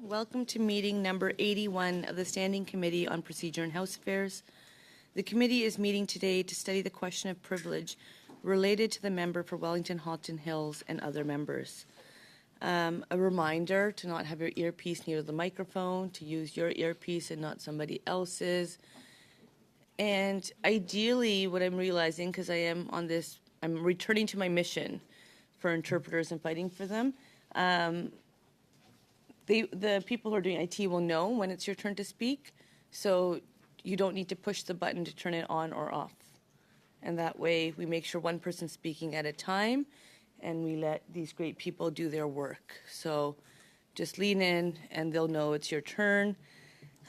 Welcome to meeting number 81 of the Standing Committee on Procedure and House Affairs. The committee is meeting today to study the question of privilege related to the member for Wellington-Halton Hills and other members. A reminder to not have your earpiece near the microphone, to use your earpiece and not somebody else's. And ideally, what I'm realizing, because I'm returning to my mission for interpreters and fighting for them, the people who are doing IT will know when it's your turn to speak, so you don't need to push the button to turn it on or off. And that way we make sure one person's speaking at a time and we let these great people do their work. So just lean in and they'll know it's your turn.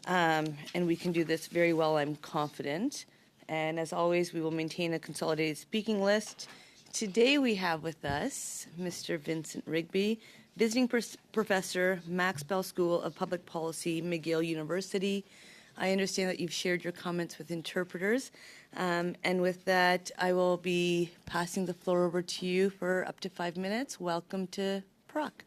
And we can do this very well, I'm confident. And as always, we will maintain a consolidated speaking list. Today we have with us Mr. Vincent Rigby, visiting professor, Max Bell School of Public Policy, McGill University. I understand that you've shared your comments with interpreters. And with that, I will be passing the floor over to you for up to 5 minutes. Welcome to PROC.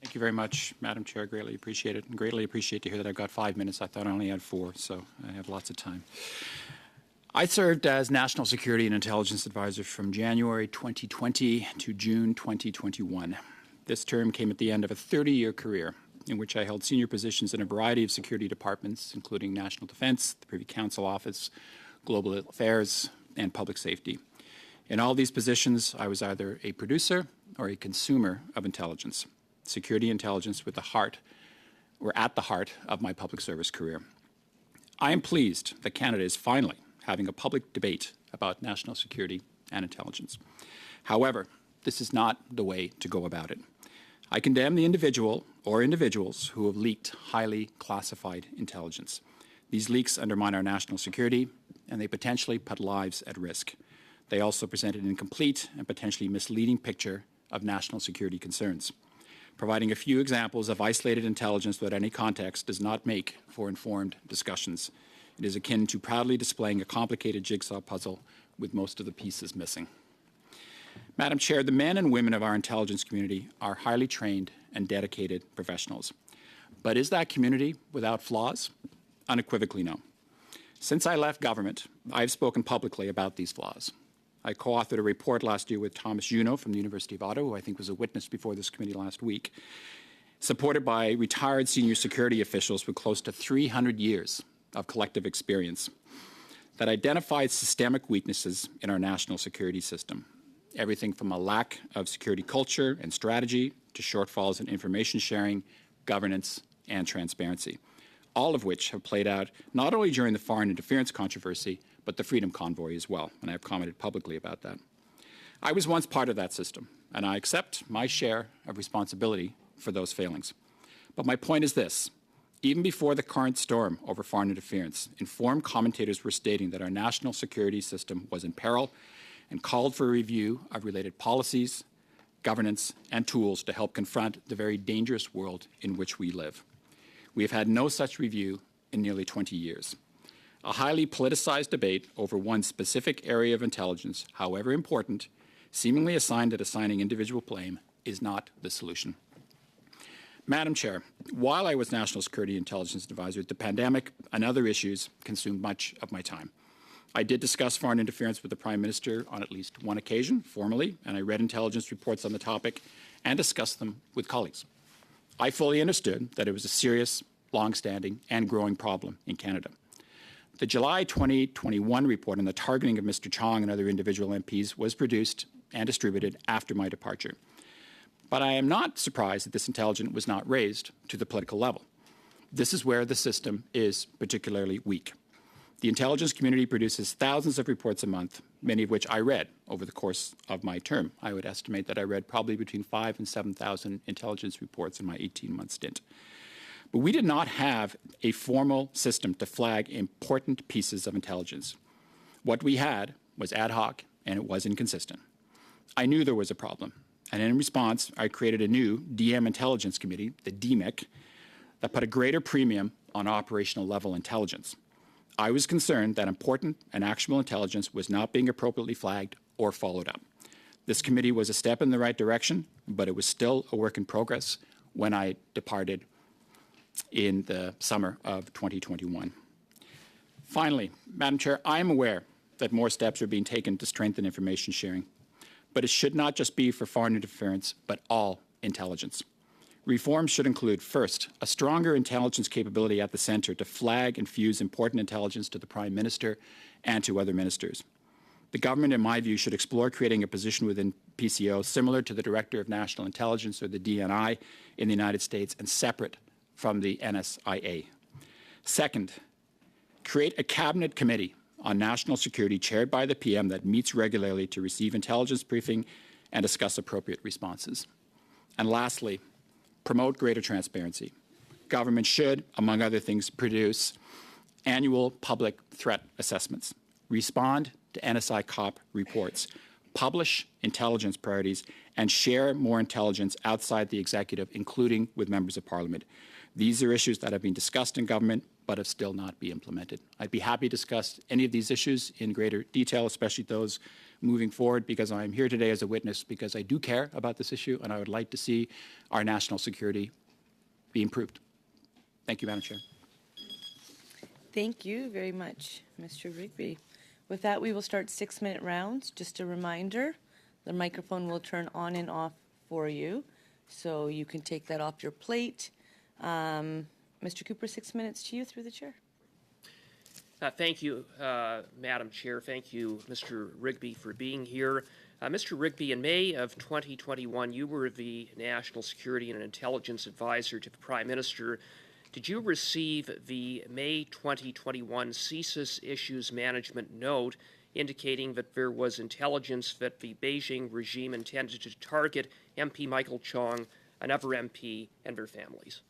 Thank you very much, Madam Chair. Greatly appreciate it. And greatly appreciate to hear that I've got 5 minutes. I thought I only had 4, so I have lots of time. I served as National Security and Intelligence Advisor from January 2020 to June 2021. This term came at the end of a 30-year career in which I held senior positions in a variety of security departments, including National Defense, the Privy Council Office, Global Affairs, and Public Safety. In all these positions, I was either a producer or a consumer of intelligence. Security intelligence were at the heart of my public service career. I am pleased that Canada is finally having a public debate about national security and intelligence. However, this is not the way to go about it. I condemn the individual or individuals who have leaked highly classified intelligence. These leaks undermine our national security, and they potentially put lives at risk. They also present an incomplete and potentially misleading picture of national security concerns. Providing a few examples of isolated intelligence without any context does not make for informed discussions. It is akin to proudly displaying a complicated jigsaw puzzle with most of the pieces missing. Madam Chair, the men and women of our intelligence community are highly trained and dedicated professionals. But is that community without flaws? Unequivocally, no. Since I left government, I've spoken publicly about these flaws. I co-authored a report last year with Thomas Juneau from the University of Ottawa, who I think was a witness before this committee last week, supported by retired senior security officials with close to 300 years of collective experience, that identified systemic weaknesses in our national security system. Everything from a lack of security culture and strategy to shortfalls in information sharing, governance, and transparency, all of which have played out not only during the foreign interference controversy, but the Freedom Convoy as well, and I've commented publicly about that. I was once part of that system, and I accept my share of responsibility for those failings. But my point is this. Even before the current storm over foreign interference, informed commentators were stating that our national security system was in peril and called for a review of related policies, governance, and tools to help confront the very dangerous world in which we live. We have had no such review in nearly 20 years. A highly politicized debate over one specific area of intelligence, however important, seemingly assigned at assigning individual blame, is not the solution. Madam Chair, while I was National Security Intelligence Advisor, the pandemic and other issues consumed much of my time. I did discuss foreign interference with the Prime Minister on at least one occasion, formally, and I read intelligence reports on the topic and discussed them with colleagues. I fully understood that it was a serious, long-standing, and growing problem in Canada. The July 2021 report on the targeting of Mr. Chong and other individual MPs was produced and distributed after my departure. But I am not surprised that this intelligence was not raised to the political level. This is where the system is particularly weak. The intelligence community produces thousands of reports a month, many of which I read over the course of my term. I would estimate that I read probably between 5,000 and 7,000 intelligence reports in my 18-month stint. But we did not have a formal system to flag important pieces of intelligence. What we had was ad hoc, and it was inconsistent. I knew there was a problem, and in response, I created a new DM Intelligence Committee, the DMIC, that put a greater premium on operational level intelligence. I was concerned that important and actionable intelligence was not being appropriately flagged or followed up. This committee was a step in the right direction, but it was still a work in progress. when I departed in the summer of 2021. Finally, Madam Chair, I am aware that more steps are being taken to strengthen information sharing, but it should not just be for foreign interference, but all intelligence. Reforms should include, first, a stronger intelligence capability at the centre to flag and fuse important intelligence to the Prime Minister and to other ministers. The government, in my view, should explore creating a position within PCO similar to the Director of National Intelligence, or the DNI, in the United States, and separate from the NSIA. Second, create a cabinet committee on national security chaired by the PM that meets regularly to receive intelligence briefing and discuss appropriate responses. And lastly, promote greater transparency. Government should, among other things, produce annual public threat assessments, respond to NSI COP reports, publish intelligence priorities, and share more intelligence outside the executive, including with members of parliament. These are issues that have been discussed in government, but have still not been implemented. I'd be happy to discuss any of these issues in greater detail, especially those moving forward, because I'm here today as a witness because I do care about this issue, and I would like to see our national security be improved. Thank you, Madam Chair. Thank you very much, Mr. Rigby. With that, we will start 6-minute rounds. Just a reminder, the microphone will turn on and off for you, so you can take that off your plate. Mr. Cooper, 6 minutes to you through the chair. Thank you, Madam Chair. Thank you, Mr. Rigby, for being here. Mr. Rigby, in May of 2021, you were the National Security and Intelligence Advisor to the Prime Minister. Did you receive the May 2021 CSIS Issues Management Note indicating that there was intelligence that the Beijing regime intended to target MP Michael Chong, another MP, and their families?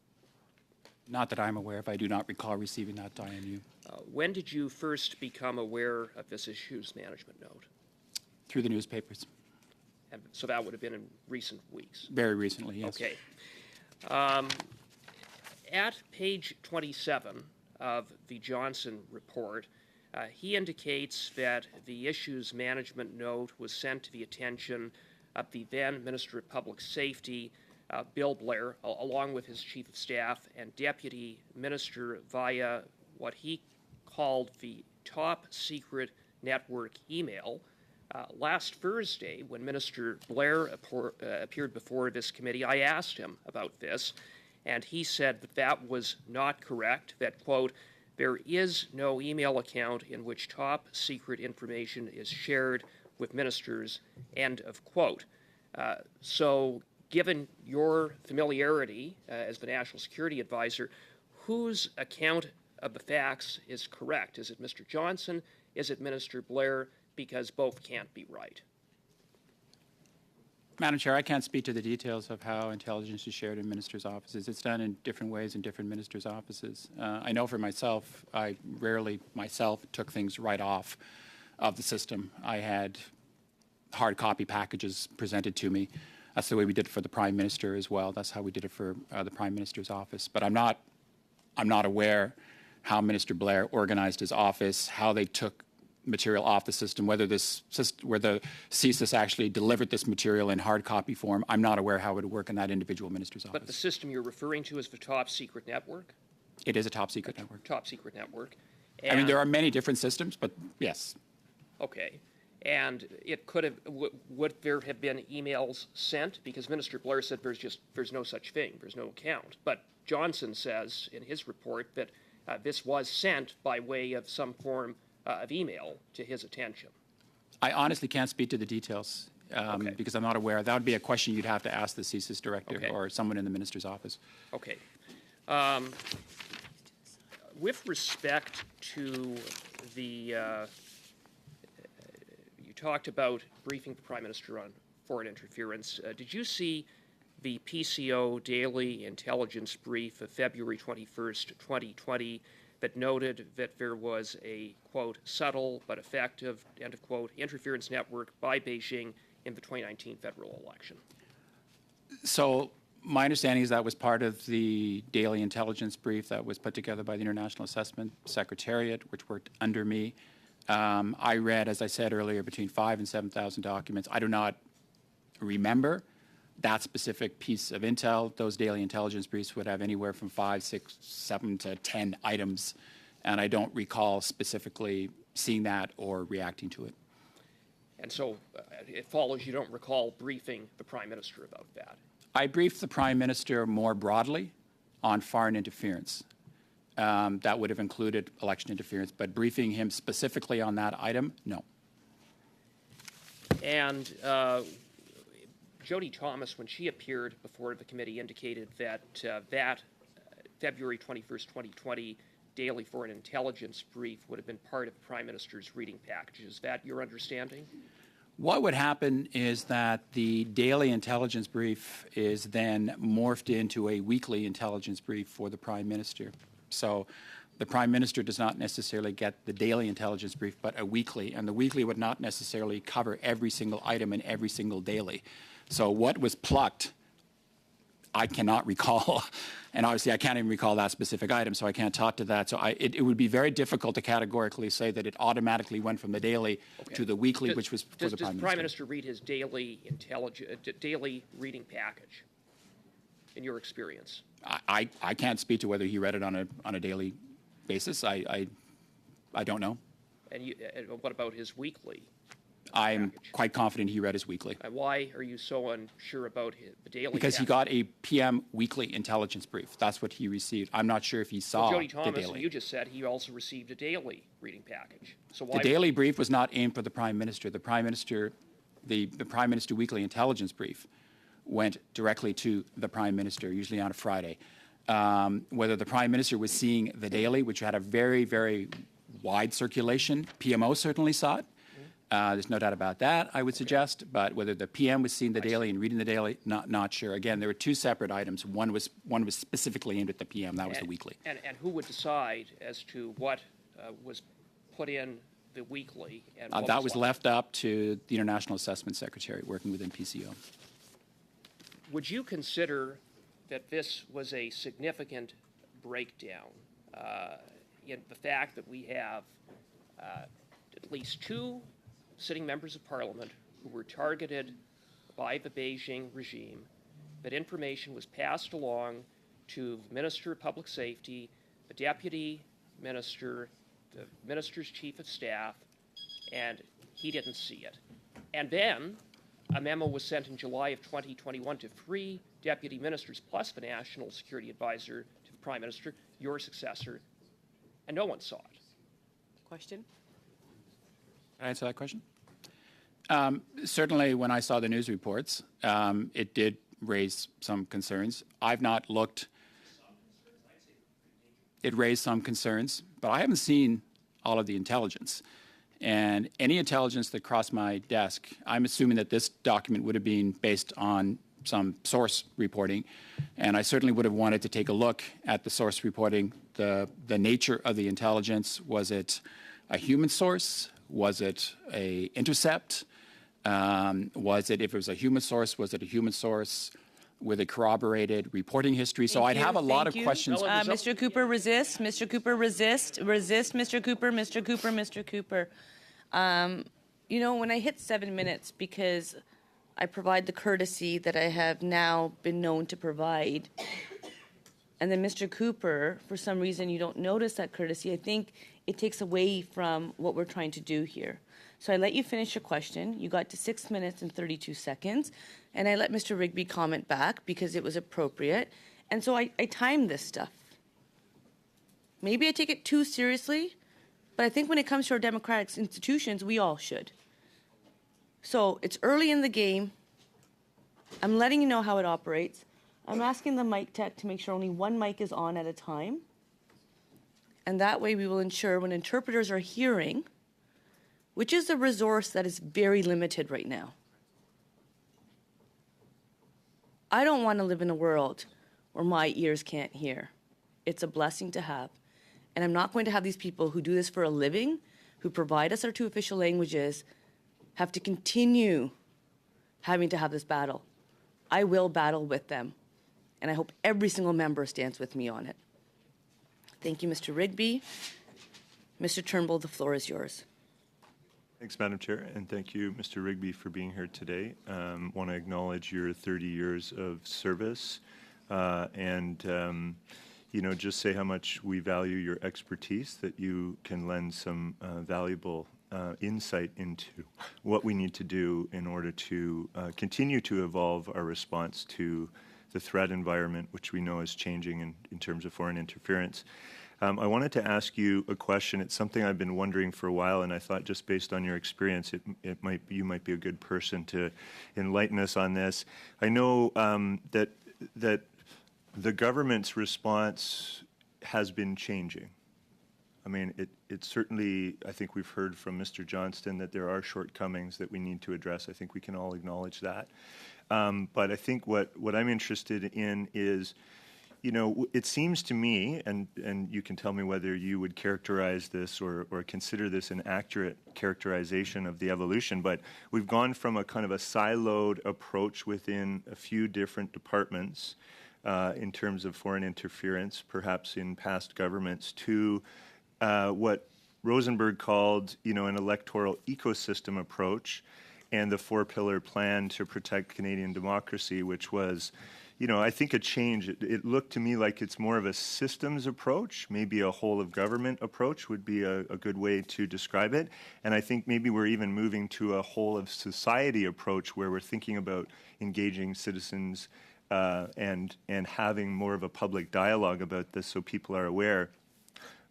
Not that I'm aware of. I do not recall receiving that, Diane. When did you first become aware of this Issues Management Note? Through the newspapers. And so that would have been in recent weeks? Very recently, yes. Okay. At page 27 of the Johnson report, he indicates that the Issues Management Note was sent to the attention of the then Minister of Public Safety, Bill Blair, along with his Chief of Staff and Deputy Minister, via what he called the top secret network email. Last Thursday, when Minister Blair appeared before this committee, I asked him about this, and he said that that was not correct, that, quote, there is no email account in which top secret information is shared with ministers, end of quote. So given your familiarity as the National Security Advisor, whose account of the facts is correct? Is it Mr. Johnson? Is it Minister Blair? Because both can't be right. Madam Chair, I can't speak to the details of how intelligence is shared in ministers' offices. It's done in different ways in different ministers' offices. I know for myself, I rarely myself took things right off of the system. I had hard copy packages presented to me. That's the way we did it for the Prime Minister as well. That's how we did it for the Prime Minister's office. But I'm not aware how Minister Blair organized his office, how they took material off the system, whether the CSIS actually delivered this material in hard copy form. I'm not aware how it would work in that individual minister's office. But the system you're referring to is the top secret network? It is a top secret network. Top secret network. I mean, there are many different systems, but yes. Okay. And it could have, would there have been emails sent? Because Minister Blair said there's no such thing, there's no account. But Johnson says in his report that this was sent by way of some form of email to his attention. I honestly can't speak to the details because I'm not aware. That would be a question you'd have to ask the CSIS director or someone in the minister's office. Okay. With respect to the, you talked about briefing the Prime Minister on foreign interference. Did you see the PCO Daily Intelligence Brief of February 21st, 2020, that noted that there was a, quote, subtle but effective, end of quote, interference network by Beijing in the 2019 federal election? So my understanding is that was part of the daily intelligence brief that was put together by the International Assessment Secretariat, which worked under me. I read, as I said earlier, between 5,000 and 7,000 documents. I do not remember that specific piece of intel. Those daily intelligence briefs would have anywhere from 5, 6, 7 to 10 items, and I don't recall specifically seeing that or reacting to it. And so it follows you don't recall briefing the Prime Minister about that. I briefed the Prime Minister more broadly on foreign interference. That would have included election interference, but briefing him specifically on that item, no. And Jody Thomas, when she appeared before the committee, indicated that February 21st, 2020 daily foreign intelligence brief would have been part of the Prime Minister's reading package. Is that your understanding? What would happen is that the daily intelligence brief is then morphed into a weekly intelligence brief for the Prime Minister. So the Prime Minister does not necessarily get the daily intelligence brief, but a weekly, and the weekly would not necessarily cover every single item in every single daily. So what was plucked, I cannot recall. And obviously, I can't even recall that specific item, so I can't talk to that. So it would be very difficult to categorically say that it automatically went from the daily to the weekly, which was for the Prime Minister. Does the Prime Minister read his daily reading package, in your experience? I can't speak to whether he read it on a daily basis. I don't know. And what about his weekly? I'm package? quite confident he read his weekly. Why are you so unsure about the daily? Because he package? got a PM weekly intelligence brief. That's what he received. I'm not sure if he saw Jody the Thomas, daily. you just said he also received a daily reading package. So why The daily brief was not aimed for the Prime Minister. The Prime Minister weekly intelligence brief went directly to the Prime Minister, usually on a Friday. Whether the Prime Minister was seeing the daily, which had a very, very wide circulation, PMO certainly saw it. There's no doubt about that, I would suggest. But whether the PM was seeing the daily and reading the daily, not sure. Again, there were two separate items. One was specifically aimed at the PM. That was the weekly. And who would decide as to what was put in the weekly? And what That was left? left up to the International Assessment Secretary working within PCO. Would you consider that this was a significant breakdown in the fact that we have at least two sitting members of Parliament who were targeted by the Beijing regime, that information was passed along to the Minister of Public Safety, the Deputy Minister, the Minister's Chief of Staff, and he didn't see it. And then a memo was sent in July of 2021 to 3 deputy ministers plus the National Security Advisor to the Prime Minister, your successor, and no one saw it. Question? Can I answer that question? Certainly, when I saw the news reports, it did raise some concerns. I've not looked. It raised some concerns, but I haven't seen all of the intelligence. And any intelligence that crossed my desk, I'm assuming that this document would have been based on some source reporting, and I certainly would have wanted to take a look at the source reporting, the nature of the intelligence. Was it a human source? Was it a intercept? Was it, if it was a human source, was it a human source with a corroborated reporting history? So I'd have a lot of questions. Mr. Cooper, resist. Mr. Cooper, resist. Resist, Mr. Cooper. Mr. Cooper, Mr. Cooper. You know, when I hit 7 minutes, because I provide the courtesy that I have now been known to provide, and then Mr. Cooper, for some reason you don't notice that courtesy, I think it takes away from what we're trying to do here. So I let you finish your question. You got to 6 minutes and 32 seconds. And I let Mr. Rigby comment back because it was appropriate. And so I timed this stuff. Maybe I take it too seriously, but I think when it comes to our democratic institutions, we all should. So it's early in the game. I'm letting you know how it operates. I'm asking the mic tech to make sure only one mic is on at a time. And that way we will ensure when interpreters are hearing, which is a resource that is very limited right now. I don't want to live in a world where my ears can't hear. It's a blessing to have. And I'm not going to have these people who do this for a living, who provide us our two official languages, have to continue having to have this battle. I will battle with them. And I hope every single member stands with me on it. Thank you, Mr. Rigby. Mr. Turnbull, the floor is yours. Thanks, Madam Chair, and thank you, Mr. Rigby, for being here today. Want to acknowledge your 30 years of service and just say how much we value your expertise, that you can lend some valuable insight into what we need to do in order to continue to evolve our response to the threat environment, which we know is changing in terms of foreign interference. I wanted to ask you a question. It's something I've been wondering for a while, and I thought just based on your experience, you might be a good person to enlighten us on this. I know that the government's response has been changing. I mean, it certainly, I think we've heard from Mr. Johnston that there are shortcomings that we need to address. I think we can all acknowledge that. But I think what I'm interested in is, it seems to me, and you can tell me whether you would characterize this or consider this an accurate characterization of the evolution, but we've gone from a kind of a siloed approach within a few different departments in terms of foreign interference, perhaps in past governments, to what Rosenberg called, an electoral ecosystem approach and the four-pillar plan to protect Canadian democracy, which was, I think a change. It looked to me like it's more of a systems approach, maybe a whole-of-government approach would be a good way to describe it. And I think maybe we're even moving to a whole-of-society approach where we're thinking about engaging citizens and having more of a public dialogue about this so people are aware.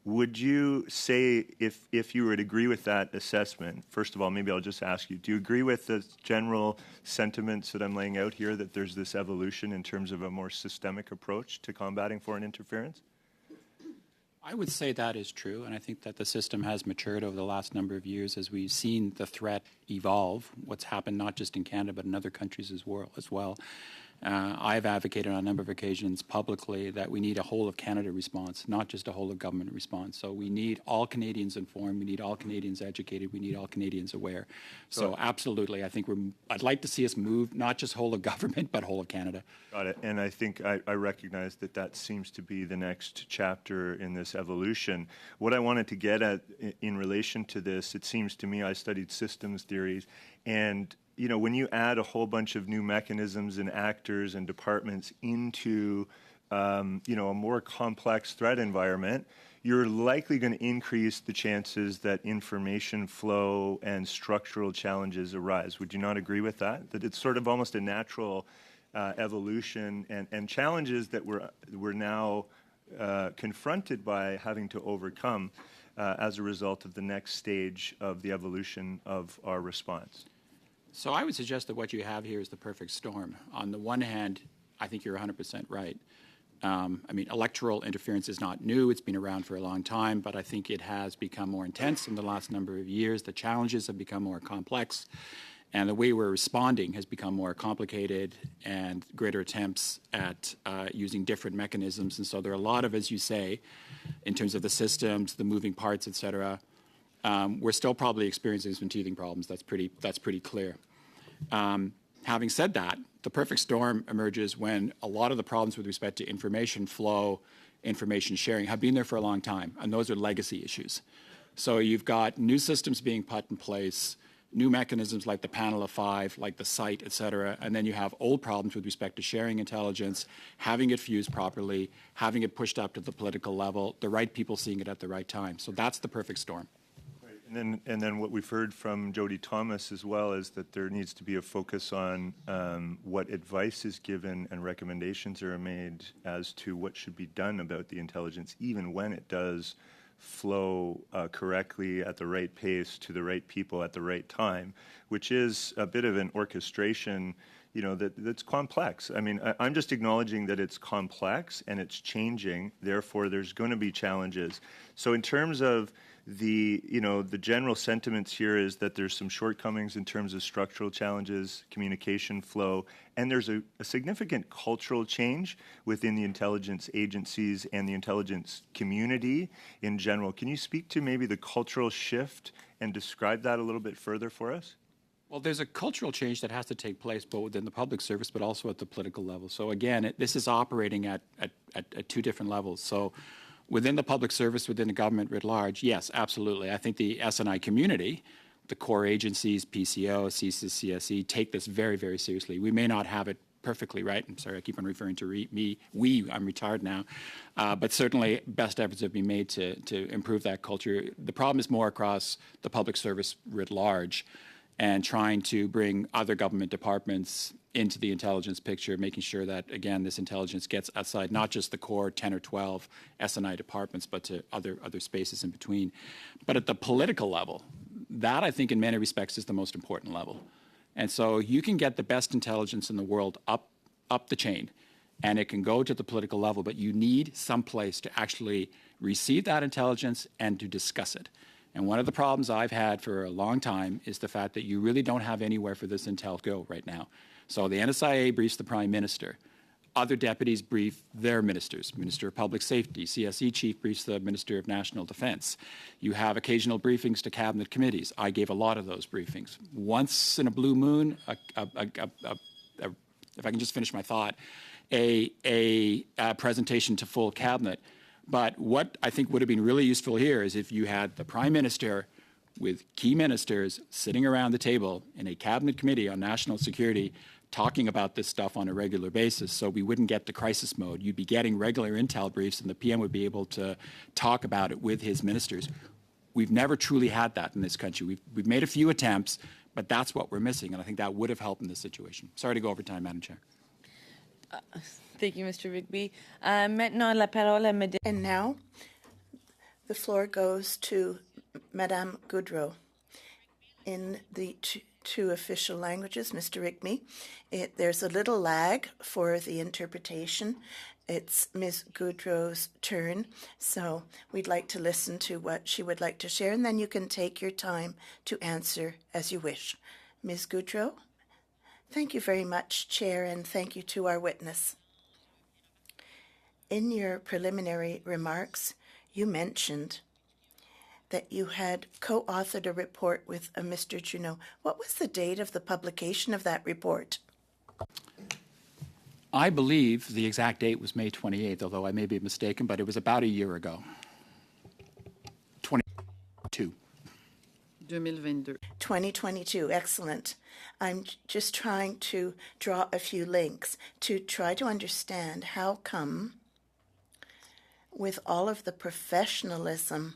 Would you say, if you were to agree with that assessment, first of all, maybe I'll just ask you, do you agree with the general sentiments that I'm laying out here, that there's this evolution in terms of a more systemic approach to combating foreign interference? I would say that is true, and I think that the system has matured over the last number of years as we've seen the threat evolve, what's happened not just in Canada but in other countries as well. I've advocated on a number of occasions publicly that we need a whole-of-Canada response, not just a whole-of-government response. So we need all Canadians informed, we need all Canadians educated, we need all Canadians aware. So absolutely, I think I'd like to see us move not just whole-of-government, but whole-of-Canada. Got it. And I think I recognize that seems to be the next chapter in this evolution. What I wanted to get at in relation to this, it seems to me, I studied systems theories, and when you add a whole bunch of new mechanisms and actors and departments into, a more complex threat environment, you're likely going to increase the chances that information flow and structural challenges arise. Would you not agree with that? That it's sort of almost a natural evolution and challenges that we're now confronted by having to overcome as a result of the next stage of the evolution of our response. So I would suggest that what you have here is the perfect storm. On the one hand, I think you're 100% right. Electoral interference is not new. It's been around for a long time, but I think it has become more intense in the last number of years. The challenges have become more complex, and the way we're responding has become more complicated and greater attempts at using different mechanisms. And so there are a lot of, as you say, in terms of the systems, the moving parts, et cetera. We're still probably experiencing some teething problems. That's pretty clear. Having said that, the perfect storm emerges when a lot of the problems with respect to information flow, information sharing have been there for a long time, and those are legacy issues. So you've got new systems being put in place, new mechanisms like the panel of five, like the site, et cetera, and then you have old problems with respect to sharing intelligence, having it fused properly, having it pushed up to the political level, the right people seeing it at the right time. So that's the perfect storm. And then what we've heard from Jody Thomas as well is that there needs to be a focus on what advice is given and recommendations are made as to what should be done about the intelligence, even when it does flow correctly at the right pace to the right people at the right time, which is a bit of an orchestration, that's complex. I'm just acknowledging that it's complex and it's changing. Therefore, there's going to be challenges. So in terms of the general sentiments here is that there's some shortcomings in terms of structural challenges, communication flow, and there's a significant cultural change within the intelligence agencies and the intelligence community in general. Can you speak to maybe the cultural shift and describe that a little bit further for us? Well, there's a cultural change that has to take place both within the public service but also at the political level. So again, this is operating at two different levels. So within the public service, within the government writ large, yes, absolutely. I think the S&I community the core agencies, PCO, CSIS, CSE, take this very, very seriously. We may not have it perfectly right. I'm sorry, I keep on referring to I'm retired now. But certainly best efforts have been made to improve that culture. The problem is more across the public service writ large and trying to bring other government departments into the intelligence picture, making sure that, again, this intelligence gets outside not just the core 10 or 12 S&I departments, but to other spaces in between. But at the political level, that, I think, in many respects, is the most important level. And so you can get the best intelligence in the world up the chain, and it can go to the political level, but you need some place to actually receive that intelligence and to discuss it. And one of the problems I've had for a long time is the fact that you really don't have anywhere for this intel to go right now. So the NSIA briefs the Prime Minister. Other deputies brief their ministers. Minister of Public Safety, CSE chief briefs the Minister of National Defence. You have occasional briefings to cabinet committees. I gave a lot of those briefings. Once in a blue moon, if I can just finish my thought, a presentation to full cabinet. But what I think would have been really useful here is if you had the Prime Minister with key ministers sitting around the table in a cabinet committee on national security talking about this stuff on a regular basis, so we wouldn't get to crisis mode. You'd be getting regular intel briefs, and the PM would be able to talk about it with his ministers. We've never truly had that in this country. We've made a few attempts, but that's what we're missing, and I think that would have helped in this situation. Sorry to go over time, Madam Chair. Thank you, Mr. Rigby. Maintenant, la parole à Madame. And now, the floor goes to Madame Goodrow. In the two official languages, Mr. Rigby, there's a little lag for the interpretation. It's Ms. Goodrow's turn, so we'd like to listen to what she would like to share, and then you can take your time to answer as you wish. Ms. Goodrow? Thank you very much, Chair, and thank you to our witness. In your preliminary remarks, you mentioned that you had co-authored a report with Mr. Junot. What was the date of the publication of that report? I believe the exact date was May 28th, although I may be mistaken, but it was about a year ago. 2022. 2022, excellent. I'm just trying to draw a few links to try to understand how come, with all of the professionalism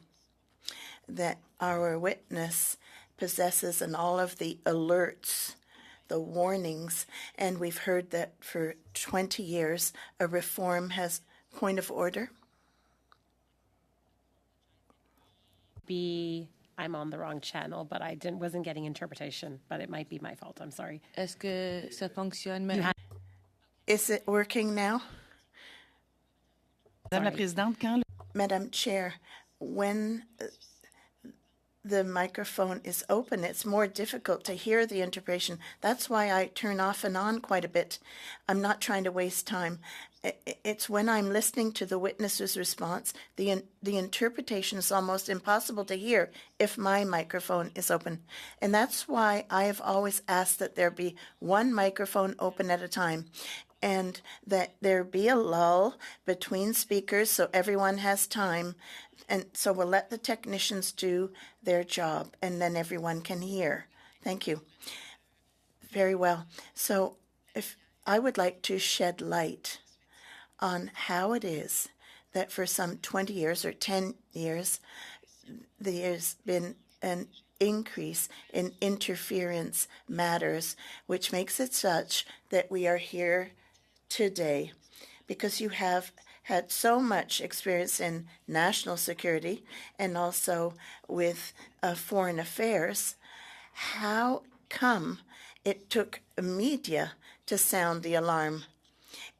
that our witness possesses and all of the alerts, the warnings, and we've heard that for 20 years a reform has point of order? I'm on the wrong channel, but I wasn't getting interpretation, but it might be my fault. I'm sorry. Est-ce que ça fonctionne maintenant? Is it working now? Madame la Présidente, quand Madam Chair, when the microphone is open, it's more difficult to hear the interpretation. That's why I turn off and on quite a bit. I'm not trying to waste time. It's when I'm listening to the witness's response, the interpretation is almost impossible to hear if my microphone is open. And that's why I have always asked that there be one microphone open at a time, and that there be a lull between speakers so everyone has time. And so we'll let the technicians do their job, and then everyone can hear. Thank you. Very well. So if I would like to shed light on how it is that for some 20 years or 10 years, there's been an increase in interference matters, which makes it such that we are here today, because you have had so much experience in national security and also with foreign affairs. How come it took media to sound the alarm?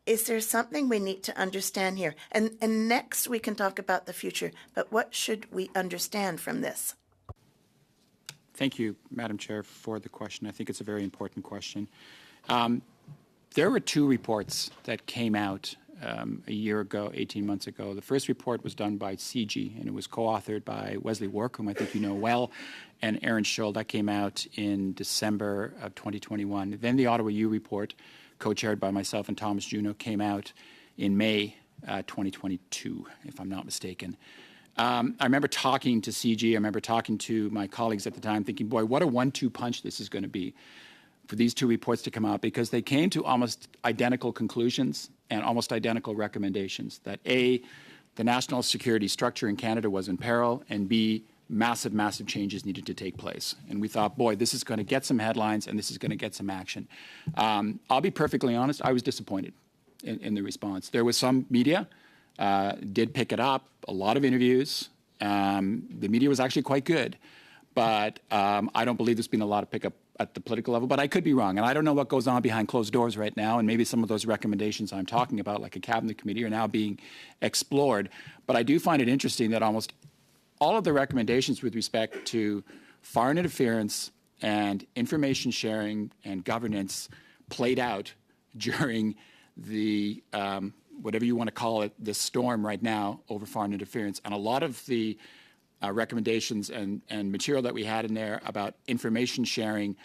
Is there something we need to understand here? And next we can talk about the future, but what should we understand from this? Thank you, Madam Chair, for the question. I think it's a very important question. There were two reports that came out a year ago, 18 months ago. The first report was done by CG, and it was co-authored by Wesley Wark, whom I think you know well, and Aaron Scholl. That came out in December of 2021. Then the Ottawa U report, co-chaired by myself and Thomas Junot, came out in May 2022, if I'm not mistaken. I remember talking to CG, I remember talking to my colleagues at the time thinking, boy, what a 1-2 punch this is going to be for these two reports to come out, because they came to almost identical conclusions and almost identical recommendations that A, the national security structure in Canada was in peril, and B, massive, massive changes needed to take place. And we thought, boy, this is going to get some headlines and this is going to get some action. I'll be perfectly honest, I was disappointed in the response. There was some media, did pick it up, a lot of interviews. The media was actually quite good, but I don't believe there's been a lot of pickup at the political level, but I could be wrong. And I don't know what goes on behind closed doors right now, and maybe some of those recommendations I'm talking about, like a cabinet committee, are now being explored. But I do find it interesting that almost all of the recommendations with respect to foreign interference and information sharing and governance played out during the, whatever you want to call it, the storm right now over foreign interference. And a lot of the recommendations and material that we had in there about information sharing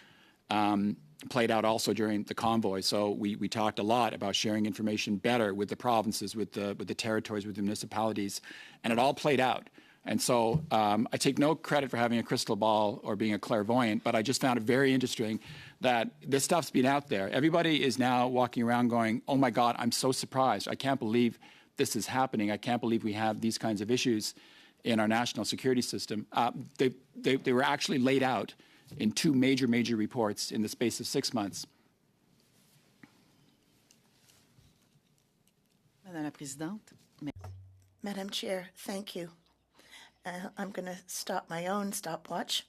played out also during the convoy. So we talked a lot about sharing information better with the provinces, with the territories, with the municipalities, and it all played out. And so I take no credit for having a crystal ball or being a clairvoyant, but I just found it very interesting that this stuff's been out there. Everybody is now walking around going, oh my God, I'm so surprised. I can't believe this is happening. I can't believe we have these kinds of issues in our national security system. They were actually laid out in two major reports in the space of 6 months. Madame la Présidente. Madam Chair, thank you. I'm going to stop my own stopwatch.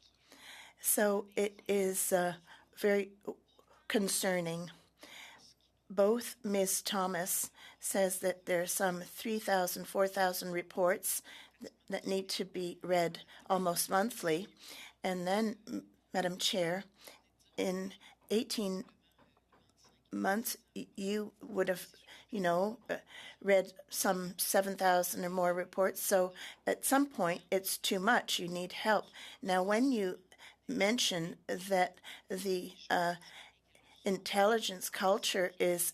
So it is very concerning. Both Ms. Thomas says that there are some 3,000, 4,000 reports that need to be read almost monthly. And then, Madam Chair, in 18 months, you would have, read some 7,000 or more reports. So at some point, it's too much. You need help. Now, when you mention that the intelligence culture is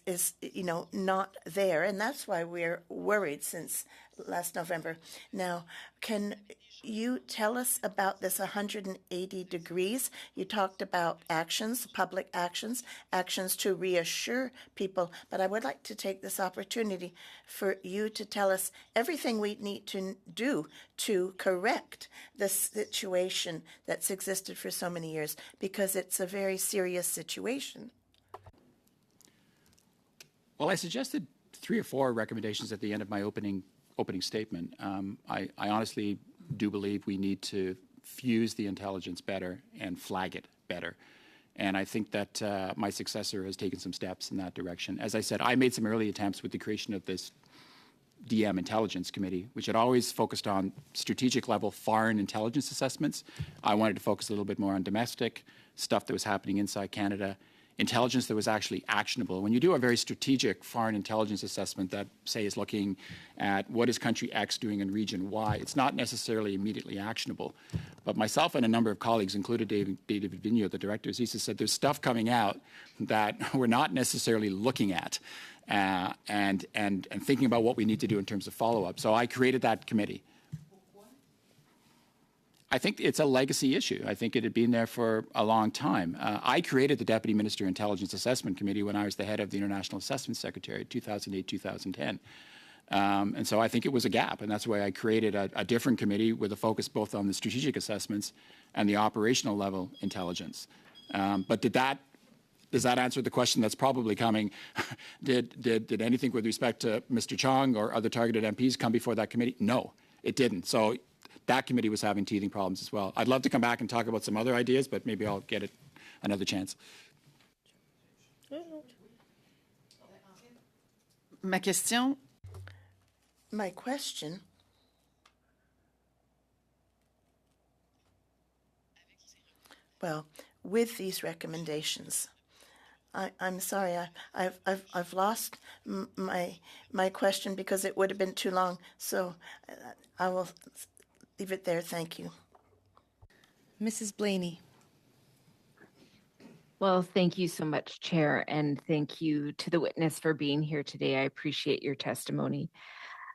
not there, and that's why we're worried since last November. Now, can you tell us about this 180 degrees? You talked about actions, public actions, actions to reassure people, but I would like to take this opportunity for you to tell us everything we need to do to correct the situation that's existed for so many years, because it's a very serious situation. Well, I suggested 3 or 4 recommendations at the end of my opening statement. I honestly do believe we need to fuse the intelligence better and flag it better. And I think that my successor has taken some steps in that direction. As I said, I made some early attempts with the creation of this DM Intelligence Committee, which had always focused on strategic level foreign intelligence assessments. I wanted to focus a little bit more on domestic stuff that was happening inside Canada, intelligence that was actually actionable. When you do a very strategic foreign intelligence assessment that, say, is looking at what is country X doing in region Y, it's not necessarily immediately actionable. But myself and a number of colleagues, included David Vigneault, the director, he said there's stuff coming out that we're not necessarily looking at and thinking about what we need to do in terms of follow-up. So I created that committee. I think it's a legacy issue. I think it had been there for a long time. I created the Deputy Minister Intelligence Assessment Committee when I was the head of the International Assessment Secretariat, 2008, 2010. And so I think it was a gap, and that's why I created a different committee with a focus both on the strategic assessments and the operational level intelligence. But does that answer the question that's probably coming? Did anything with respect to Mr. Chong or other targeted MPs come before that committee? No, it didn't. So that committee was having teething problems as well. I'd love to come back and talk about some other ideas, but maybe I'll get it another chance. Ma question. My question, well, with these recommendations, I'm sorry, I've lost my question because it would have been too long. So I will leave it there. Thank you. Mrs. Blaney. Well, thank you so much, Chair, and thank you to the witness for being here today. I appreciate your testimony.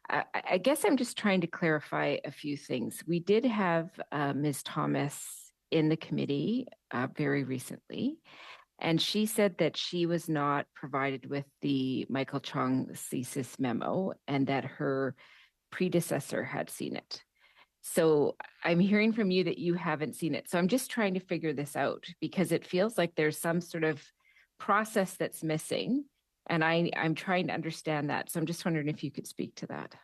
I guess I'm just trying to clarify a few things. We did have Ms. Thomas in the committee very recently, and she said that she was not provided with the Michael Chong thesis memo and that her predecessor had seen it. So I'm hearing from you that you haven't seen it. So I'm just trying to figure this out because it feels like there's some sort of process that's missing. And I'm trying to understand that. So I'm just wondering if you could speak to that.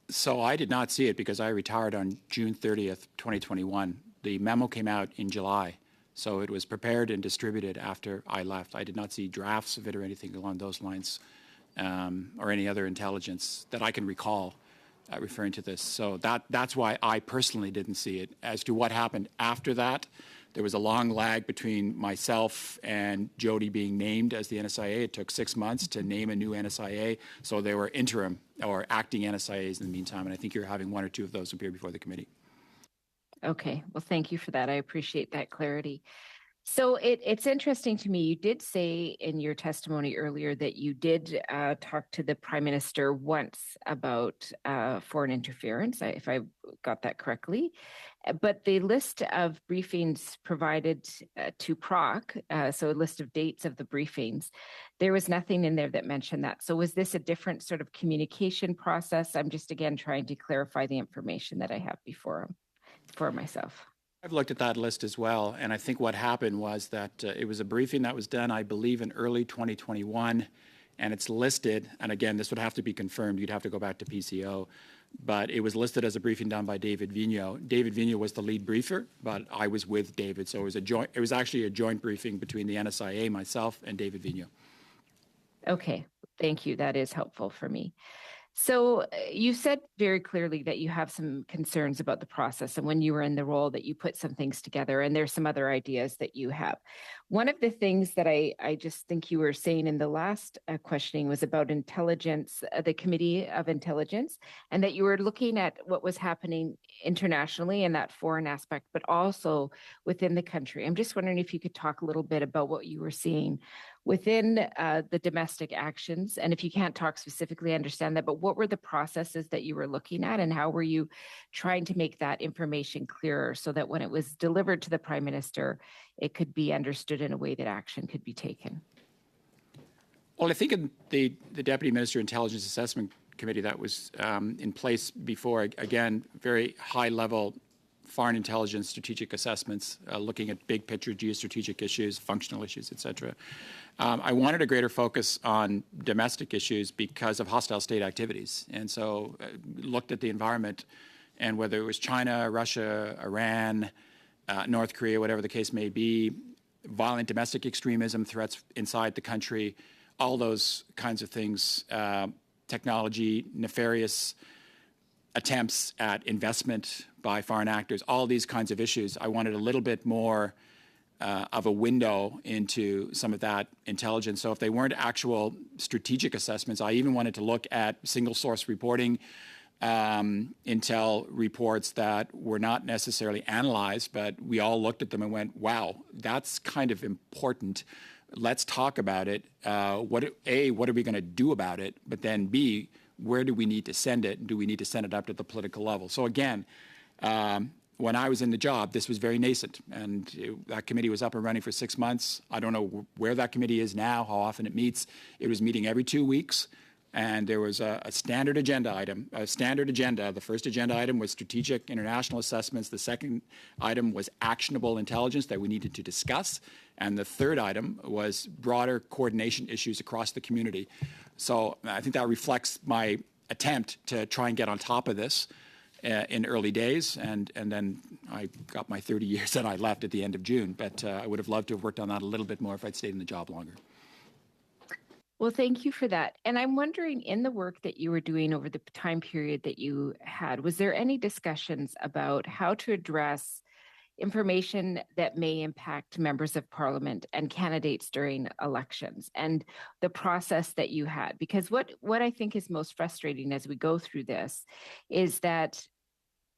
So I did not see it because I retired on June 30th, 2021. The memo came out in July. So it was prepared and distributed after I left. I did not see drafts of it or anything along those lines, or any other intelligence that I can recall referring to this. So that's why I personally didn't see it. As to what happened after that, there was a long lag between myself and Jody being named as the NSIA. It took 6 months to name a new NSIA. So there were interim or acting NSIAs in the meantime. And I think you're having one or two of those appear before the committee. Okay, well, thank you for that. I appreciate that clarity. So it's interesting to me. You did say in your testimony earlier that you did talk to the Prime Minister once about foreign interference, if I got that correctly. But the list of briefings provided to PROC, so a list of dates of the briefings, there was nothing in there that mentioned that. So was this a different sort of communication process? I'm just, again, trying to clarify the information that I have for myself. I've looked at that list as well, and I think what happened was that it was a briefing that was done, I believe, in early 2021, and it's listed, and again, this would have to be confirmed, you'd have to go back to PCO, but it was listed as a briefing done by David Vigneault. David Vigneault was the lead briefer, but I was with David, so it was actually a joint briefing between the NSIA, myself, and David Vigneault. Okay, thank you. That is helpful for me. So you said very clearly that you have some concerns about the process, and when you were in the role that you put some things together, and there's some other ideas that you have. One of the things that I just think you were saying in the last questioning was about intelligence, the Committee of Intelligence, and that you were looking at what was happening internationally in that foreign aspect, but also within the country. I'm just wondering if you could talk a little bit about what you were seeing within the domestic actions. And if you can't talk specifically, I understand that, but what were the processes that you were looking at, and how were you trying to make that information clearer so that when it was delivered to the Prime Minister, it could be understood in a way that action could be taken? Well, I think in the Deputy Minister Intelligence Assessment Committee that was in place before, again, very high level foreign intelligence strategic assessments, looking at big picture geostrategic issues, functional issues, et cetera. I wanted a greater focus on domestic issues because of hostile state activities. And so looked at the environment, and whether it was China, Russia, Iran, North Korea, whatever the case may be, violent domestic extremism, threats inside the country, all those kinds of things, technology, nefarious attempts at investment by foreign actors, all these kinds of issues. I wanted a little bit more of a window into some of that intelligence. So if they weren't actual strategic assessments, I even wanted to look at single source reporting, intel reports that were not necessarily analyzed, but we all looked at them and went, wow, that's kind of important. Let's talk about it. What are we going to do about it? But then B, where do we need to send it? Do we need to send it up to the political level? So again, when I was in the job, this was very nascent, and that committee was up and running for 6 months. I don't know where that committee is now, how often it meets. It was meeting every 2 weeks, and there was a standard agenda item. The first agenda item was strategic international assessments. The second item was actionable intelligence that we needed to discuss. And the third item was broader coordination issues across the community. So I think that reflects my attempt to try and get on top of this in early days. And then I got my 30 years and I left at the end of June. But I would have loved to have worked on that a little bit more if I'd stayed in the job longer. Well, thank you for that. And I'm wondering, in the work that you were doing over the time period that you had, was there any discussions about how to address information that may impact members of parliament and candidates during elections, and the process that you had? Because what I think is most frustrating as we go through this is that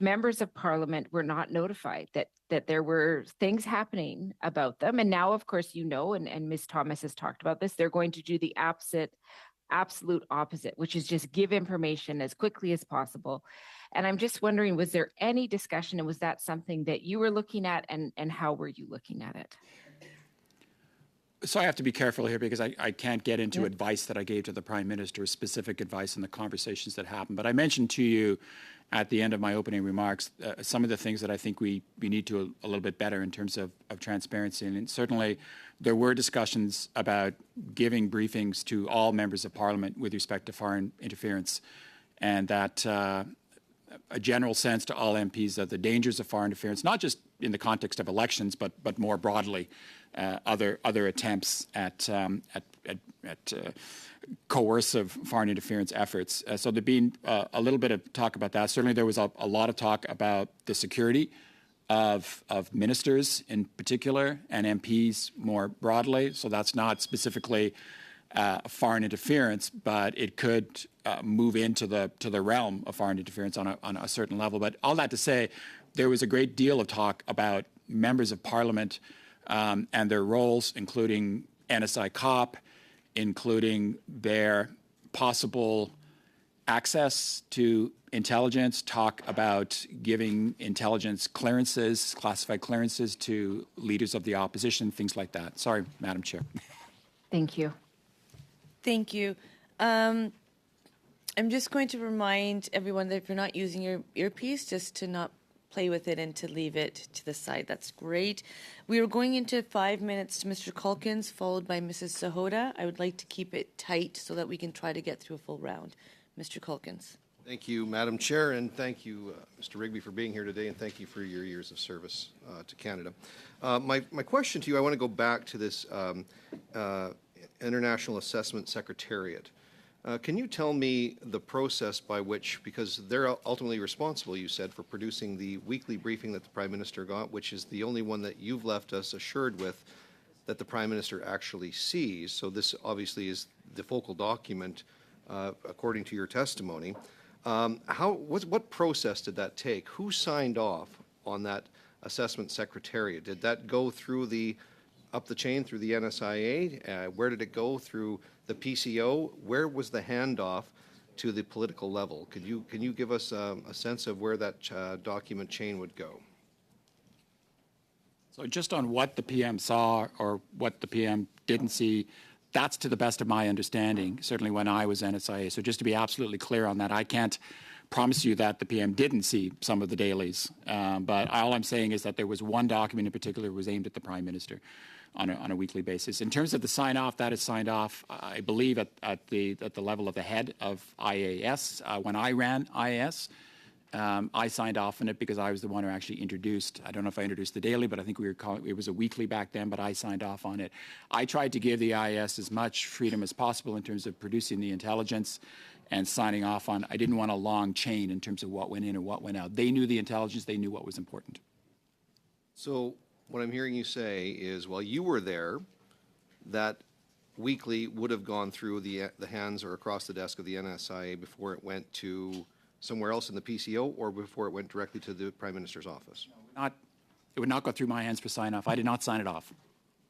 members of parliament were not notified that there were things happening about them. And now, of course, and Ms. Thomas has talked about this, they're going to do the absolute opposite, which is just give information as quickly as possible. And I'm just wondering, was there any discussion, and was that something that you were looking at, and how were you looking at it? So I have to be careful here because I can't get into advice that I gave to the Prime Minister, specific advice in the conversations that happened. But I mentioned to you at the end of my opening remarks some of the things that I think we need to a little bit better in terms of transparency. And certainly there were discussions about giving briefings to all members of Parliament with respect to foreign interference, and that a general sense to all MPs of the dangers of foreign interference, not just in the context of elections, but more broadly, other attempts at coercive foreign interference efforts. So there been a little bit of talk about that. Certainly, there was a lot of talk about the security of ministers in particular and MPs more broadly. So that's not specifically foreign interference, but it could move into the realm of foreign interference on a certain level. But all that to say, there was a great deal of talk about members of Parliament and their roles, including NSI COP, including their possible access to intelligence, talk about giving intelligence clearances, classified clearances to leaders of the opposition, things like that. Sorry, Madam Chair. Thank you. Thank you. I'm just going to remind everyone that if you're not using your earpiece, just to not play with it and to leave it to the side. That's great. We are going into 5 minutes to Mr. Culkins, followed by Mrs. Sahota. I would like to keep it tight so that we can try to get through a full round. Mr. Culkins. Thank you, Madam Chair, and thank you, Mr. Rigby, for being here today, and thank you for your years of service to Canada. My question to you, I want to go back to this International Assessment Secretariat. Can you tell me the process by which, because they're ultimately responsible, you said, for producing the weekly briefing that the Prime Minister got, which is the only one that you've left us assured with that the Prime Minister actually sees. So this obviously is the focal document according to your testimony. What process did that take? Who signed off on that assessment secretariat? Did that go through up the chain through the NSIA? Where did it go through the PCO? Where was the handoff to the political level? Can you give us a sense of where that document chain would go? So just on what the PM saw or what the PM didn't see, that's to the best of my understanding, certainly when I was NSIA. So just to be absolutely clear on that, I can't promise you that the PM didn't see some of the dailies. But all I'm saying is that there was one document in particular that was aimed at the Prime Minister on a weekly basis. In terms of the sign-off, that is signed off, I believe, at the level of the head of IAS. When I ran IAS, I signed off on it because I was the one who actually introduced, I don't know if I introduced the daily, but I think it was a weekly back then, but I signed off on it. I tried to give the IAS as much freedom as possible in terms of producing the intelligence and signing off on. I didn't want a long chain in terms of what went in and what went out. They knew the intelligence, they knew what was important. So what I'm hearing you say is, while you were there, that weekly would have gone through the hands or across the desk of the NSIA before it went to somewhere else in the PCO, or before it went directly to the Prime Minister's office? It would not go through my hands for sign-off. I did not sign it off.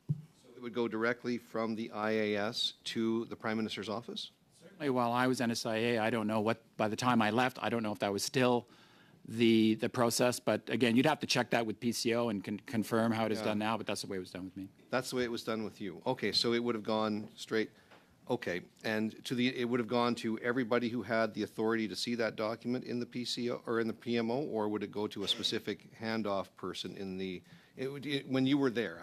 So it would go directly from the IAS to the Prime Minister's office? Certainly, while I was NSIA, I don't know by the time I left, I don't know if that was still the process. But again, you'd have to check that with PCO and confirm how it is done now, but that's the way it was done with me. That's the way it was done with you. Okay, so it would have gone straight. Okay, and it would have gone to everybody who had the authority to see that document in the PCO or in the PMO, or would it go to a specific handoff person when you were there?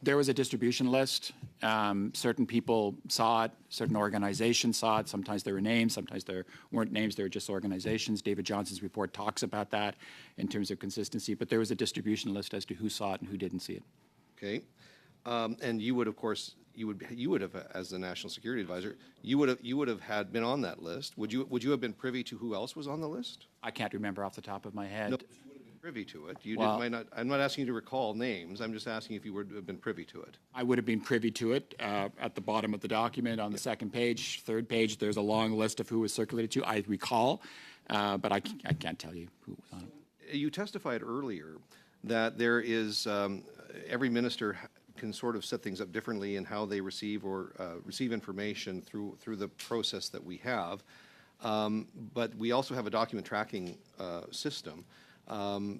There was a distribution list. Certain people saw it. Certain organizations saw it. Sometimes there were names. Sometimes there weren't names. There were just organizations. David Johnson's report talks about that in terms of consistency. But there was a distribution list as to who saw it and who didn't see it. Okay, and you would, of course, you would have, as the National Security Advisor, you would have been on that list. Would you have been privy to who else was on the list? I can't remember off the top of my head. No, you would have been privy to it. I'm not asking you to recall names. I'm just asking if you would have been privy to it. I would have been privy to it. At the bottom of the document, on the second page, third page, there's a long list of who was circulated to. I recall, but I can't tell you who was on it. You testified earlier that there is every minister can sort of set things up differently in how they receive or receive information through the process that we have. But we also have a document tracking system.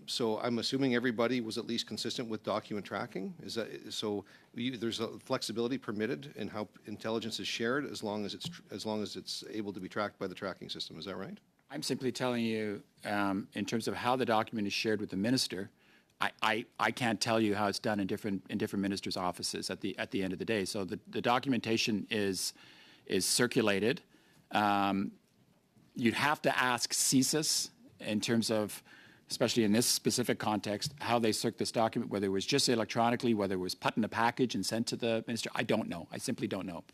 So I'm assuming everybody was at least consistent with document tracking. Is that so? There's a flexibility permitted in how intelligence is shared as long as it's able to be tracked by the tracking system. Is that right? I'm simply telling you, in terms of how the document is shared with the minister, I can't tell you how it's done in different ministers' offices at the end of the day. So the documentation is circulated. You'd have to ask CSIS in terms of, especially in this specific context, how they circ this document, whether it was just electronically, whether it was put in a package and sent to the minister. I don't know. I simply don't know.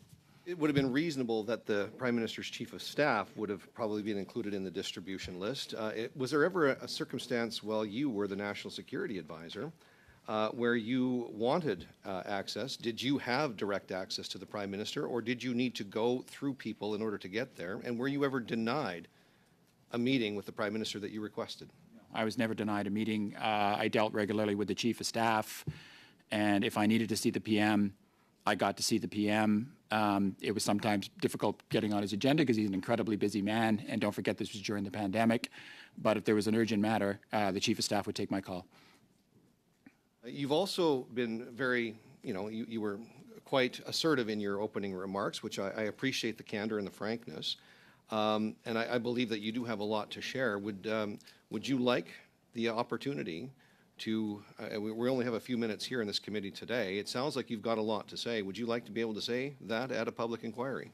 It would have been reasonable that the Prime Minister's Chief of Staff would have probably been included in the distribution list. Was there ever a circumstance while you were the National Security Advisor where you wanted access? Did you have direct access to the Prime Minister, or did you need to go through people in order to get there? And were you ever denied a meeting with the Prime Minister that you requested? I was never denied a meeting. I dealt regularly with the Chief of Staff, and if I needed to see the PM, I got to see the PM. It was sometimes difficult getting on his agenda because he's an incredibly busy man, and don't forget this was during the pandemic. But if there was an urgent matter, the Chief of Staff would take my call. You've also been very, you were quite assertive in your opening remarks, which I appreciate the candor and the frankness. And I believe that you do have a lot to share. Would you like the opportunity to, we only have a few minutes here in this committee today. It sounds like you've got a lot to say. Would you like to be able to say that at a public inquiry?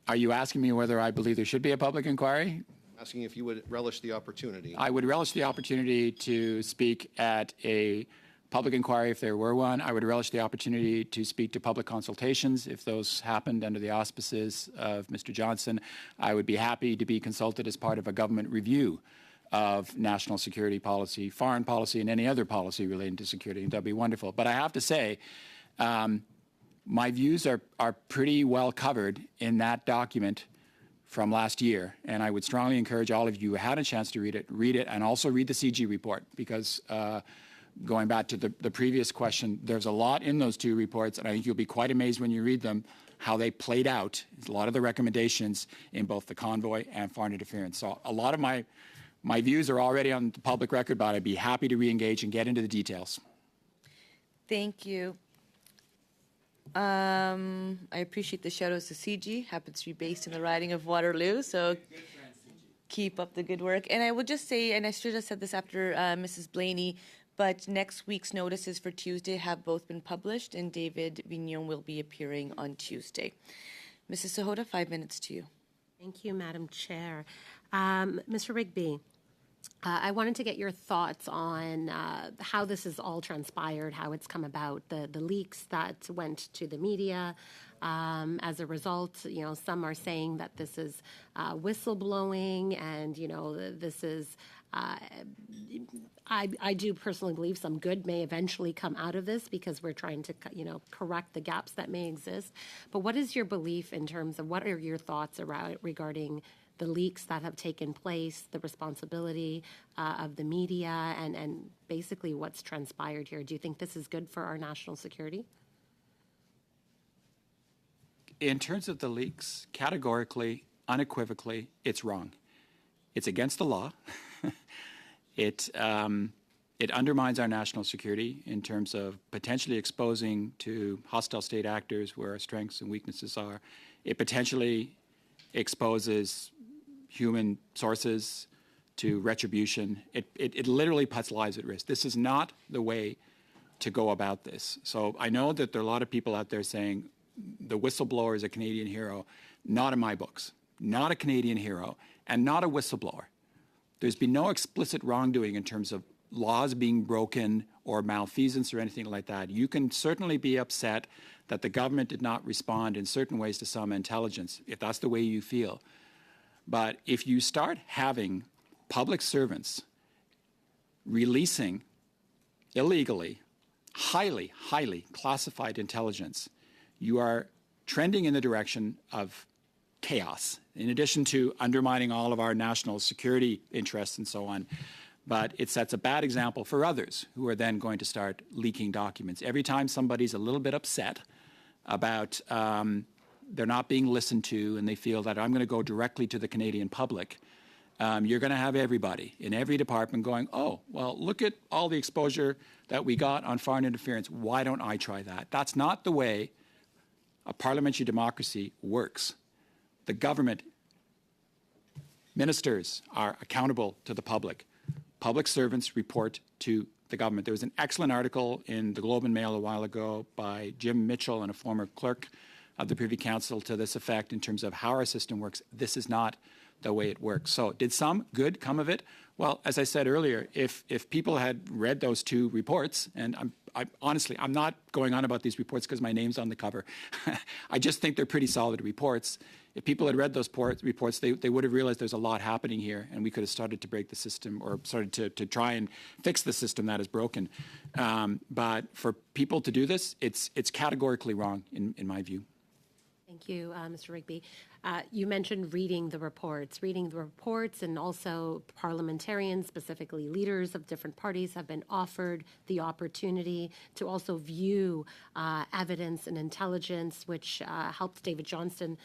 Are you asking me whether I believe there should be a public inquiry? Asking if you would relish the opportunity. I would relish the opportunity to speak at a public inquiry if there were one. I would relish the opportunity to speak to public consultations if those happened under the auspices of Mr. Johnson. I would be happy to be consulted as part of a government review of national security policy, foreign policy, and any other policy relating to security. That'd be wonderful. But I have to say, my views are pretty well covered in that document from last year, and I would strongly encourage all of you who had a chance to read it, and also read the CG report, because going back to the previous question, there's a lot in those two reports, and I think you'll be quite amazed when you read them, how they played out, a lot of the recommendations in both the convoy and foreign interference. So a lot of my views are already on the public record, but I'd be happy to re-engage and get into the details. Thank you. I appreciate the shout-outs to CG. Happens to be based in the riding of Waterloo, so keep up the good work. And I will just say, and I should have said this after Mrs. Blaney, but next week's notices for Tuesday have both been published, and David Vignon will be appearing on Tuesday. Mrs. Sahota, 5 minutes to you. Thank you, Madam Chair. Mr. Rigby, I wanted to get your thoughts on how this has all transpired, how it's come about, the leaks that went to the media. As a result, some are saying that this is whistleblowing, and this is. I do personally believe some good may eventually come out of this, because we're trying to, correct the gaps that may exist. But what is your belief in terms of, what are your thoughts regarding the leaks that have taken place, the responsibility of the media, and basically what's transpired here? Do you think this is good for our national security? In terms of the leaks, categorically, unequivocally, it's wrong. It's against the law. It undermines our national security in terms of potentially exposing to hostile state actors where our strengths and weaknesses are. It potentially exposes human sources to retribution. It literally puts lives at risk. This is not the way to go about this. So I know that there are a lot of people out there saying the whistleblower is a Canadian hero. Not in my books. Not a Canadian hero, and not a whistleblower. There's been no explicit wrongdoing in terms of laws being broken or malfeasance or anything like that. You can certainly be upset that the government did not respond in certain ways to some intelligence, if that's the way you feel. But if you start having public servants releasing illegally highly, highly classified intelligence, you are trending in the direction of chaos, in addition to undermining all of our national security interests and so on. but it sets a bad example for others who are then going to start leaking documents. Every time somebody's a little bit upset about they're not being listened to and they feel that I'm going to go directly to the Canadian public, you're going to have everybody in every department going, oh, well, look at all the exposure that we got on foreign interference. Why don't I try that? That's not the way a parliamentary democracy works. The government, ministers are accountable to the public. Public servants report to the government. There was an excellent article in the Globe and Mail a while ago by Jim Mitchell and a former clerk of the Privy Council to this effect in terms of how our system works. This is not the way it works. So did some good come of it? Well, as I said earlier, if people had read those two reports, and honestly, I'm not going on about these reports because my name's on the cover. I just think they're pretty solid reports. If people had read those reports, they would have realized there's a lot happening here, and we could have started to break the system or started to try and fix the system that is broken. But for people to do this, it's categorically wrong in my view. Thank you, Mr. Rigby. You mentioned reading the reports, and also parliamentarians, specifically leaders of different parties, have been offered the opportunity to also view evidence and intelligence, which helped David Johnston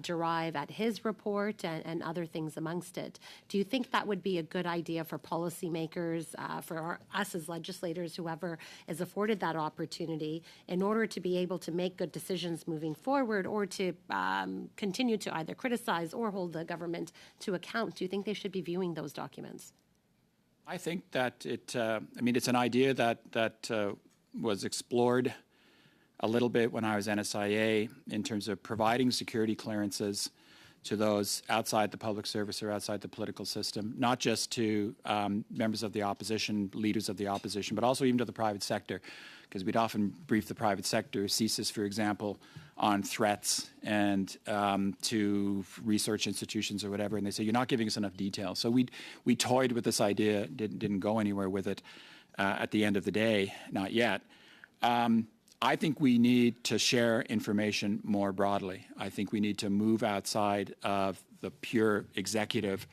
derive at his report and other things amongst it. Do you think that would be a good idea for policymakers, for us as legislators, whoever is afforded that opportunity, in order to be able to make good decisions moving forward, or to continue to either criticize or hold the government to account? Do you think they should be viewing those documents? I think that it's an idea that was explored a little bit when I was NSIA in terms of providing security clearances to those outside the public service or outside the political system, not just to members of the opposition, leaders of the opposition, but also even to the private sector, because we'd often brief the private sector, CSIS, for example, on threats and to research institutions or whatever, and they say, you're not giving us enough detail. So we toyed with this idea, didn't go anywhere with it at the end of the day, not yet. I think we need to share information more broadly. I think we need to move outside of the pure executive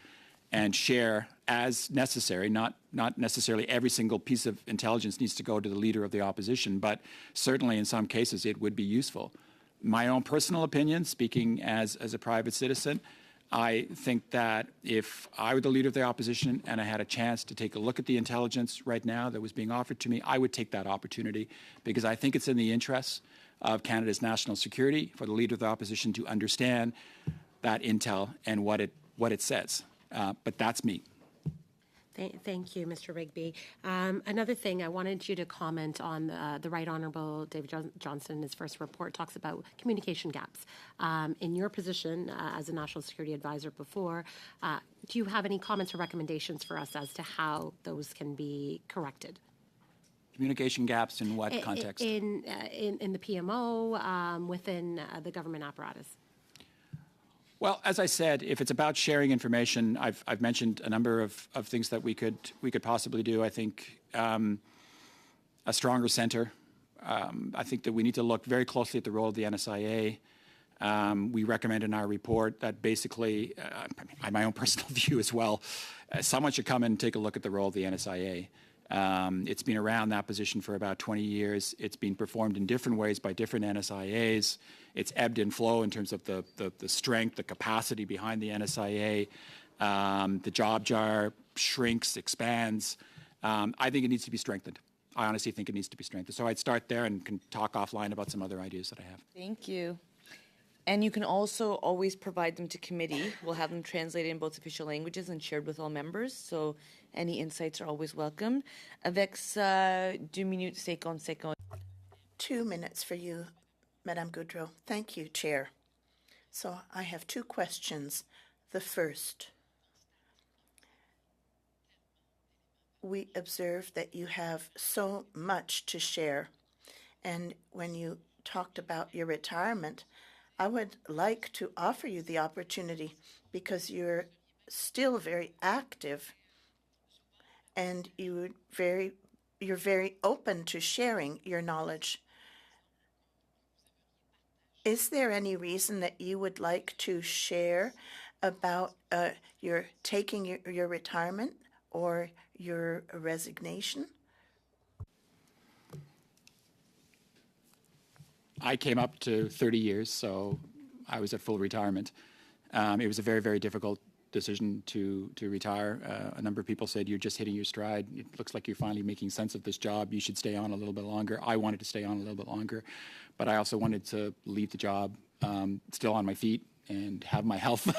and share as necessary. Not necessarily every single piece of intelligence needs to go to the leader of the opposition, but certainly in some cases it would be useful. My own personal opinion, speaking as a private citizen, I think that if I were the leader of the opposition and I had a chance to take a look at the intelligence right now that was being offered to me, I would take that opportunity, because I think it's in the interests of Canada's national security for the leader of the opposition to understand that intel and what it says. But that's me. Thank you, Mr. Rigby. Another thing, I wanted you to comment on the Right Honourable David Johnston in his first report talks about communication gaps. In your position as a National Security Advisor before, do you have any comments or recommendations for us as to how those can be corrected? Communication gaps in what context? In the PMO, within the government apparatus. Well, as I said, if it's about sharing information, I've mentioned a number of things that we could possibly do. I think a stronger centre. I think that we need to look very closely at the role of the NSIA. We recommend in our report that basically, my own personal view as well, someone should come and take a look at the role of the NSIA. It's been around that position for about 20 years. It's been performed in different ways by different NSIAs. It's ebbed and flowed in terms of the strength, the capacity behind the NSIA. The job jar shrinks, expands. I think it needs to be strengthened. I honestly think it needs to be strengthened. So I'd start there and can talk offline about some other ideas that I have. Thank you. And you can also always provide them to committee. We'll have them translated in both official languages and shared with all members. So any insights are always welcomed. Avec ça, 2 minutes 50 secondes. 2 minutes for you, Madame Goudreau. Thank you, Chair. So I have 2 questions. The first, we observe that you have so much to share. And when you talked about your retirement, I would like to offer you the opportunity, because you're still very active and you're very open to sharing your knowledge. Is there any reason that you would like to share about your taking your retirement or your resignation? I came up to 30 years, so I was at full retirement. It was a very, very difficult decision to retire. A number of people said, you're just hitting your stride. It looks like you're finally making sense of this job. You should stay on a little bit longer. I wanted to stay on a little bit longer, but I also wanted to leave the job still on my feet and have my health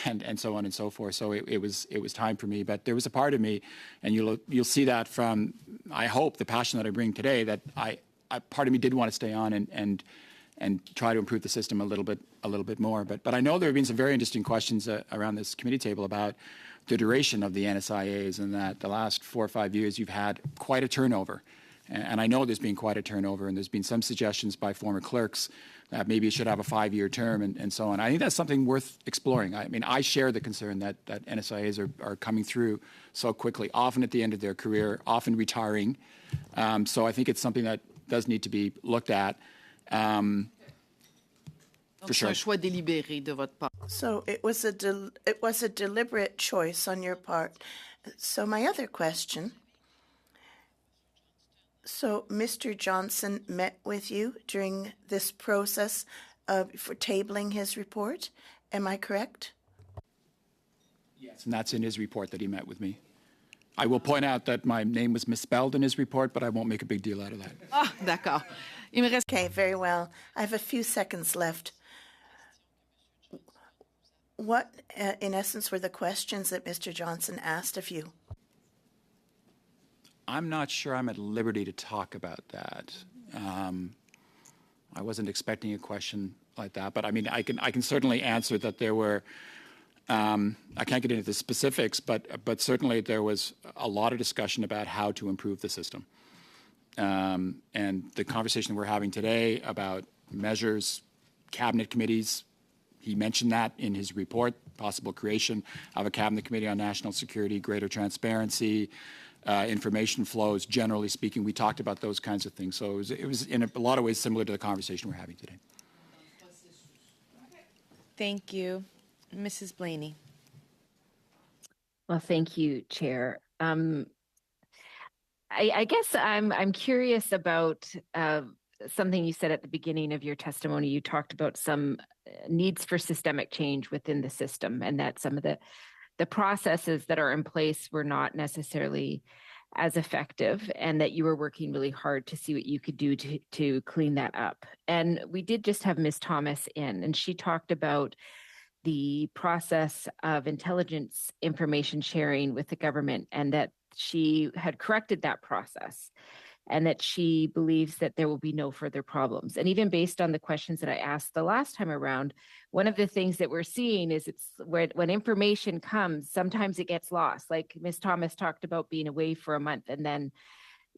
and so on and so forth. So it was time for me. But there was a part of me, and you'll see that from, I hope, the passion that I bring today, that part of me did want to stay on and try to improve the system a little bit more. But I know there have been some very interesting questions around this committee table about the duration of the NSIAs, and that the last 4 or 5 years you've had quite a turnover. And I know there's been quite a turnover, and there's been some suggestions by former clerks that maybe it should have a 5-year term and so on. I think that's something worth exploring. I mean, I share the concern that NSIAs are coming through so quickly, often at the end of their career, often retiring. So I think it's something that does need to be looked at. Donc, For c'est sure. un choix délibéré de votre part. So it was a deliberate choice on your part. So my other question. So Mr. Johnson met with you during this process for tabling his report. Am I correct? Yes, and that's in his report that he met with me. I will point out that my name was misspelled in his report, but I won't make a big deal out of that. Ah, d'accord. Il me reste Okay, very well. I have a few seconds left. What, in essence, were the questions that Mr. Johnson asked of you? I'm not sure I'm at liberty to talk about that. I wasn't expecting a question like that, but I mean, I can certainly answer that there were. I can't get into the specifics, but certainly there was a lot of discussion about how to improve the system. And the conversation we're having today about measures, cabinet committees, he mentioned that in his report, possible creation of a cabinet committee on national security, greater transparency, information flows, generally speaking. We talked about those kinds of things. So it was in a lot of ways similar to the conversation we're having today. Thank you. Mrs. Blaney. Well, thank you, Chair. I guess I'm curious about something you said at the beginning of your testimony. You talked about some needs for systemic change within the system, and that some of the processes that are in place were not necessarily as effective, and that you were working really hard to see what you could do to clean that up. And we did just have Ms. Thomas in, and she talked about the process of intelligence information sharing with the government, and that she had corrected that process, and that she believes that there will be no further problems. And even based on the questions that I asked the last time around, one of the things that we're seeing is it's when information comes, sometimes it gets lost. Like Ms. Thomas talked about being away for a month and then,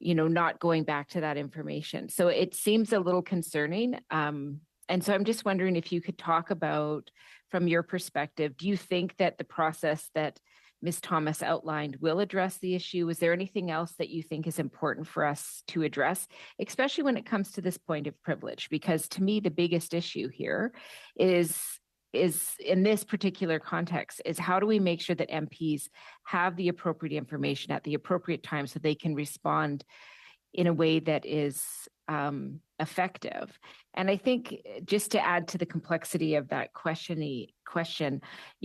not going back to that information. So it seems a little concerning. And so I'm just wondering if you could talk about, from your perspective, do you think that the process that Ms. Thomas outlined will address the issue? Is there anything else that you think is important for us to address, especially when it comes to this point of privilege? Because to me, the biggest issue here is in this particular context is how do we make sure that MPs have the appropriate information at the appropriate time so they can respond in a way that is effective. And I think just to add to the complexity of that question,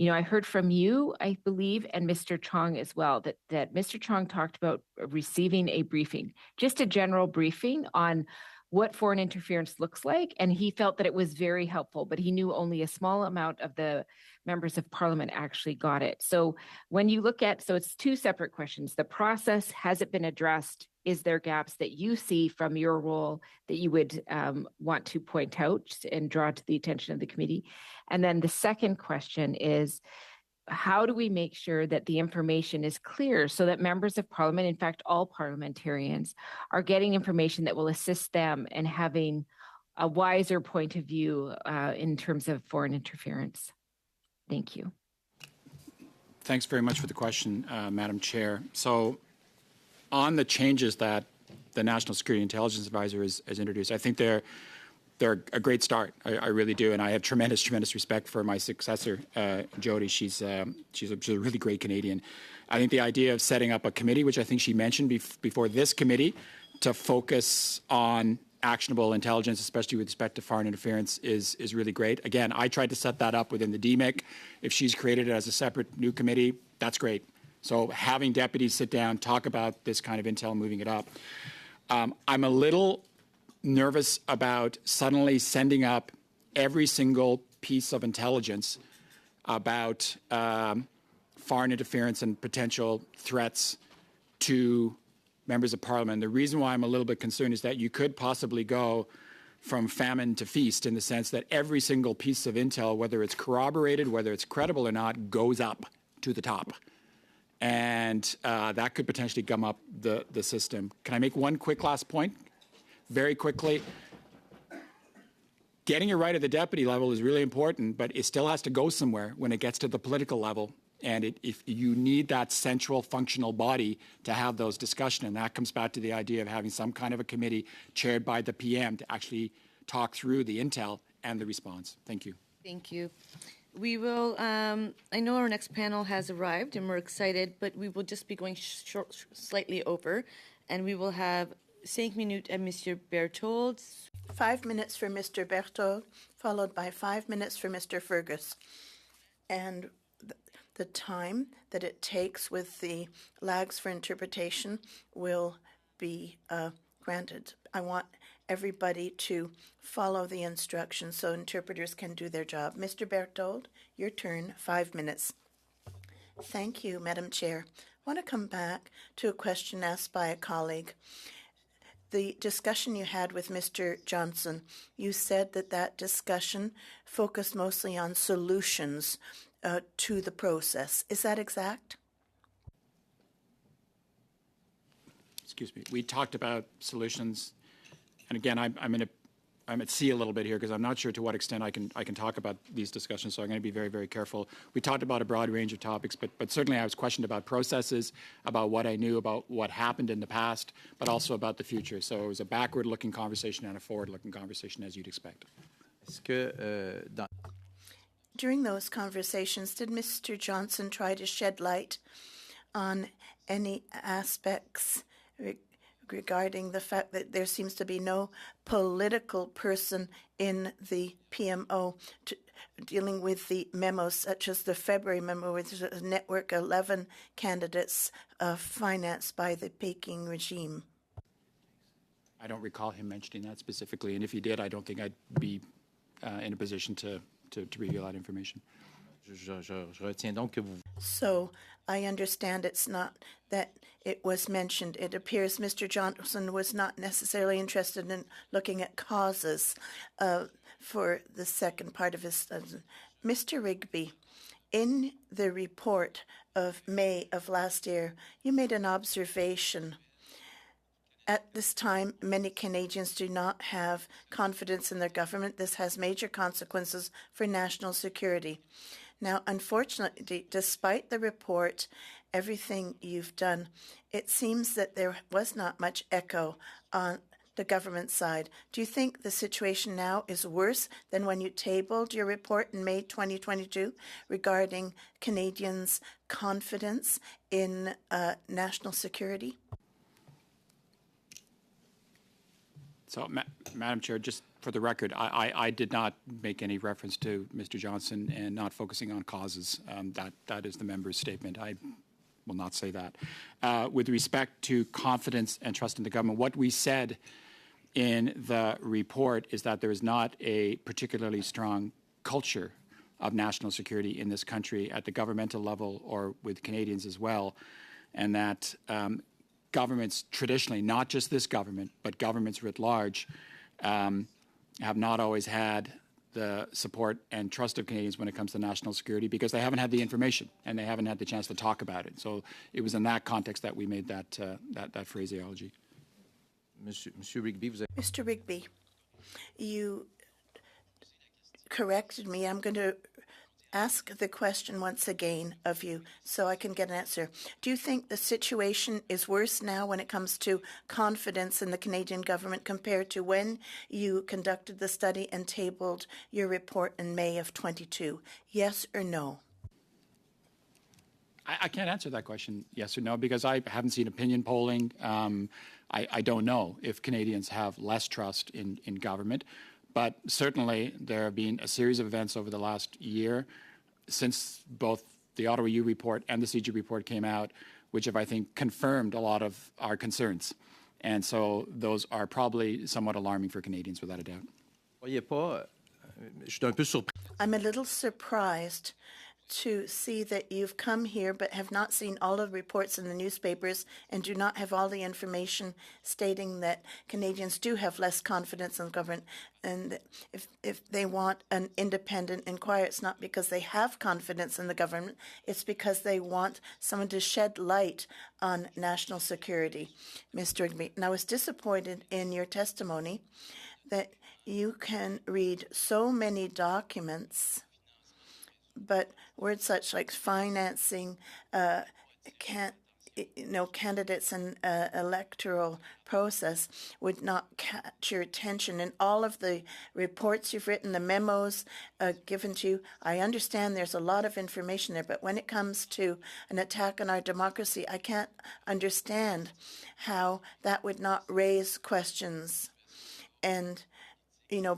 I heard from you, I believe, and Mr. Chong as well, that Mr. Chong talked about receiving a briefing, just a general briefing on what foreign interference looks like. And he felt that it was very helpful, but he knew only a small amount of the members of parliament actually got it. So when you look at, so it's two separate questions. The process, has it been addressed? Is there gaps that you see from your role that you would want to point out and draw to the attention of the committee? And then the second question is, how do we make sure that the information is clear so that members of parliament, in fact, all parliamentarians, are getting information that will assist them in having a wiser point of view in terms of foreign interference? Thank you. Thanks very much for the question, Madam Chair. So on the changes that the National Security Intelligence Advisor has introduced, I think they're they're a great start. I really do, and I have tremendous respect for my successor, Jody. She's a really great Canadian. I think the idea of setting up a committee, which I think she mentioned before this committee, to focus on actionable intelligence, especially with respect to foreign interference, is really great. Again, I tried to set that up within the DMIC. If she's created it as a separate new committee, that's great. So having deputies sit down, talk about this kind of intel, moving it up. I'm a little nervous about suddenly sending up every single piece of intelligence about foreign interference and potential threats to members of parliament. The reason why I'm a little bit concerned is that you could possibly go from famine to feast, in the sense that every single piece of intel, whether it's corroborated, whether it's credible or not, goes up to the top. And that could potentially gum up the system. Can I make one quick last point? Very quickly. Getting it right at the deputy level is really important, but it still has to go somewhere when it gets to the political level. And if you need that central functional body to have those discussions, and that comes back to the idea of having some kind of a committee chaired by the PM to actually talk through the intel and the response. Thank you. Thank you. We will, I know our next panel has arrived and we're excited, but we will just be going slightly over, and we will have 5 minutes à Monsieur Berthold. 5 minutes for Mr. Berthold, followed by 5 minutes for Mr. Fergus. And the time that it takes with the lags for interpretation will be granted. I want everybody to follow the instructions so interpreters can do their job. Mr. Berthold, your turn, 5 minutes. Thank you, Madam Chair. I want to come back to a question asked by a colleague. The discussion you had with Mr. Johnson, you said that discussion focused mostly on solutions to the process. Is that exact? Excuse me. We talked about solutions, and again, I'm at sea a little bit here because I'm not sure to what extent I can talk about these discussions, so I'm going to be very careful. We talked about a broad range of topics, but certainly I was questioned about processes, about what I knew about what happened in the past, but also about the future. So it was a backward-looking conversation and a forward-looking conversation, as you'd expect. During those conversations, did Mr. Johnson try to shed light on any aspects regarding the fact that there seems to be no political person in the PMO dealing with the memos, such as the February memo, which is a network 11 candidates financed by the Peking regime? I don't recall him mentioning that specifically, and if he did, I don't think I'd be in a position to reveal that information. So I understand it's not that it was mentioned. It appears Mr. Johnson was not necessarily interested in looking at causes for the second part of his study. Mr. Rigby, in the report of May of last year, you made an observation. At this time, many Canadians do not have confidence in their government. This has major consequences for national security. Now, unfortunately, despite the report, everything you've done, it seems that there was not much echo on the government side. Do you think the situation now is worse than when you tabled your report in May 2022 regarding Canadians' confidence in national security? So, Madam Chair, just for the record, I did not make any reference to Mr. Johnson and not focusing on causes. That is the member's statement. I will not say that. With respect to confidence and trust in the government, what we said in the report is that there is not a particularly strong culture of national security in this country at the governmental level or with Canadians as well, and that governments traditionally, not just this government, but governments writ large, have not always had the support and trust of Canadians when it comes to national security because they haven't had the information and they haven't had the chance to talk about it. So it was in that context that we made that phraseology. Mr. Rigby, you corrected me. I'm going to ask the question once again of you so I can get an answer. Do you think the situation is worse now when it comes to confidence in the Canadian government compared to when you conducted the study and tabled your report in May of 22? Yes or no? I can't answer that question, yes or no, because I haven't seen opinion polling. I don't know if Canadians have less trust in government, but certainly there have been a series of events over the last year since both the Ottawa U report and the CG report came out, which have, I think, confirmed a lot of our concerns. And so those are probably somewhat alarming for Canadians, without a doubt. I'm a little surprised to see that you've come here but have not seen all of the reports in the newspapers and do not have all the information stating that Canadians do have less confidence in government. And if they want an independent inquiry, it's not because they have confidence in the government, it's because they want someone to shed light on national security, Mr. Rigby. And I was disappointed in your testimony that you can read so many documents, but words such like financing candidates and electoral process would not catch your attention. In all of the reports you've written, the memos given to you, I understand there's a lot of information there, but when it comes to an attack on our democracy, I can't understand how that would not raise questions and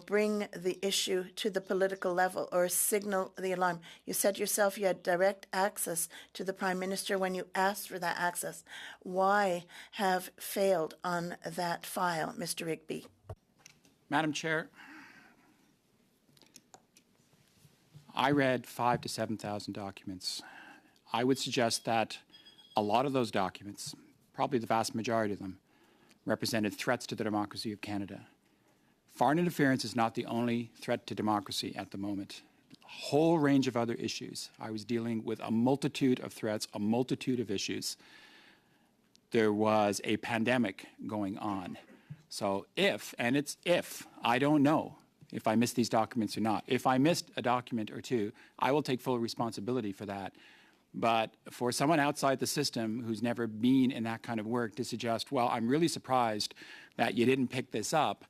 bring the issue to the political level or signal the alarm. You said yourself you had direct access to the Prime Minister when you asked for that access. Why have failed on that file, Mr. Rigby? Madam Chair, I read 5,000 to 7,000 documents. I would suggest that a lot of those documents, probably the vast majority of them, represented threats to the democracy of Canada. Foreign interference is not the only threat to democracy at the moment. A whole range of other issues. I was dealing with a multitude of threats, a multitude of issues. There was a pandemic going on. So if, I don't know if I missed these documents or not. If I missed a document or two, I will take full responsibility for that. But for someone outside the system who's never been in that kind of work to suggest, well, I'm really surprised that you didn't pick this up,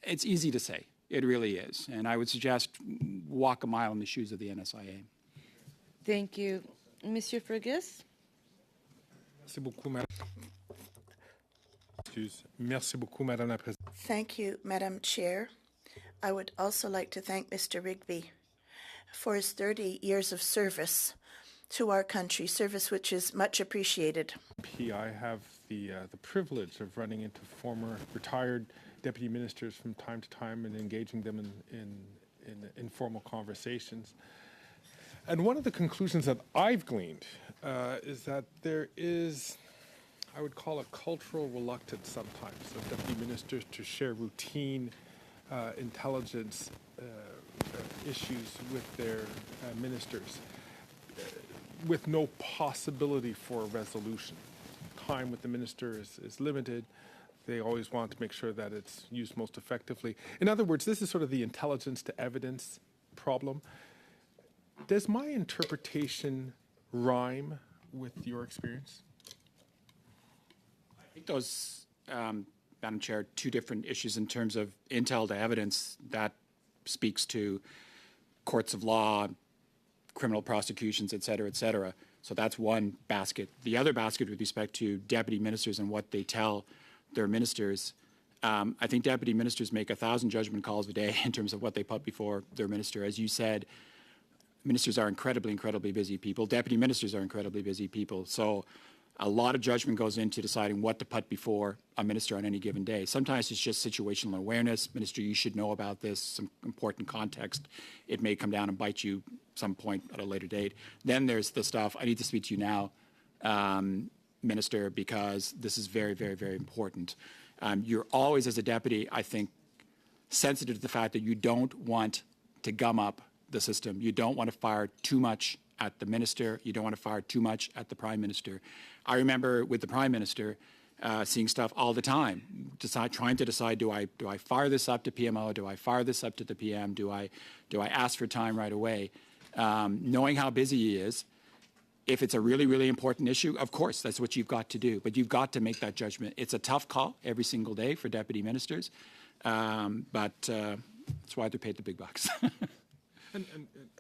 it's easy to say. It really is. And I would suggest walk a mile in the shoes of the NSIA. Thank you. Monsieur Fergus? Thank you, Madam Chair. I would also like to thank Mr. Rigby for his 30 years of service to our country, service which is much appreciated. I have the privilege of running into former retired deputy ministers from time to time and engaging them in informal conversations. And one of the conclusions that I've gleaned is that there is, I would call it cultural reluctance sometimes of deputy ministers to share routine intelligence issues with their ministers with no possibility for a resolution. Time with the minister is limited. They always want to make sure that it's used most effectively. In other words, this is sort of the intelligence to evidence problem. Does my interpretation rhyme with your experience? I think those, Madam Chair, two different issues in terms of intel to evidence. That speaks to courts of law, criminal prosecutions, et cetera, et cetera. So that's one basket. The other basket with respect to deputy ministers and what they tell their ministers, I think deputy ministers make 1,000 judgment calls a day in terms of what they put before their minister. As you said, ministers are incredibly, incredibly busy people. Deputy ministers are incredibly busy people. So a lot of judgment goes into deciding what to put before a minister on any given day. Sometimes it's just situational awareness. Minister, you should know about this, some important context. It may come down and bite you some point at a later date. Then there's the stuff, I need to speak to you now, Minister, because this is very, very, very important. You're always, as a deputy, I think, sensitive to the fact that you don't want to gum up the system. You don't want to fire too much at the minister. You don't want to fire too much at the Prime Minister. I remember with the Prime Minister seeing stuff all the time, trying to decide, do I fire this up to PMO? Do I fire this up to the PM? Do I ask for time right away? knowing how busy he is. If it's a really, really important issue, of course, that's what you've got to do. But you've got to make that judgment. It's a tough call every single day for deputy ministers, but that's why they're paid the big bucks. And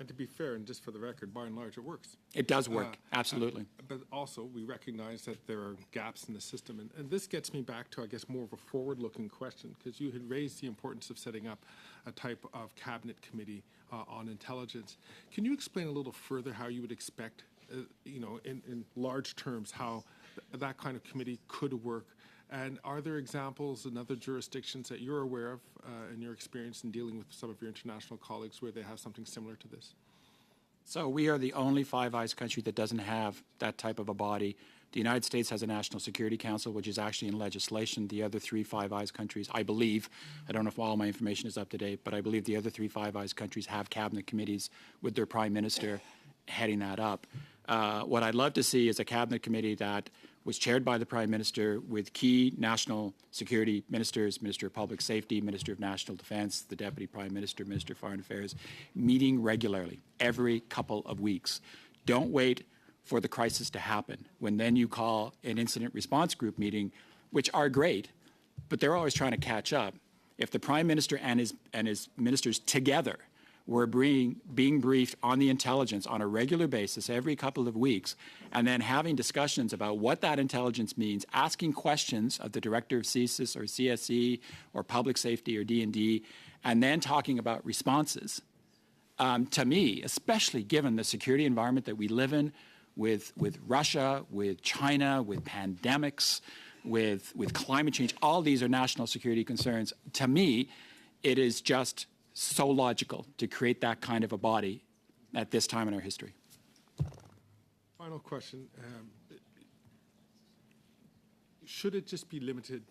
to be fair, and just for the record, by and large, it works. It does work, absolutely. But also, we recognize that there are gaps in the system. And this gets me back to, I guess, more of a forward-looking question, because you had raised the importance of setting up a type of cabinet committee on intelligence. Can you explain a little further how you would expect, in large terms, how that kind of committee could work? And are there examples in other jurisdictions that you're aware of in your experience in dealing with some of your international colleagues where they have something similar to this? So we are the only Five Eyes country that doesn't have that type of a body. The United States has a National Security Council, which is actually in legislation. The other three Five Eyes countries, I believe, I don't know if all my information is up to date, but I believe the other three Five Eyes countries have cabinet committees with their prime minister heading that up. What I'd love to see is a cabinet committee that was chaired by the Prime Minister with key national security ministers, Minister of Public Safety, Minister of National Defense, the Deputy Prime Minister, Minister of Foreign Affairs, meeting regularly every couple of weeks. Don't wait for the crisis to happen when then you call an incident response group meeting, which are great, but they're always trying to catch up. If the Prime Minister and his ministers together were being briefed on the intelligence on a regular basis every couple of weeks, and then having discussions about what that intelligence means, asking questions of the director of CSIS or CSE or public safety or D&D, and then talking about responses. To me, especially given the security environment that we live in with Russia, with China, with pandemics, with climate change, all these are national security concerns. To me, it is just so logical to create that kind of a body at this time in our history. Final question. Should it just be limited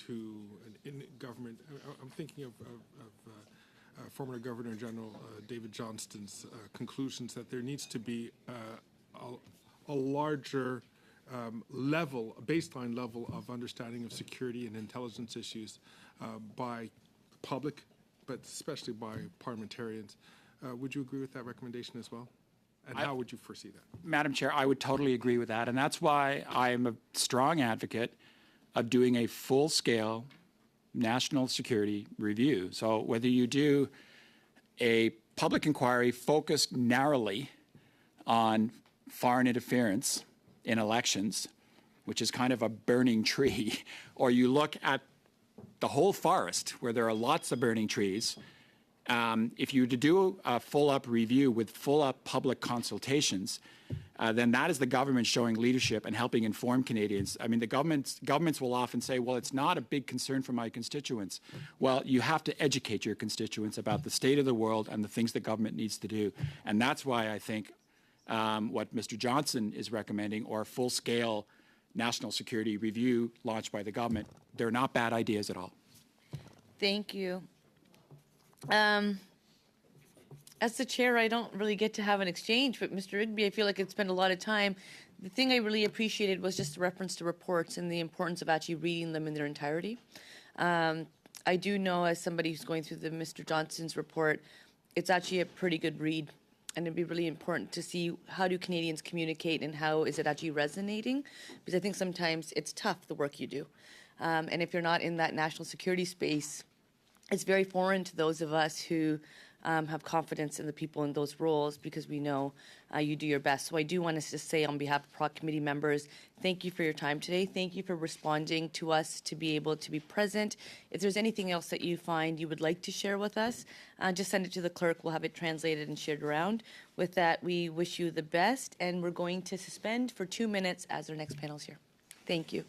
to in government? I'm thinking of former Governor General David Johnston's conclusions that there needs to be a larger level, a baseline level of understanding of security and intelligence issues by the public, but especially by parliamentarians. Would you agree with that recommendation as well? And how would you foresee that? Madam Chair, I would totally agree with that. And that's why I am a strong advocate of doing a full-scale national security review. So whether you do a public inquiry focused narrowly on foreign interference in elections, which is kind of a burning tree, or you look at the whole forest where there are lots of burning trees, if you were to do a full-up review with full-up public consultations, then that is the government showing leadership and helping inform Canadians. I mean, the governments will often say, well, it's not a big concern for my constituents. Well, you have to educate your constituents about the state of the world and the things the government needs to do. And that's why I think what Mr. Johnson is recommending, or a full-scale national security review launched by the government, they're not bad ideas at all. Thank you. As the chair, I don't really get to have an exchange, but Mr. Rigby, I feel like I'd spend a lot of time. The thing I really appreciated was just the reference to reports and the importance of actually reading them in their entirety. I do know, as somebody who's going through the Mr. Johnson's report, it's actually a pretty good read. And it'd be really important to see how do Canadians communicate and how is it actually resonating? Because I think sometimes it's tough, the work you do. And if you're not in that national security space, it's very foreign to those of us who have confidence in the people in those roles, because we know you do your best. So I do want to just say on behalf of PROC committee members, thank you for your time today. Thank you for responding to us to be able to be present. If there's anything else that you find you would like to share with us, just send it to the clerk. We'll have it translated and shared around. With that, we wish you the best, and we're going to suspend for 2 minutes as our next panel's here. Thank you.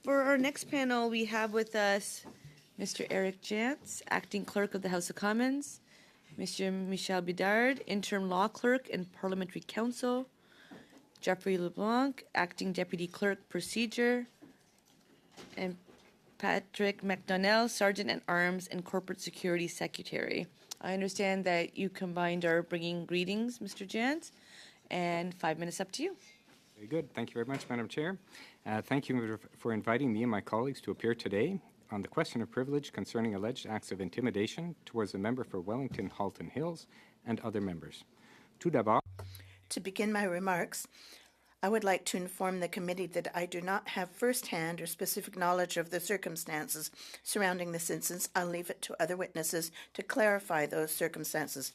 For our next panel, we have with us Mr. Eric Jantz, Acting Clerk of the House of Commons, Mr. Michel Bedard, Interim Law Clerk and Parliamentary Counsel, Jeffrey LeBlanc, Acting Deputy Clerk Procedure, and Patrick McDonnell, Sergeant at Arms and Corporate Security Secretary. I understand that you combined are bringing greetings, Mr. Jantz, and 5 minutes up to you. Very good. Thank you very much, Madam Chair. Thank you for inviting me and my colleagues to appear today on the question of privilege concerning alleged acts of intimidation towards a member for Wellington Halton Hills and other members. Tout d'abord, To begin my remarks, I would like to inform the committee that I do not have first-hand or specific knowledge of the circumstances surrounding this instance. I'll leave it to other witnesses to clarify those circumstances.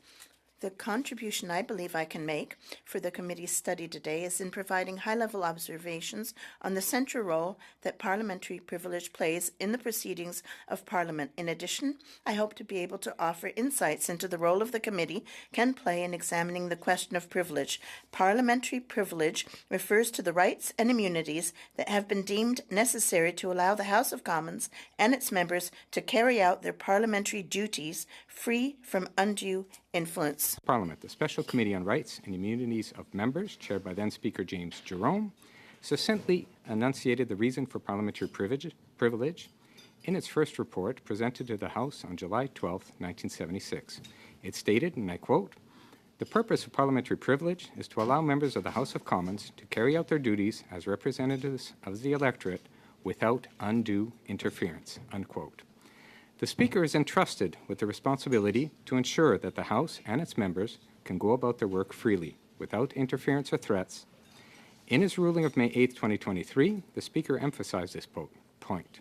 The contribution I believe I can make for the committee's study today is in providing high-level observations on the central role that parliamentary privilege plays in the proceedings of Parliament. In addition, I hope to be able to offer insights into the role of the committee can play in examining the question of privilege. Parliamentary privilege refers to the rights and immunities that have been deemed necessary to allow the House of Commons and its members to carry out their parliamentary duties free from undue influence. Parliament, the Special Committee on Rights and Immunities of Members, chaired by then Speaker James Jerome, succinctly enunciated the reason for parliamentary privilege in its first report presented to the House on July 12, 1976. It stated, and I quote, "The purpose of parliamentary privilege is to allow members of the House of Commons to carry out their duties as representatives of the electorate without undue interference," unquote. The Speaker is entrusted with the responsibility to ensure that the House and its members can go about their work freely, without interference or threats. In his ruling of May 8, 2023, the Speaker emphasized this point.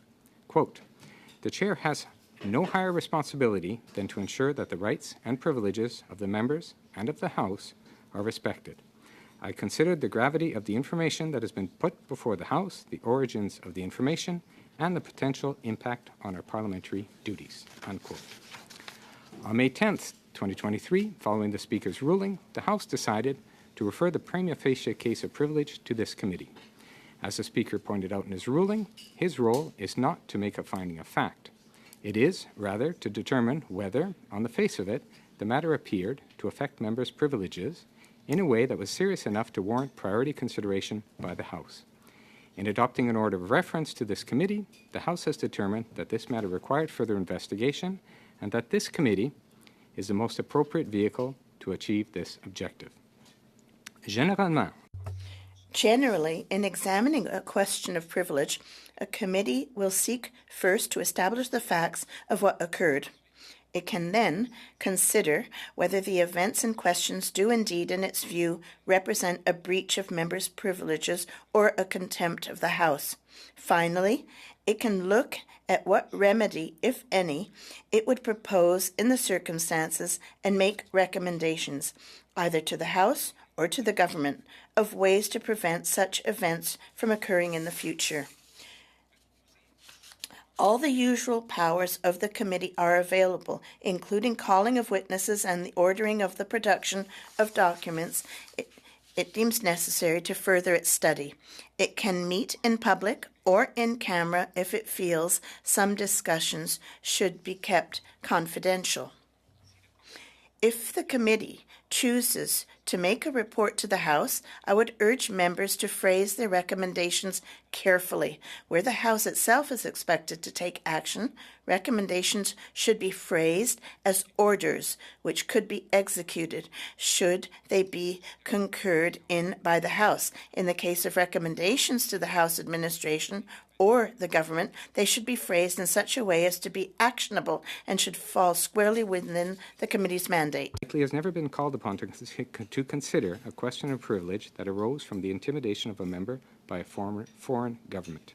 Quote, "The Chair has no higher responsibility than to ensure that the rights and privileges of the members and of the House are respected. I considered the gravity of the information that has been put before the House, the origins of the information, and the potential impact on our parliamentary duties," unquote. On May 10th, 2023, following the Speaker's ruling, the House decided to refer the prima facie case of privilege to this committee. As the Speaker pointed out in his ruling, his role is not to make a finding of fact. It is, rather, to determine whether, on the face of it, the matter appeared to affect members' privileges in a way that was serious enough to warrant priority consideration by the House. In adopting an order of reference to this committee, the House has determined that this matter required further investigation and that this committee is the most appropriate vehicle to achieve this objective. Generally, in examining a question of privilege, a committee will seek first to establish the facts of what occurred. It can then consider whether the events and questions do indeed, in its view, represent a breach of members' privileges or a contempt of the House. Finally, it can look at what remedy, if any, it would propose in the circumstances and make recommendations, either to the House or to the government, of ways to prevent such events from occurring in the future. All the usual powers of the committee are available, including calling of witnesses and the ordering of the production of documents it deems necessary to further its study. It can meet in public or in camera if it feels some discussions should be kept confidential. If the committee chooses to make a report to the House, I would urge members to phrase their recommendations carefully. Where the House itself is expected to take action, recommendations should be phrased as orders which could be executed should they be concurred in by the House. In the case of recommendations to the House administration or the government, they should be phrased in such a way as to be actionable and should fall squarely within the committee's mandate. Likely has never been called upon to consider a question of privilege that arose from the intimidation of a member by a foreign government.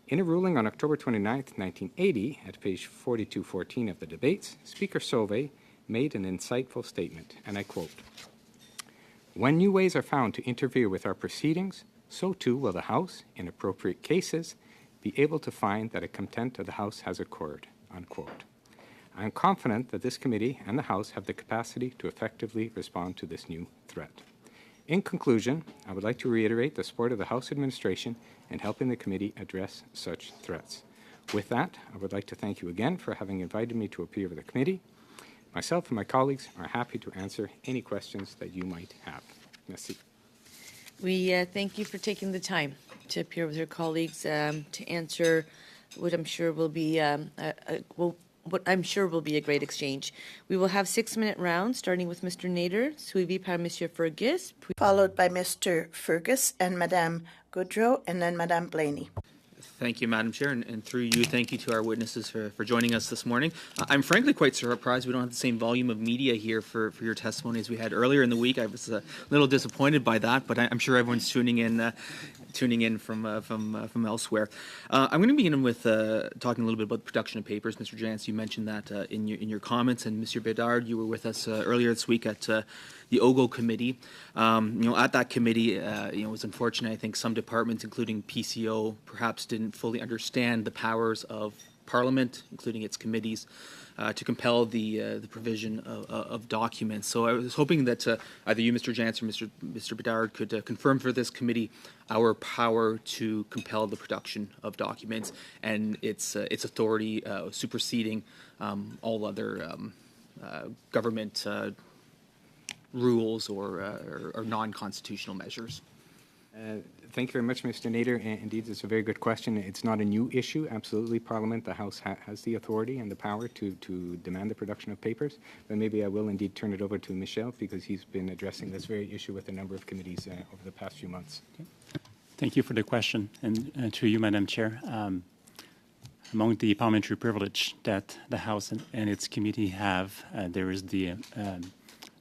In a ruling on October 29, 1980, at page 4214 of the debates, Speaker Sauvé made an insightful statement, and I quote, "When new ways are found to interfere with our proceedings, so too will the House, in appropriate cases, be able to find that a contempt of the House has occurred," unquote. I am confident that this committee and the House have the capacity to effectively respond to this new threat. In conclusion, I would like to reiterate the support of the House administration in helping the committee address such threats. With that, I would like to thank you again for having invited me to appear with the committee. Myself and my colleagues are happy to answer any questions that you might have. Merci. We thank you for taking the time to appear with your colleagues to answer what I'm sure will be a great exchange. We will have 6-minute rounds, starting with Mr. Nader, suivi par Monsieur Fergus, followed by Mr. Fergus and Madame Goodrow, and then Madame Blaney. Thank you, Madam Chair, and through you, thank you to our witnesses for joining us this morning. I'm frankly quite surprised we don't have the same volume of media here for your testimony as we had earlier in the week. I was a little disappointed by that, but I'm sure everyone's tuning in from elsewhere. I'm going to begin with talking a little bit about the production of papers. Mr. Jantz, you mentioned that in your comments, and Mr. Bedard, you were with us earlier this week at the OGO committee. At that committee, it was unfortunate. I think some departments, including PCO, perhaps didn't fully understand the powers of Parliament, including its committees, to compel the provision of documents. So I was hoping that either you, Mr. Jantz, or Mr. Bedard could confirm for this committee our power to compel the production of documents and its authority superseding all other government rules or non-constitutional measures. Thank you very much, Mr. Nader. Indeed, it's a very good question. It's not a new issue. Absolutely, Parliament, the House has the authority and the power to demand the production of papers. But maybe I will indeed turn it over to Michel, because he's been addressing this very issue with a number of committees over the past few months. Okay. Thank you for the question. And to you, Madam Chair, among the parliamentary privilege that the House and its committee have, there is the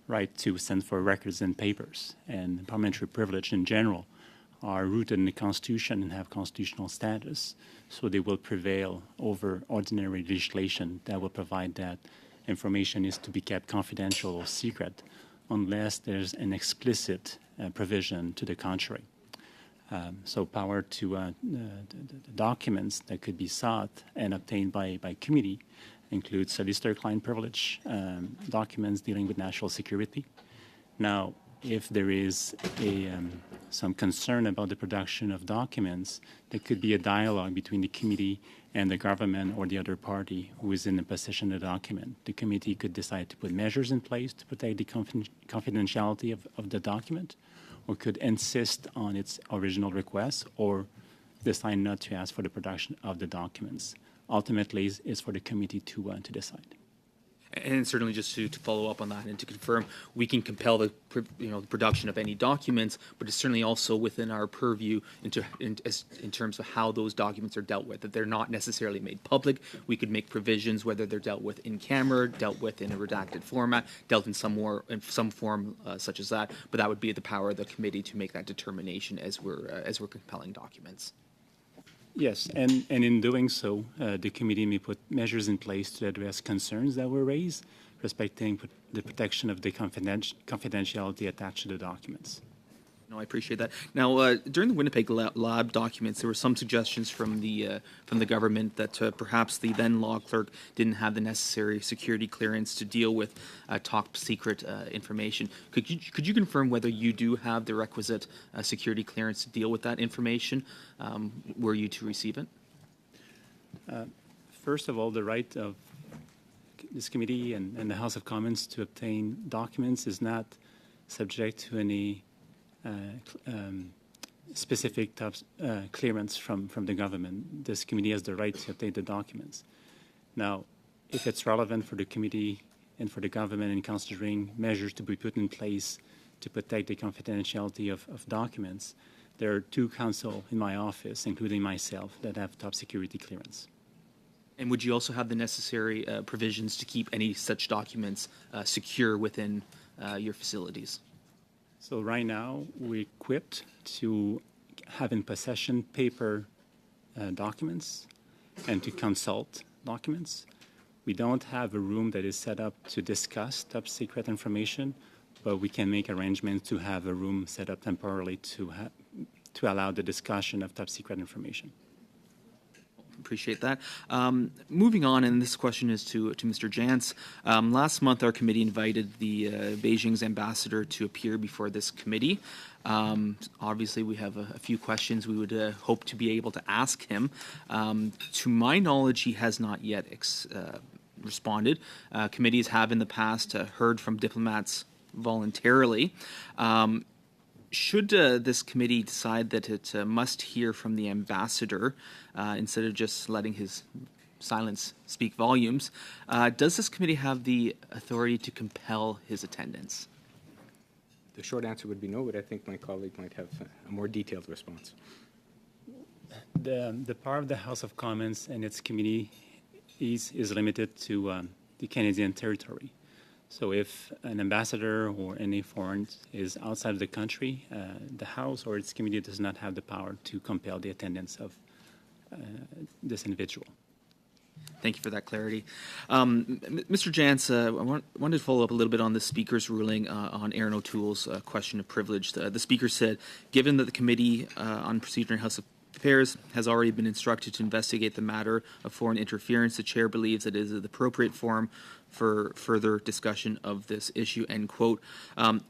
right to send for records and papers. And parliamentary privilege in general are rooted in the Constitution and have constitutional status, so they will prevail over ordinary legislation that will provide that information is to be kept confidential or secret unless there's an explicit provision to the contrary. So power to the documents that could be sought and obtained by committee include solicitor-client privilege, documents dealing with national security. Now, if there is some concern about the production of documents, there could be a dialogue between the committee and the government or the other party who is in the possession of the document. The committee could decide to put measures in place to protect the confidentiality of the document, or could insist on its original request, or decide not to ask for the production of the documents. Ultimately, it's for the committee to decide. And certainly, just to follow up on that and to confirm, we can compel the production of any documents, but it's certainly also within our purview in terms of how those documents are dealt with. That they're not necessarily made public. We could make provisions whether they're dealt with in camera, dealt with in a redacted format, dealt in some form such as that. But that would be the power of the committee to make that determination as we're compelling documents. Yes, and in doing so, the committee may put measures in place to address concerns that were raised, respecting the protection of the confidentiality attached to the documents. No, I appreciate that. Now, during the Winnipeg Lab documents, there were some suggestions from the government that perhaps the then law clerk didn't have the necessary security clearance to deal with top secret information. Could you confirm whether you do have the requisite security clearance to deal with that information? Were you to receive it? First of all, the right of this committee and the House of Commons to obtain documents is not subject to any specific top clearance from the government. This committee has the right to obtain the documents. Now, if it's relevant for the committee and for the government in considering measures to be put in place to protect the confidentiality of documents, there are 2 counsel in my office, including myself, that have top security clearance. And would you also have the necessary provisions to keep any such documents secure within your facilities? So right now, we're equipped to have in possession paper documents and to consult documents. We don't have a room that is set up to discuss top secret information, but we can make arrangements to have a room set up temporarily to allow the discussion of top secret information. appreciate that. Moving on, and this question is to Mr. Jantz. Last month, our committee invited the Beijing's ambassador to appear before this committee. Obviously, we have a few questions we would hope to be able to ask him. To my knowledge, he has not yet responded. Committees have in the past heard from diplomats voluntarily. Should this committee decide that it must hear from the ambassador instead of just letting his silence speak volumes, does this committee have the authority to compel his attendance? The short answer would be no, but I think my colleague might have a more detailed response. The power of the House of Commons and its committee is limited to the Canadian territory. So if an ambassador or any foreign is outside of the country, the House or its committee does not have the power to compel the attendance of this individual. Thank you for that clarity. Mr. Jantz, I wanted to follow up a little bit on the Speaker's ruling on Aaron O'Toole's question of privilege. The Speaker said, given that the Committee on Procedure and House of Affairs has already been instructed to investigate the matter of foreign interference, the Chair believes it is the appropriate forum for further discussion of this issue, end quote.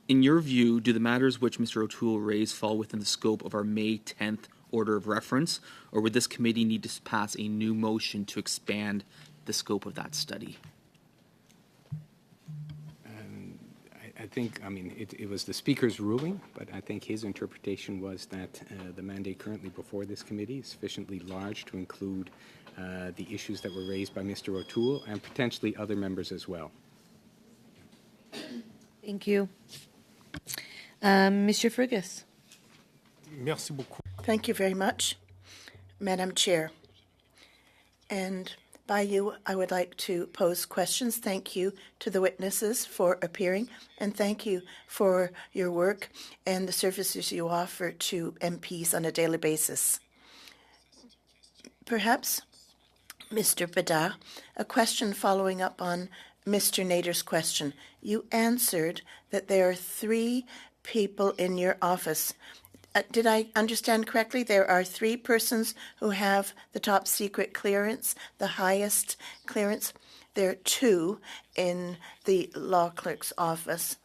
In your view, do the matters which Mr. O'Toole raised fall within the scope of our May 10th order of reference, or would this committee need to pass a new motion to expand the scope of that study? I think, I mean, it was the Speaker's ruling, but I think his interpretation was that the mandate currently before this committee is sufficiently large to include the issues that were raised by Mr. O'Toole and potentially other members as well. Thank you. Mr. Fergus. Merci beaucoup. Thank you very much, Madam Chair. And by you, I would like to pose questions. Thank you to the witnesses for appearing, and thank you for your work and the services you offer to MPs on a daily basis. Perhaps, Mr. Bedard, a question following up on Mr. Nader's question. You answered that there are 3 people in your office. Did I understand correctly? There are 3 persons who have the top secret clearance, the highest clearance. There are 2 in the law clerk's office.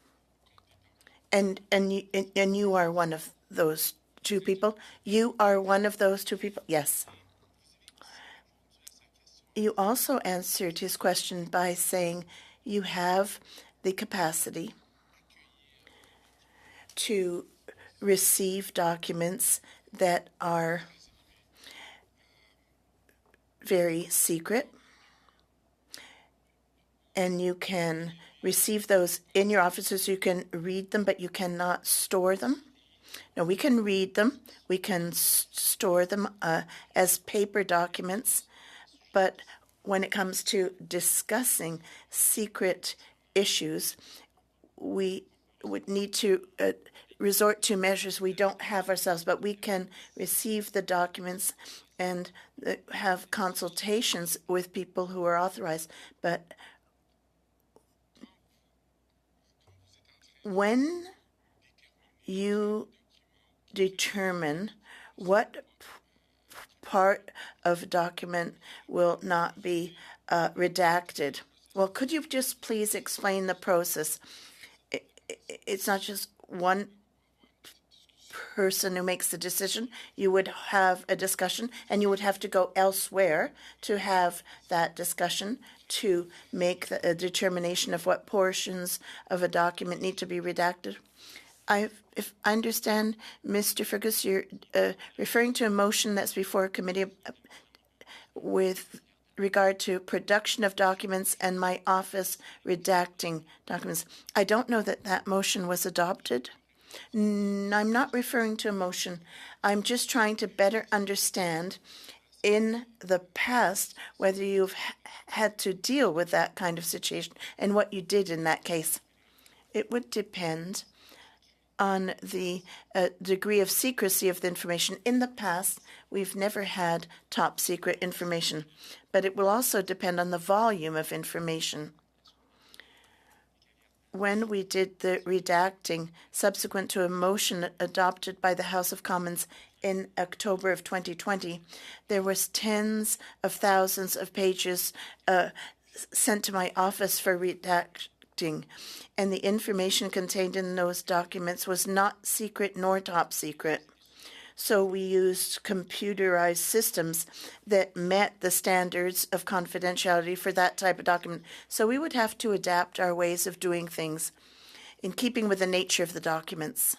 And you are one of those 2 people? You are one of those 2 people? Yes. You also answered his question by saying you have the capacity to receive documents that are very secret, and you can receive those in your offices. You can read them, but you cannot store them. No, we can read them. We can store them as paper documents, but when it comes to discussing secret issues, we would need to resort to measures we don't have ourselves, but we can receive the documents and have consultations with people who are authorized. But when you determine what part of a document will not be redacted, well, could you just please explain the process? It's not just one person who makes the decision. You would have a discussion, and you would have to go elsewhere to have that discussion to make a determination of what portions of a document need to be redacted. If I understand, Mr. Fergus, you're referring to a motion that's before a committee with regard to production of documents and my office redacting documents. I don't know that that motion was adopted. I'm not referring to a motion. I'm just trying to better understand in the past whether you've had to deal with that kind of situation and what you did in that case. It would depend on the degree of secrecy of the information. In the past, we've never had top secret information, but it will also depend on the volume of information. When we did the redacting subsequent to a motion adopted by the House of Commons in October of 2020, there was tens of thousands of pages sent to my office for redacting, and the information contained in those documents was not secret nor top secret. So we used computerized systems that met the standards of confidentiality for that type of document. So we would have to adapt our ways of doing things in keeping with the nature of the documents.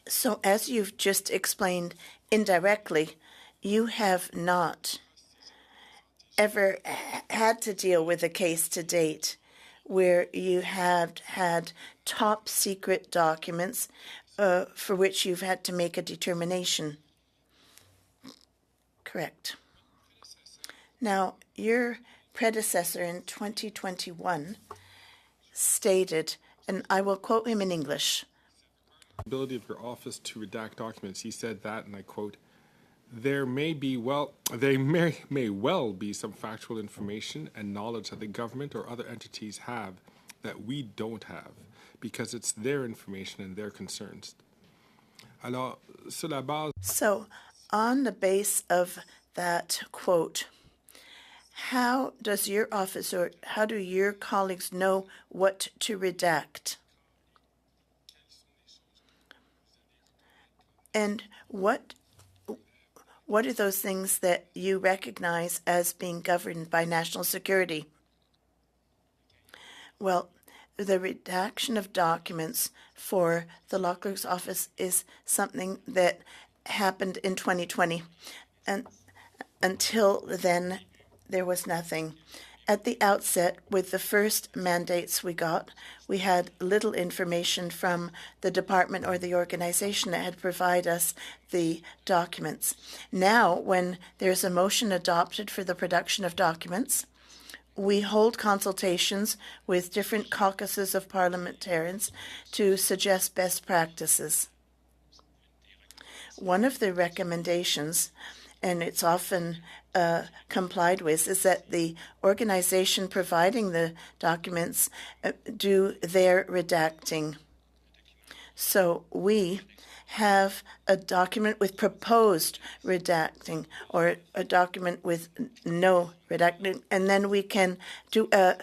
So as you've just explained indirectly, you have not ever had to deal with a case to date where you have had top secret documents for which you've had to make a determination. Correct. Now, your predecessor in 2021 stated, and I will quote him in English. Ability of your office to redact documents. He said that, and I quote, there may well be some factual information and knowledge that the government or other entities have that we don't have, because it's their information and their concerns. Alors, sur la base. So, on the base of that quote, how does your office or how do your colleagues know what to redact? And what are those things that you recognize as being governed by national security? Well, the redaction of documents for the law clerk's office is something that happened in 2020. And until then, there was nothing. At the outset, with the first mandates we got, we had little information from the department or the organization that had provided us the documents. Now, when there's a motion adopted for the production of documents, we hold consultations with different caucuses of parliamentarians to suggest best practices. One of the recommendations, and it's often complied with, is that the organization providing the documents do their redacting. So we have a document with proposed redacting or a document with no redacting, and then we can do a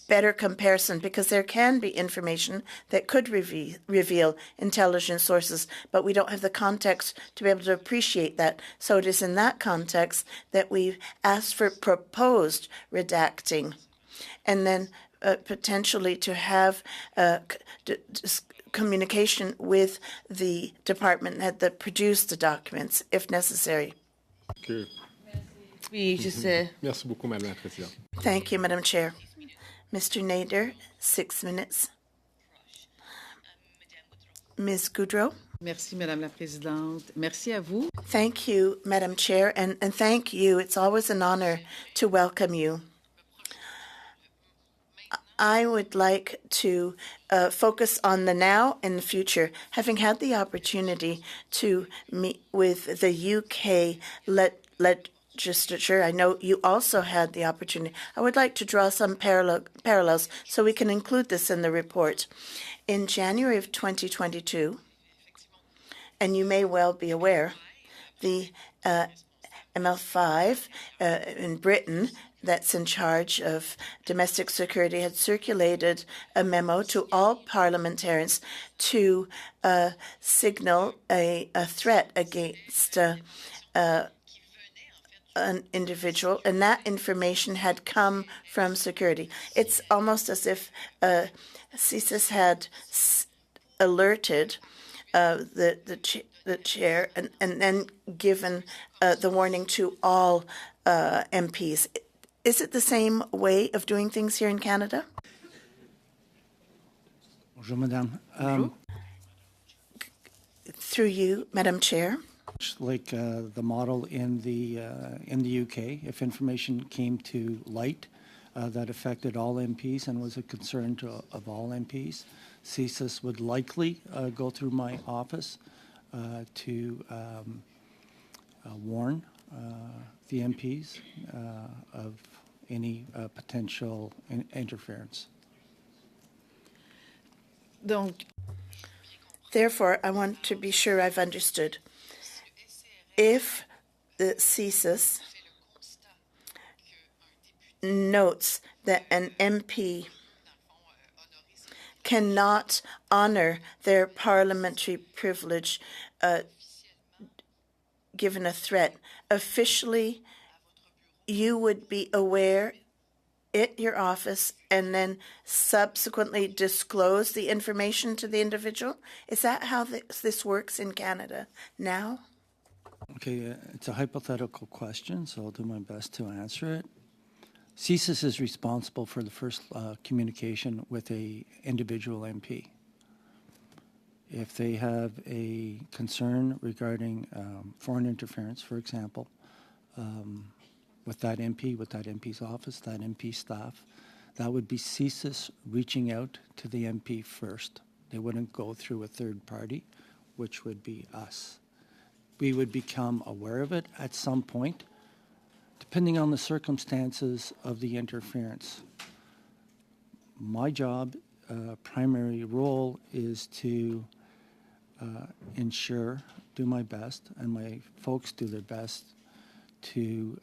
better comparison, because there can be information that could reveal intelligence sources, but we don't have the context to be able to appreciate that. So it is in that context that we've asked for proposed redacting, and then potentially to have communication with the department that produced the documents, if necessary. Merci beaucoup, Madame la Présidente. Thank you, Madam Chair. Mr. Nader, 6 minutes. Ms. Goudreau. Merci, Madame la Présidente. Merci à vous. Thank you, Madam Chair, and thank you. It's always an honor to welcome you. I would like to focus on the now and the future. Having had the opportunity to meet with the UK legislature, I know you also had the opportunity. I would like to draw some parallels so we can include this in the report. In January of 2022, and you may well be aware, the ML5 in Britain that's in charge of domestic security had circulated a memo to all parliamentarians to signal a threat against an individual, and that information had come from security. It's almost as if CSIS had alerted the chair and then given the warning to all MPs. Is it the same way of doing things here in Canada? Bonjour, Madame. Through you, Madam Chair. Like the model in the UK, if information came to light that affected all MPs and was a concern of all MPs, CSIS would likely go through my office to warn the MPs of any potential interference. Therefore, I want to be sure I've understood. If the CSIS notes that an MP cannot honor their parliamentary privilege given a threat, officially you would be aware at your office and then subsequently disclose the information to the individual? Is that how this works in Canada now? Okay, it's a hypothetical question, so I'll do my best to answer it. CSIS is responsible for the first communication with a individual MP. If they have a concern regarding foreign interference, for example, with that MP, with that MP's office, that MP staff, that would be CSIS reaching out to the MP first. They wouldn't go through a third party, which would be us. We would become aware of it at some point, depending on the circumstances of the interference. My job, primary role, is to ensure, do my best, and my folks do their best to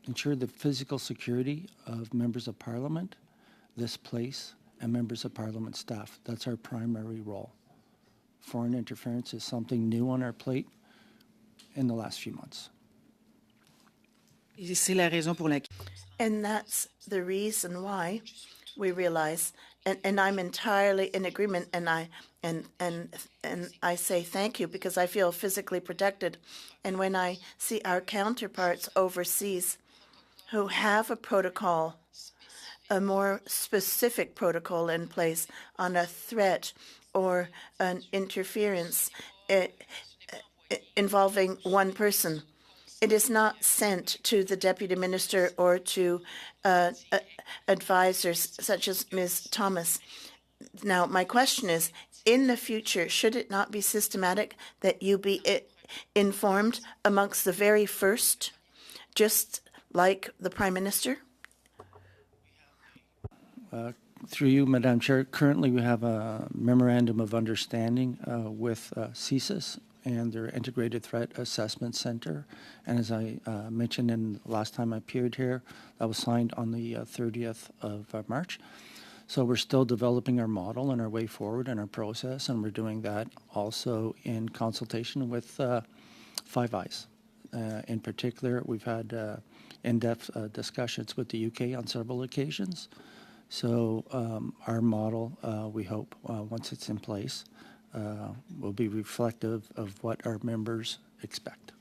ensure the physical security of members of Parliament, this place, and members of Parliament staff. That's our primary role. Foreign interference is something new on our plate in the last few months. And that's the reason why we realize, and I'm entirely in agreement, and I say thank you because I feel physically protected. And when I see our counterparts overseas who have a protocol, a more specific protocol in place on a threat or an interference involving one person, it is not sent to the deputy minister or to advisors such as Ms. Thomas. Now, my question is, in the future, should it not be systematic that you be informed amongst the very first, just like the Prime Minister? Through you, Madam Chair, currently we have a memorandum of understanding with CSIS and their Integrated Threat Assessment Center. And as I mentioned in the last time I appeared here, that was signed on the 30th of March. So we're still developing our model and our way forward and our process, and we're doing that also in consultation with Five Eyes. In particular, we've had in-depth discussions with the UK on several occasions. So our model, we hope, once it's in place, will be reflective of what our members expect.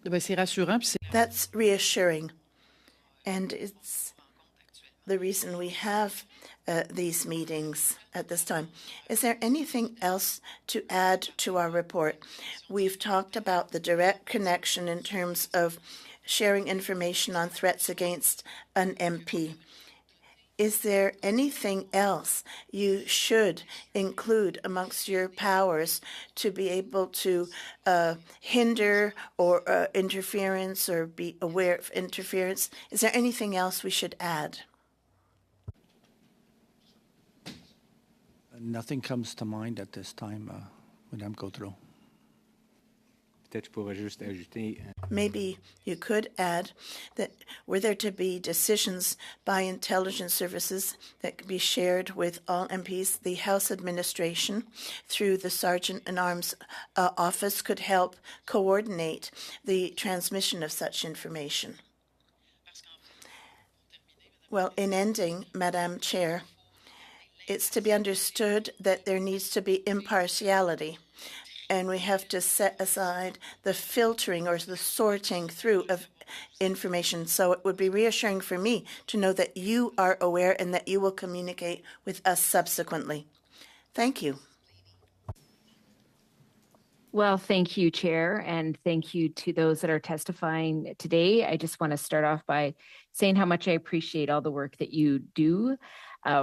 That's reassuring, and it's the reason we have these meetings at this time. Is there anything else to add to our report? We've talked about the direct connection in terms of sharing information on threats against an MP. Is there anything else you should include amongst your powers to be able to hinder or interference or be aware of interference? Is there anything else we should add? Nothing comes to mind at this time, Madame Gaudreau. Maybe you could add that were there to be decisions by intelligence services that could be shared with all MPs, the House administration through the Sergeant-at-Arms office could help coordinate the transmission of such information. Well, in ending, Madam Chair, it's to be understood that there needs to be impartiality, and we have to set aside the filtering or the sorting through of information. So it would be reassuring for me to know that you are aware and that you will communicate with us subsequently. Thank you. Well, thank you, Chair, and thank you to those that are testifying today. I just want to start off by saying how much I appreciate all the work that you do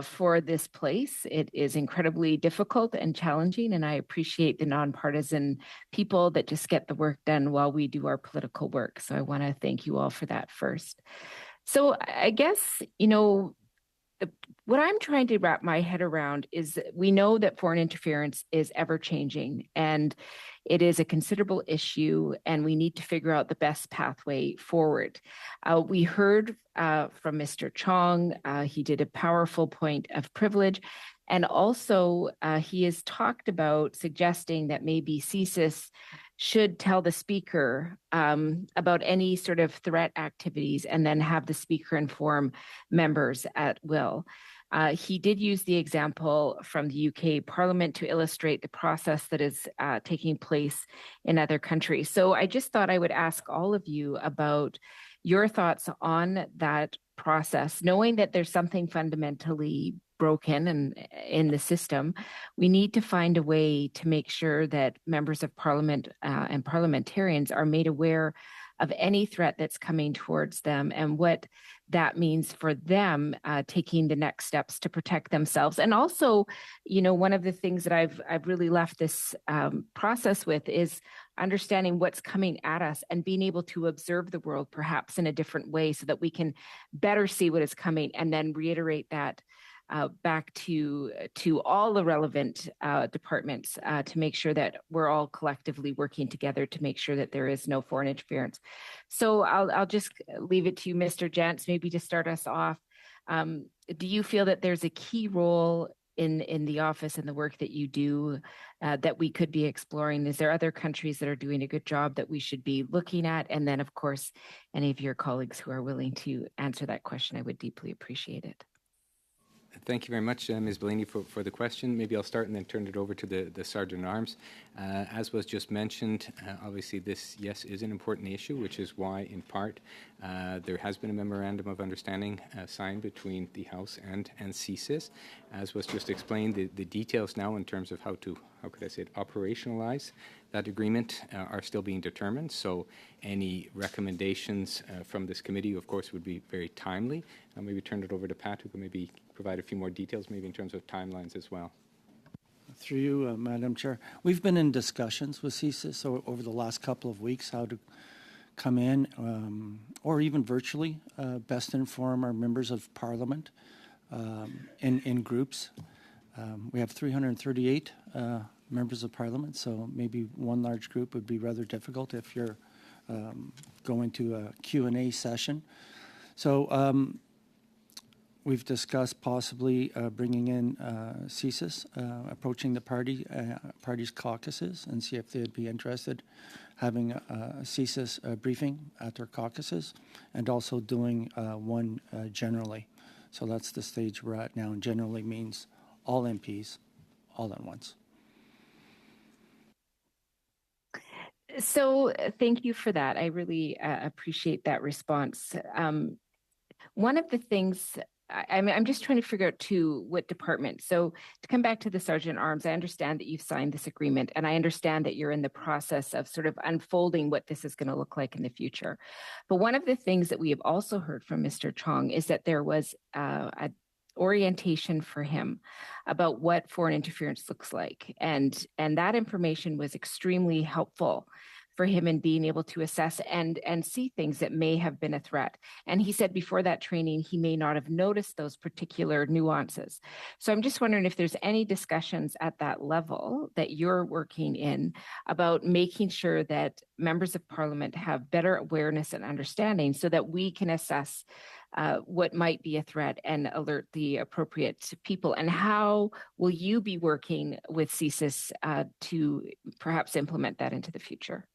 for this place. It is incredibly difficult and challenging, and I appreciate the nonpartisan people that just get the work done while we do our political work. So I want to thank you all for that first. So I guess, what I'm trying to wrap my head around is that we know that foreign interference is ever changing and it is a considerable issue, and we need to figure out the best pathway forward. We heard from Mr. Chong. He did a powerful point of privilege. And also, he has talked about suggesting that maybe CSIS should tell the speaker about any sort of threat activities and then have the speaker inform members at will. He did use the example from the UK Parliament to illustrate the process that is taking place in other countries. So I just thought I would ask all of you about your thoughts on that process, knowing that there's something fundamentally broken and in the system. We need to find a way to make sure that members of parliament and parliamentarians are made aware of any threat that's coming towards them and what that means for them taking the next steps to protect themselves. And also, you know, one of the things that I've really left this process with is understanding what's coming at us and being able to observe the world perhaps in a different way so that we can better see what is coming and then reiterate that back to all the relevant departments to make sure that we're all collectively working together to make sure that there is no foreign interference. So I'll just leave it to you, Mr. Jantz, maybe to start us off. Do you feel that there's a key role in the office and the work that you do that we could be exploring? Is there other countries that are doing a good job that we should be looking at? And then, of course, any of your colleagues who are willing to answer that question, I would deeply appreciate it. Thank you very much, Ms. Bellini, for the question. Maybe I'll start and then turn it over to the Sergeant-at-Arms. As was just mentioned, obviously this, yes, is an important issue, which is why, in part, there has been a memorandum of understanding signed between the House and CSIS. As was just explained, the details now in terms of how could I say it, operationalize that agreement are still being determined. So any recommendations from this committee, of course, would be very timely. I'll maybe turn it over to Pat, who can maybe provide a few more details, maybe in terms of timelines as well. Through you, Madam Chair. We've been in discussions with CSIS over the last couple of weeks how to come in, or even virtually, best inform our members of Parliament in groups. We have 338 members of Parliament, so maybe one large group would be rather difficult if you're going to a Q&A session. So we've discussed possibly bringing in CSIS, approaching the party's caucuses and see if they'd be interested having a CSIS briefing at their caucuses and also doing one generally. So that's the stage we're at now, and generally means all MPs all at once. So thank you for that. I really appreciate that response. One of the things, I'm just trying to figure out too what department. So to come back to the Sergeant-at-Arms, I understand that you've signed this agreement, and I understand that you're in the process of sort of unfolding what this is going to look like in the future. But one of the things that we have also heard from Mr. Chong is that there was a orientation for him about what foreign interference looks like. And that information was extremely helpful for him in being able to assess and see things that may have been a threat. And he said before that training, he may not have noticed those particular nuances. So I'm just wondering if there's any discussions at that level that you're working in about making sure that members of Parliament have better awareness and understanding so that we can assess what might be a threat and alert the appropriate people. And how will you be working with CSIS to perhaps implement that into the future?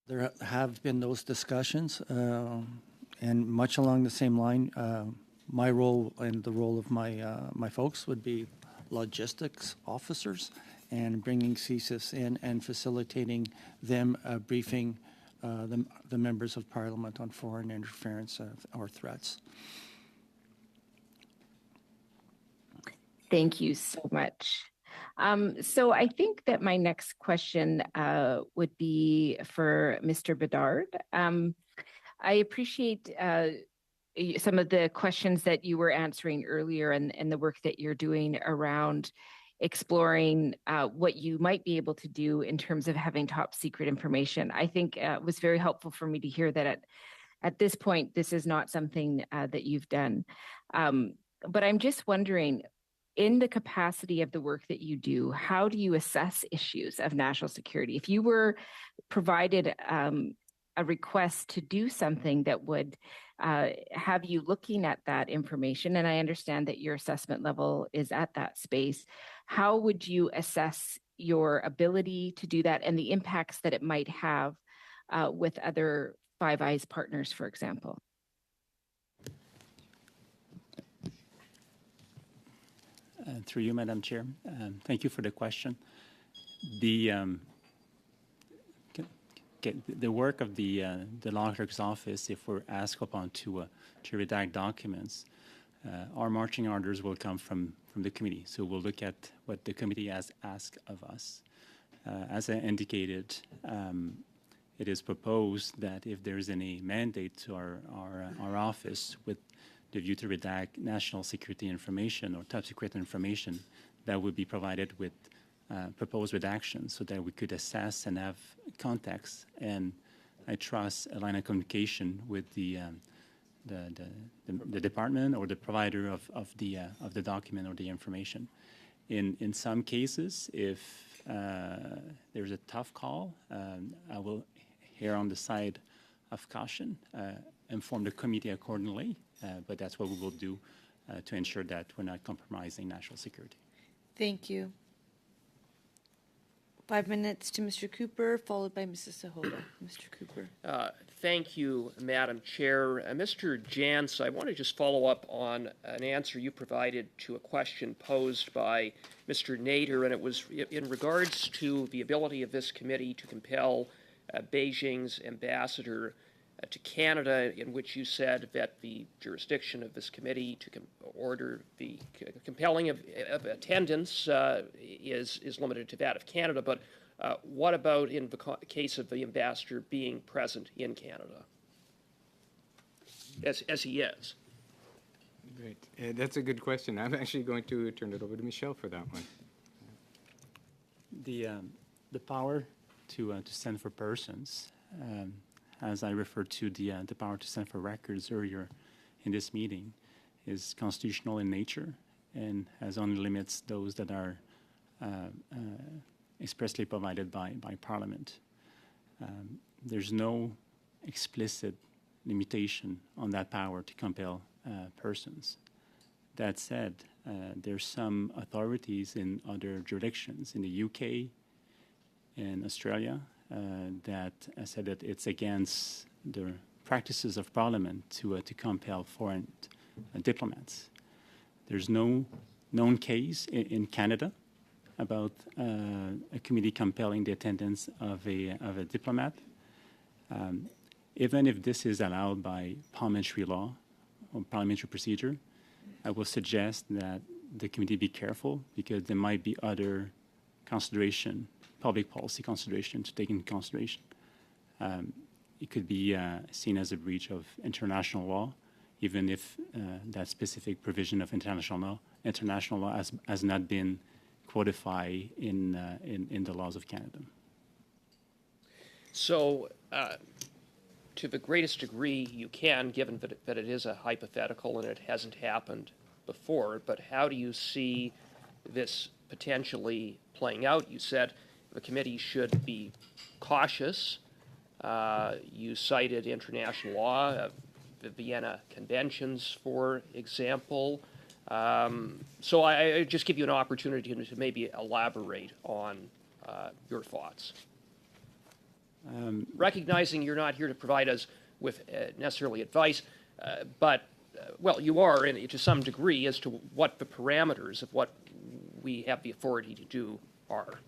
There have been those discussions, and much along the same line, my role and the role of my folks would be logistics officers and bringing CSIS in and facilitating them briefing the members of Parliament on foreign interference or threats. Thank you so much. So I think that my next question would be for Mr. Bedard. I appreciate some of the questions that you were answering earlier and the work that you're doing around exploring what you might be able to do in terms of having top secret information. I think it was very helpful for me to hear that at this point, this is not something that you've done. But I'm just wondering, in the capacity of the work that you do, how do you assess issues of national security? If you were provided a request to do something that would have you looking at that information, and I understand that your assessment level is at that space, how would you assess your ability to do that and the impacts that it might have with other Five Eyes partners, for example? Through you, Madam Chair. Thank you for the question. The work of the law clerk's office, if we're asked upon to redact documents, our marching orders will come from the committee. So we'll look at what the committee has asked of us. As I indicated, it is proposed that if there's any mandate to our office with the view to redact national security information or top secret information, that would be provided with proposed redaction so that we could assess and have context and, I trust, a line of communication with the department or the provider of the document or the information. In some cases, if there's a tough call, I will err on the side of caution, inform the committee accordingly, but that's what we will do to ensure that we're not compromising national security. Thank you. 5 minutes to Mr. Cooper, followed by Mrs. Sahota. Mr. Cooper. Thank you, Madam Chair. Mr. Jantz, I want to just follow up on an answer you provided to a question posed by Mr. Nader, and it was in regards to the ability of this committee to compel Beijing's ambassador to Canada, in which you said that the jurisdiction of this committee to order the compelling of attendance is limited to that of Canada. But what about in the case of the ambassador being present in Canada, as he is? Great. That's a good question. I'm actually going to turn it over to Michelle for that one. The power to send for persons, as I referred to the power to send for records earlier in this meeting, is constitutional in nature and has only limits those that are expressly provided by Parliament. There's no explicit limitation on that power to compel persons. That said, there's some authorities in other jurisdictions, in the UK and Australia, that said that it's against the practices of Parliament to compel foreign diplomats. There's no known case in Canada about a committee compelling the attendance of a diplomat. Even if this is allowed by parliamentary law or parliamentary procedure, I will suggest that the committee be careful because there might be other consideration, public policy consideration to take into consideration. It could be seen as a breach of international law, even if that specific provision of international law has not been codified in the laws of Canada. So, to the greatest degree you can, given that it is a hypothetical and it hasn't happened before, but how do you see this potentially playing out? You said the committee should be cautious. You cited international law, the Vienna Conventions, for example. So I just give you an opportunity to maybe elaborate on your thoughts. Recognizing you're not here to provide us with necessarily advice, but, well, you are to some degree as to what the parameters of what we have the authority to do are.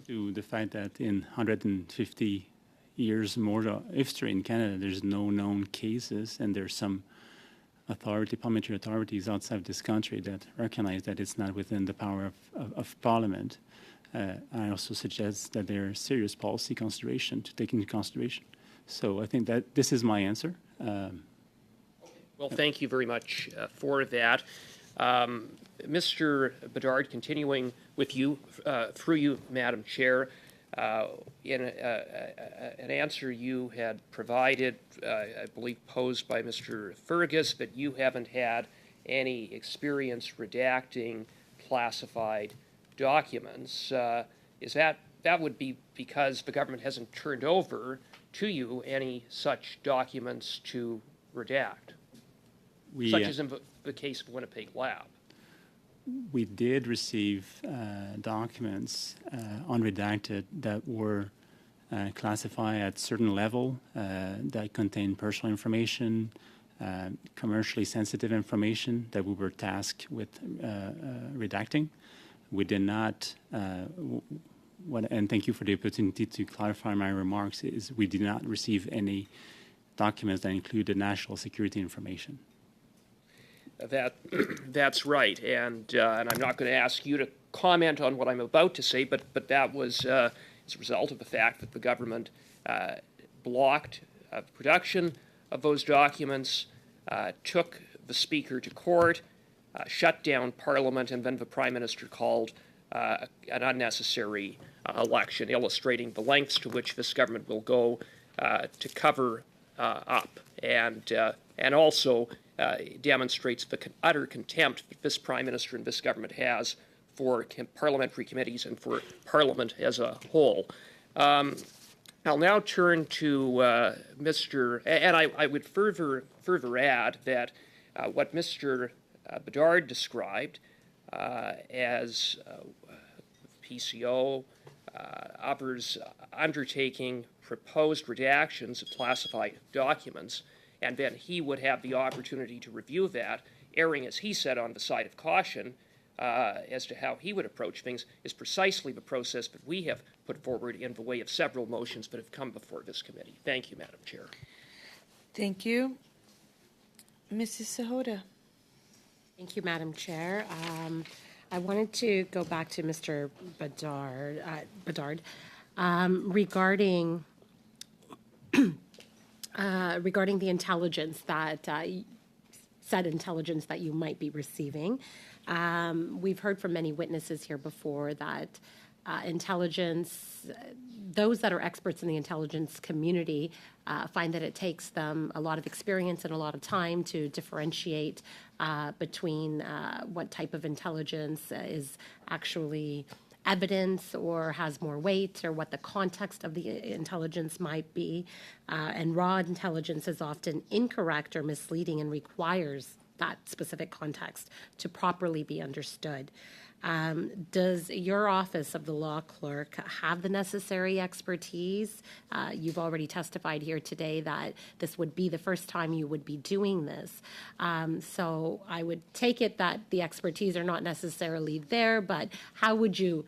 To the fact that in 150 years more of history in Canada, there's no known cases, and there's some parliamentary authorities outside this country that recognize that it's not within the power of Parliament. I also suggest that there are serious policy consideration to take into consideration. So I think that this is my answer. Well, thank you very much for that. Mr. Bedard, continuing with you, through you, Madam Chair, in an answer you had provided, I believe posed by Mr. Fergus, that you haven't had any experience redacting classified documents. Is that would be because the government hasn't turned over to you any such documents to redact, such as in the case of Winnipeg Lab? We did receive documents unredacted that were classified at certain level that contained personal information, commercially sensitive information that we were tasked with redacting. We did not, and thank you for the opportunity to clarify my remarks, is we did not receive any documents that included national security information. That's right, and I'm not going to ask you to comment on what I'm about to say, but that was as a result of the fact that the government blocked production of those documents, took the Speaker to court, shut down Parliament, and then the Prime Minister called an unnecessary election, illustrating the lengths to which this government will go to cover up, and also demonstrates the utter contempt that this Prime Minister and this government has for parliamentary committees and for Parliament as a whole. I'll now turn to and I would further add that what Mr. Bedard described as PCO, others undertaking proposed redactions of classified documents, and then he would have the opportunity to review that, erring, as he said, on the side of caution as to how he would approach things, is precisely the process that we have put forward in the way of several motions that have come before this committee. Thank you, Madam Chair. Thank you. Mrs. Sahota. Thank you, Madam Chair. I wanted to go back to Mr. Bedard regarding regarding the intelligence that said intelligence that you might be receiving. We've heard from many witnesses here before that intelligence, those that are experts in the intelligence community find that it takes them a lot of experience and a lot of time to differentiate between what type of intelligence is actually evidence or has more weight, or what the context of the intelligence might be. And raw intelligence is often incorrect or misleading and requires that specific context to properly be understood. Does your office of the law clerk have the necessary expertise? You've already testified here today that this would be the first time you would be doing this. So I would take it that the expertise are not necessarily there, but how would you,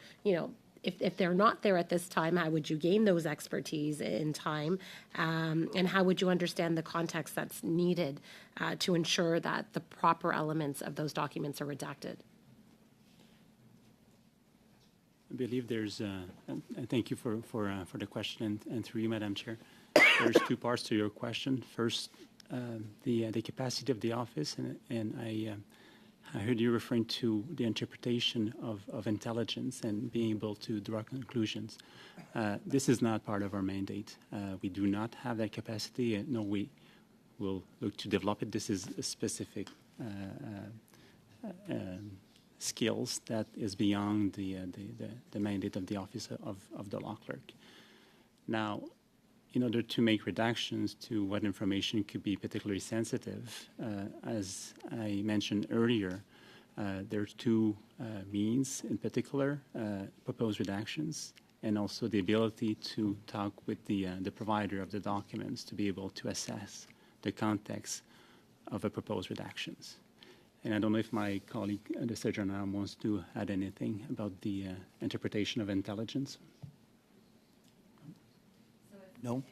if they're not there at this time, how would you gain those expertise in time? And how would you understand the context that's needed to ensure that the proper elements of those documents are redacted? I believe there's, and thank you for the question, and through you, Madam Chair. There's two parts to your question. First, the capacity of the office, and I heard you referring to the interpretation of intelligence and being able to draw conclusions. This is not part of our mandate. We do not have that capacity. No, we will look to develop it. This is a specific skills that is beyond the mandate of the office of the law clerk. Now, in order to make redactions to what information could be particularly sensitive, as I mentioned earlier, there are two means in particular, proposed redactions, and also the ability to talk with the provider of the documents to be able to assess the context of a proposed redactions. And I don't know if my colleague, the Surgeon General, wants to add anything about the interpretation of intelligence. No.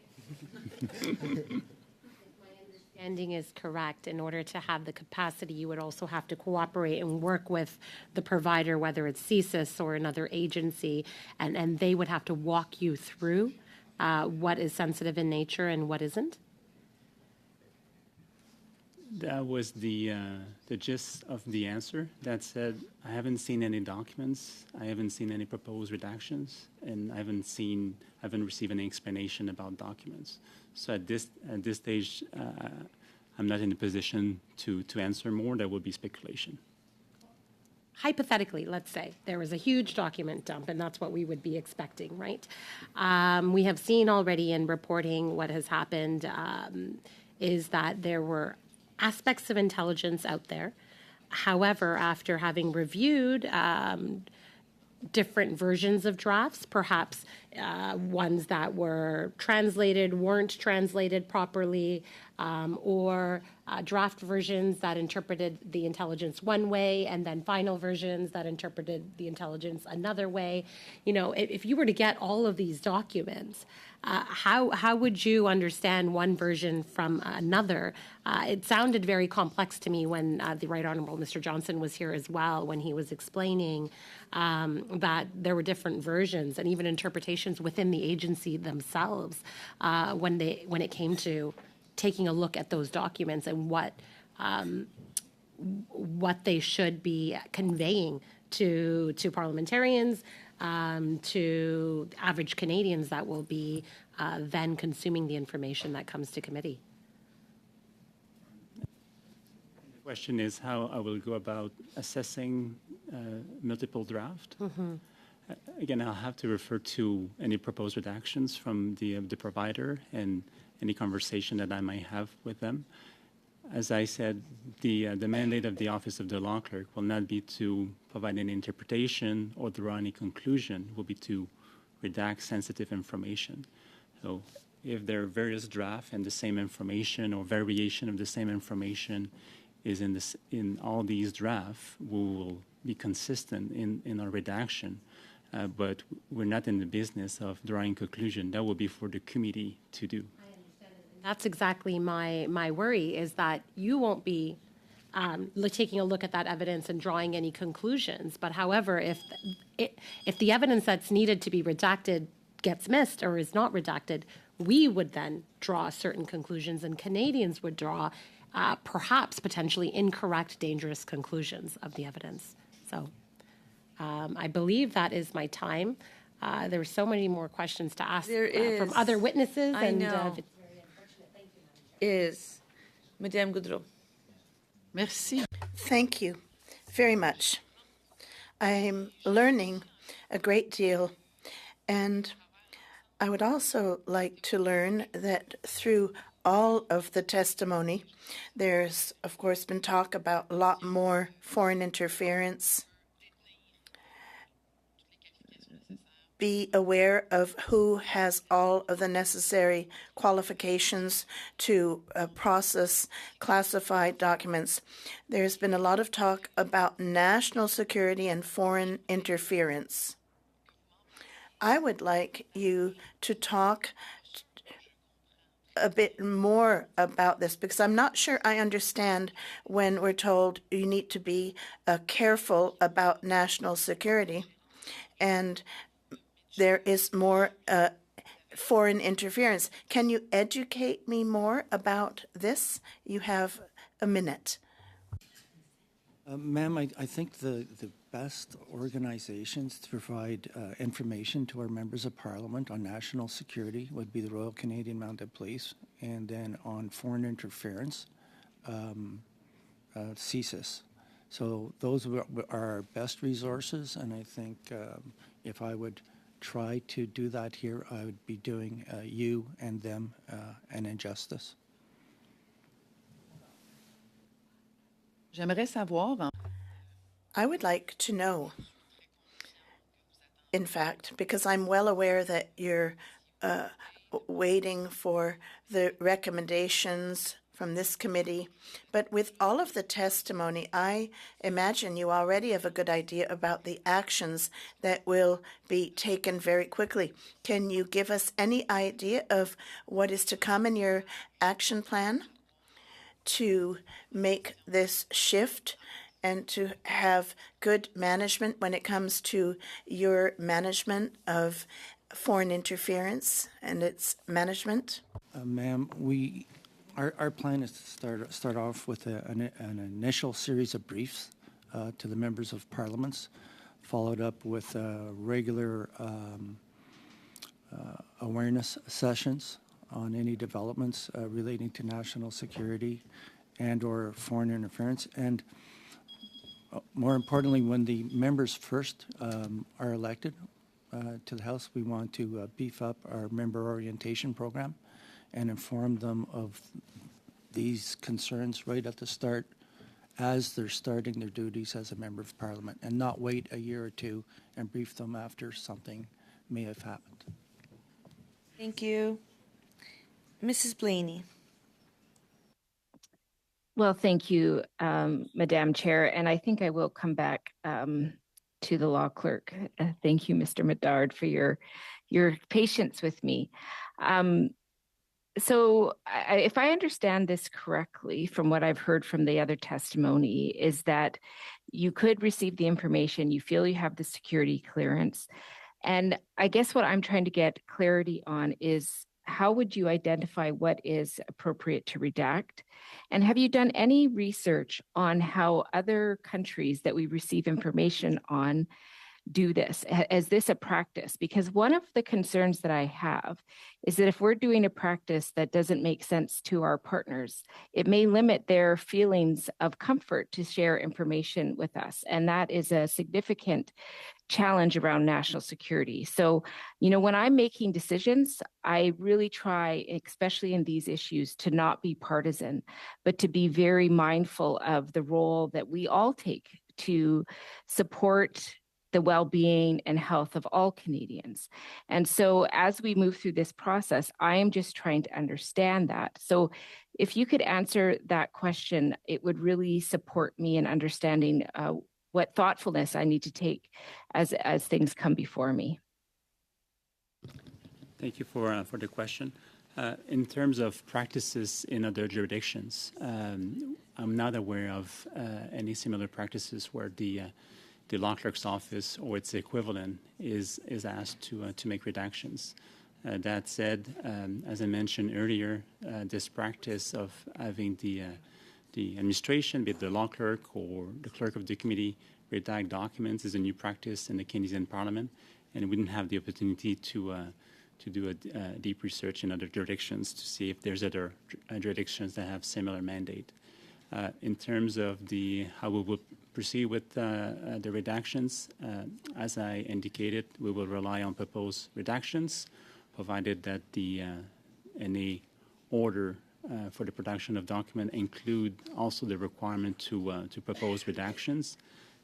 Understanding is correct. In order to have the capacity, you would also have to cooperate and work with the provider, whether it's CSIS or another agency, and they would have to walk you through what is sensitive in nature and what isn't? That was the gist of the answer. That said, I haven't seen any documents. I haven't seen any proposed redactions, and I haven't received any explanation about documents. So at this stage, I'm not in a position to answer more. That would be speculation. Hypothetically, let's say there was a huge document dump, and that's what we would be expecting, right? We have seen already in reporting what has happened is that there were aspects of intelligence out there. However, after having reviewed different versions of drafts, perhaps ones that were translated weren't translated properly, or draft versions that interpreted the intelligence one way, and then final versions that interpreted the intelligence another way. You know, if you were to get all of these documents, how would you understand one version from another? It sounded very complex to me when the Right Honourable Mr. Johnson was here as well, when he was explaining that there were different versions and even interpretations within the agency themselves when it came to taking a look at those documents and what they should be conveying to parliamentarians, to average Canadians that will be then consuming the information that comes to committee. The question is how I will go about assessing multiple draft. Again, I'll have to refer to any proposed redactions from the provider and any conversation that I might have with them. As I said, the mandate of the Office of the Law Clerk will not be to provide any interpretation or draw any conclusion. It will be to redact sensitive information. So if there are various drafts and the same information or variation of the same information is in all these drafts, we will be consistent in our redaction. But we're not in the business of drawing conclusion. That will be for the committee to do. That's exactly my worry, is that you won't be taking a look at that evidence and drawing any conclusions. But however, if the evidence that's needed to be redacted gets missed or is not redacted, we would then draw certain conclusions, and Canadians would draw perhaps potentially incorrect, dangerous conclusions of the evidence. So I believe that is my time. There are so many more questions to ask from other witnesses. I know. Is Madame Goudreau. Merci. Thank you very much. I'm learning a great deal, and I would also like to learn that through all of the testimony, there's, of course, been talk about a lot more foreign interference. Be aware of who has all of the necessary qualifications to process classified documents. There's been a lot of talk about national security and foreign interference. I would like you to talk a bit more about this, because I'm not sure I understand when we're told you need to be careful about national security, and there is more foreign interference. Can you educate me more about this? You have a minute. Ma'am, I think the best organizations to provide information to our members of parliament on national security would be the Royal Canadian Mounted Police, and then on foreign interference, CSIS. So those are our best resources, and I think if I would try to do that here, I would be doing you and them an injustice. J'aimerais savoir. I would like to know, in fact, because I'm well aware that you're waiting for the recommendations from this committee, but with all of the testimony, I imagine you already have a good idea about the actions that will be taken very quickly. Can you give us any idea of what is to come in your action plan to make this shift and to have good management when it comes to your management of foreign interference and its management? Ma'am, Our plan is to start off with an initial series of briefs to the members of parliaments, followed up with regular awareness sessions on any developments relating to national security and or foreign interference. And more importantly, when the members first are elected to the House, we want to beef up our member orientation program and inform them of these concerns right at the start as they're starting their duties as a member of parliament, and not wait a year or two and brief them after something may have happened. Thank you. Mrs. Blaney. Well, thank you, Madam Chair. And I think I will come back to the law clerk. Thank you, Mr. Medard, for your patience with me. So if I understand this correctly, from what I've heard from the other testimony, is that you could receive the information, you feel you have the security clearance. And I guess what I'm trying to get clarity on is, how would you identify what is appropriate to redact? And have you done any research on how other countries that we receive information on do this? Is this a practice? Because one of the concerns that I have is that if we're doing a practice that doesn't make sense to our partners, it may limit their feelings of comfort to share information with us. And that is a significant challenge around national security. So, when I'm making decisions, I really try, especially in these issues, to not be partisan, but to be very mindful of the role that we all take to support the well-being and health of all Canadians. And so as we move through this process, I am just trying to understand that. So if you could answer that question, it would really support me in understanding what thoughtfulness I need to take as things come before me. Thank you for the question. In terms of practices in other jurisdictions, I'm not aware of any similar practices where the law clerk's office or its equivalent is asked to make redactions. That said, as I mentioned earlier, this practice of having the administration, be it the law clerk or the clerk of the committee, redact documents is a new practice in the Canadian Parliament, and we didn't have the opportunity to do a deep research in other jurisdictions to see if there's other jurisdictions that have similar mandate. In terms of how we will proceed with the redactions, as I indicated, we will rely on proposed redactions, provided that any order for the production of document include also the requirement to propose redactions,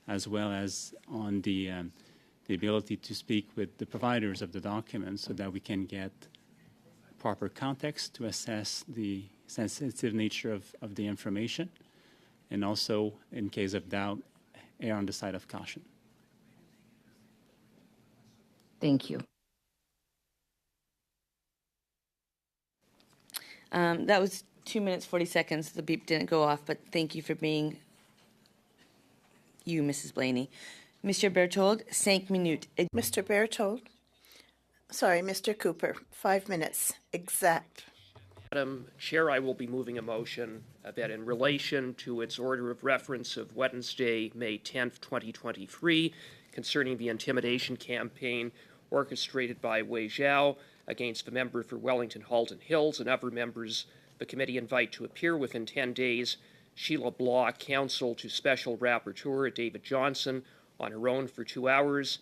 as well as on the ability to speak with the providers of the documents so that we can get proper context to assess the sensitive nature of the information, and also, in case of doubt, err on the side of caution. Thank you. That was 2 minutes, 40 seconds. The beep didn't go off, but thank you for being you, Mrs. Blaney. Mr. Berthold, 5 minutes. Mr. Berthold? Sorry, Mr. Cooper, 5 minutes, exact. Madam Chair, I will be moving a motion that in relation to its order of reference of Wednesday, May 10th, 2023, concerning the intimidation campaign orchestrated by Wei Zhao against the member for Wellington Halton Hills and other members the committee invite to appear within 10 days, Sheila Block, counsel to Special Rapporteur David Johnson, on her own for 2 hours,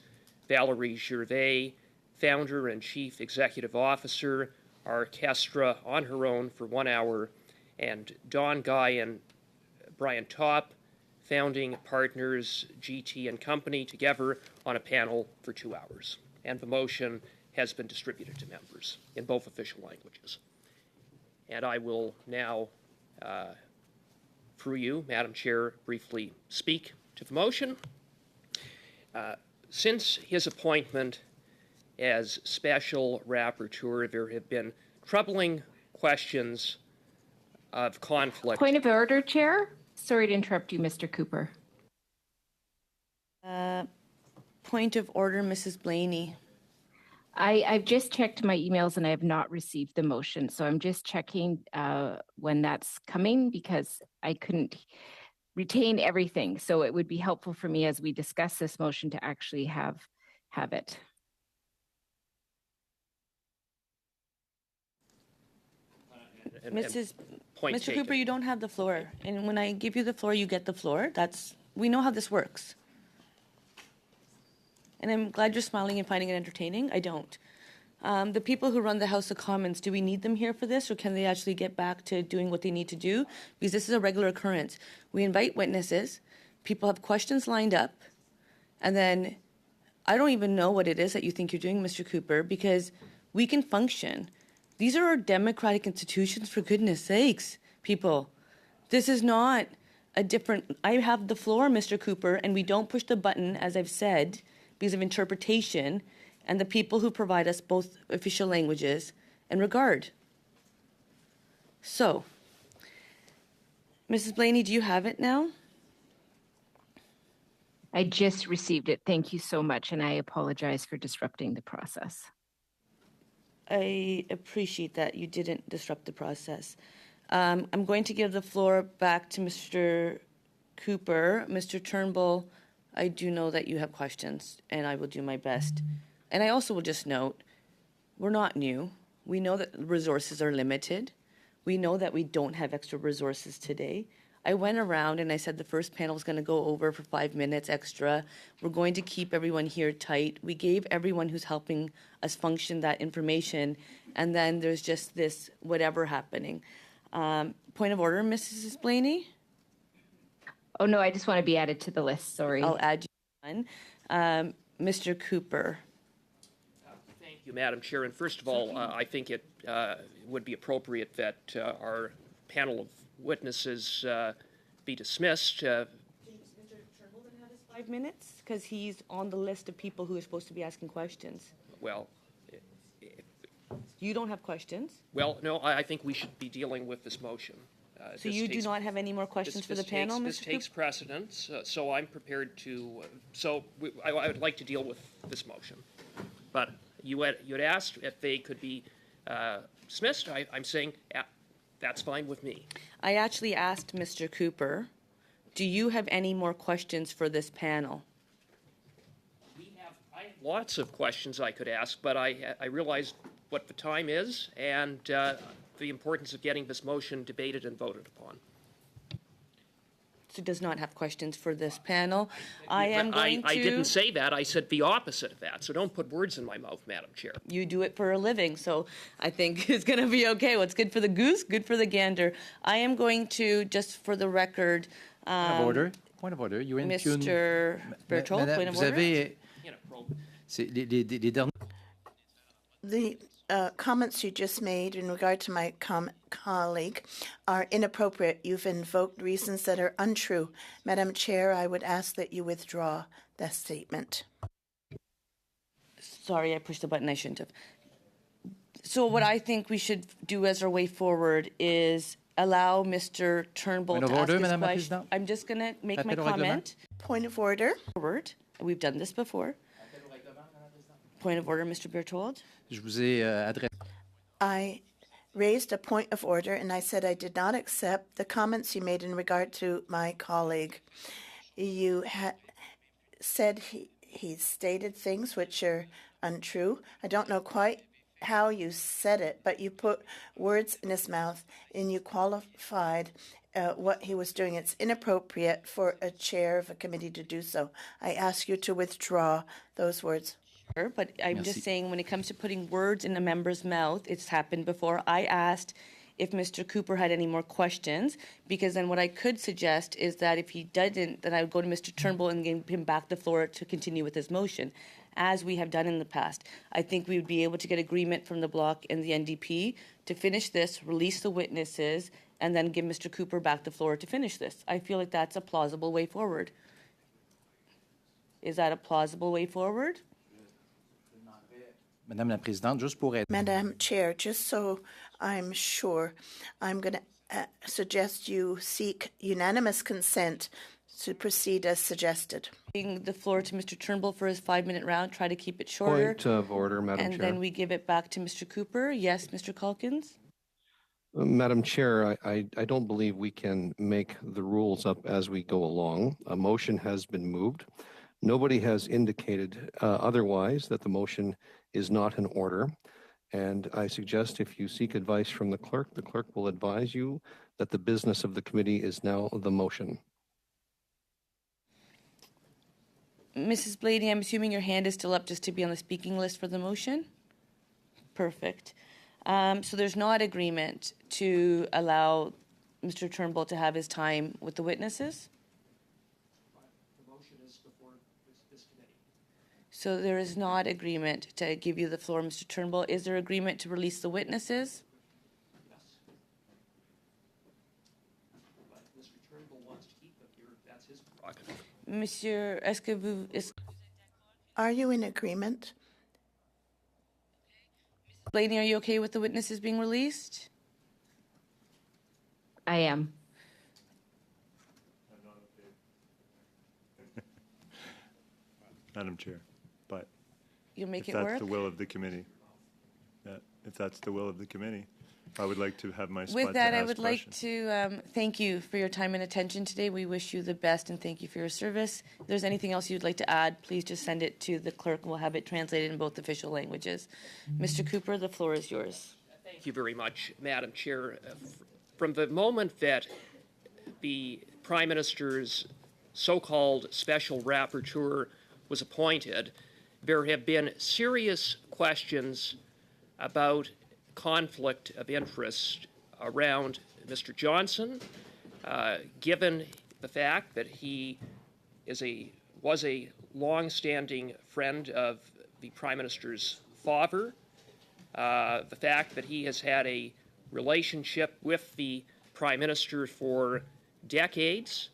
Valerie Gervais, founder and chief executive officer, Orchestra, on her own for 1 hour, and Don Guy and Brian Topp, founding partners GT and Company, together on a panel for 2 hours. And the motion has been distributed to members in both official languages. And I will now, through you, Madam Chair, briefly speak to the motion. Since his appointment as Special Rapporteur, there have been troubling questions of conflict. Point of order, Chair. Sorry to interrupt you, Mr. Cooper. Point of order, Mrs. Blaney. I've just checked my emails and I have not received the motion. So I'm just checking when that's coming because I couldn't retain everything. So it would be helpful for me as we discuss this motion to actually have it. Mrs. Point Mr. taken. Cooper, you don't have the floor. And when I give you the floor, you get the floor. We know how this works. And I'm glad you're smiling and finding it entertaining. I don't. The people who run the House of Commons, do we need them here for this, or can they actually get back to doing what they need to do? Because this is a regular occurrence. We invite witnesses, people have questions lined up, and then I don't even know what it is that you think you're doing, Mr. Cooper, because we can function. These are our democratic institutions, for goodness sakes, people. This is not a different... I have the floor, Mr. Cooper, and we don't push the button, as I've said, because of interpretation and the people who provide us both official languages and regard. So, Mrs. Blaney, do you have it now? I just received it. Thank you so much. And I apologize for disrupting the process. I appreciate that you didn't disrupt the process. I'm going to give the floor back to Mr. Cooper. Mr. Turnbull, I do know that you have questions, and I will do my best. And I also will just note, we're not new. We know that resources are limited. We know that we don't have extra resources today. I went around and I said the first panel was going to go over for 5 minutes extra. We're going to keep everyone here tight. We gave everyone who's helping us function that information, and then there's just this whatever happening. Point of order, Mrs. Blaney? Oh, no, I just want to be added to the list. Sorry. I'll add you on. Mr. Cooper. Thank you, Madam Chair. And first of all, I think it would be appropriate that our panel of witnesses be dismissed. Mr. Turnbull going to have his 5 minutes? Because he's on the list of people who are supposed to be asking questions. Well, You don't have questions? no, I think we should be dealing with this motion. So you do not have any more questions for the panel, Mr. This takes precedence, so I'm prepared to. I would like to deal with this motion, but you had asked if they could be dismissed. I'm saying that's fine with me. I actually asked Mr. Cooper, do you have any more questions for this panel? I have lots of questions I could ask, but I realized what the time is and the importance of getting this motion debated and voted upon. So does not have questions for this panel. I didn't say that. I said the opposite of that. So don't put words in my mouth, Madam Chair. You do it for a living, so I think it's going to be okay. What's good for the goose, good for the gander. I am going to, just for the record... Point of order. Point of order. You Mr. Berthold, point of order. The comments you just made in regard to my colleague are inappropriate. You've invoked reasons that are untrue. Madam Chair, I would ask that you withdraw that statement. Sorry, I pushed the button I shouldn't have. So what I think we should do as our way forward is allow Mr. Turnbull to ask his question. I'm just going to make my comment. Point of order. Forward. We've done this before. Point of order, Mr. Berthold. I raised a point of order, and I said I did not accept the comments you made in regard to my colleague. You said he stated things which are untrue. I don't know quite how you said it, but you put words in his mouth and you qualified what he was doing. It's inappropriate for a chair of a committee to do so. I ask you to withdraw those words. But I'm just saying, when it comes to putting words in a member's mouth, it's happened before. I asked if Mr. Cooper had any more questions, because then what I could suggest is that if he didn't, then I would go to Mr. Turnbull and give him back the floor to continue with his motion, as we have done in the past. I think we would be able to get agreement from the Bloc and the NDP to finish this, release the witnesses, and then give Mr. Cooper back the floor to finish this. I feel like that's a plausible way forward. Is that a plausible way forward? Madame la Présidente, juste pour être... Madam Chair, just so I'm sure, I'm going to suggest you seek unanimous consent to proceed as suggested. Giving the floor to Mr. Turnbull for his 5-minute round. Try to keep it shorter. Point of order, Madam And Chair. then we give it back to Mr. Cooper. Yes, Mr. Calkins? Madam Chair, I don't believe we can make the rules up as we go along. A motion has been moved. Nobody has indicated otherwise that the motion is not in order. And I suggest if you seek advice from the clerk will advise you that the business of the committee is now the motion. Mrs. Blaney, I'm assuming your hand is still up just to be on the speaking list for the motion? Perfect. So there's not agreement to allow Mr. Turnbull to have his time with the witnesses? The motion is before this committee. So there is not agreement to give you the floor, Mr. Turnbull. Is there agreement to release the witnesses? Yes. But Mr. Turnbull wants to keep them here. That's his prerogative. Monsieur, est-ce que vous... Are you in agreement? Blaney, are you okay with the witnesses being released? I am. Madam Chair, but You'll make if it that's work? the will of the committee, if that's the will of the committee, I would like to have my spot With that, to I ask would questions. like to thank you for your time and attention today. We wish you the best and thank you for your service. If there's anything else you'd like to add, please just send it to the clerk. We'll have it translated in both official languages. Mr. Cooper, the floor is yours. Thank you very much, Madam Chair. From the moment that the Prime Minister's so-called special rapporteur was appointed, there have been serious questions about conflict of interest around Mr. Johnson, given the fact that he was a long-standing friend of the Prime Minister's father, the fact that he has had a relationship with the Prime Minister for decades,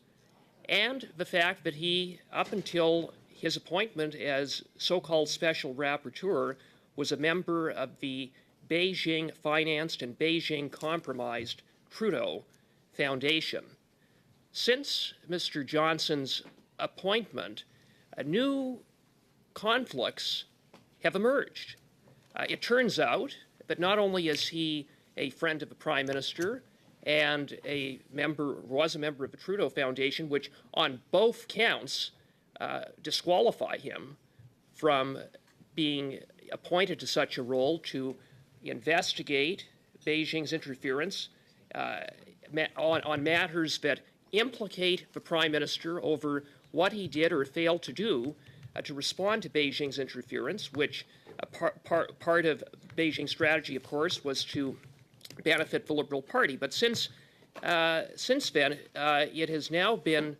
and the fact that he, up until his appointment as so-called special rapporteur, was a member of the Beijing-financed and Beijing-compromised Trudeau Foundation. Since Mr. Johnson's appointment, new conflicts have emerged. It turns out that not only is he a friend of the Prime Minister and was a member of the Trudeau Foundation, which on both counts disqualify him from being appointed to such a role to investigate Beijing's interference on matters that implicate the Prime Minister over what he did or failed to do to respond to Beijing's interference, which part of Beijing's strategy, of course, was to benefit the Liberal Party. But since then, it has now been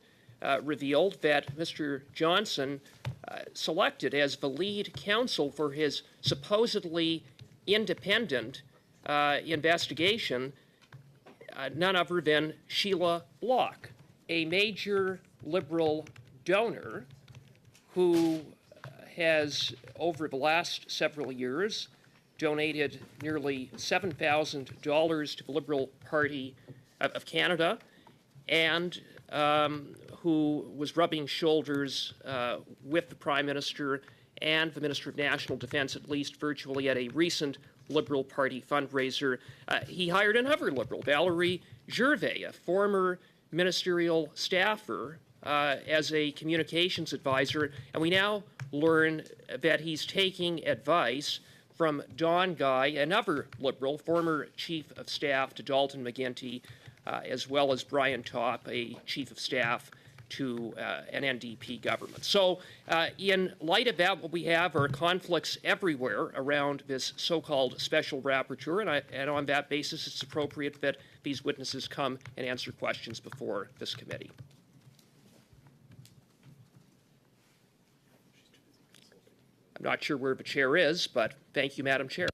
revealed that Mr. Johnson selected as the lead counsel for his supposedly independent investigation none other than Sheila Block, a major Liberal donor who has, over the last several years, donated nearly $7,000 to the Liberal Party of Canada, and who was rubbing shoulders with the Prime Minister and the Minister of National Defense, at least virtually, at a recent Liberal Party fundraiser. He hired another Liberal, Valerie Gervais, a former ministerial staffer, as a communications advisor, and we now learn that he's taking advice from Don Guy, another Liberal, former Chief of Staff to Dalton McGuinty, as well as Brian Topp, a Chief of Staff to an NDP government. So in light of that, what we have are conflicts everywhere around this so-called special rapporteur, and on that basis, it's appropriate that these witnesses come and answer questions before this committee. I'm not sure where the chair is, but thank you, Madam Chair.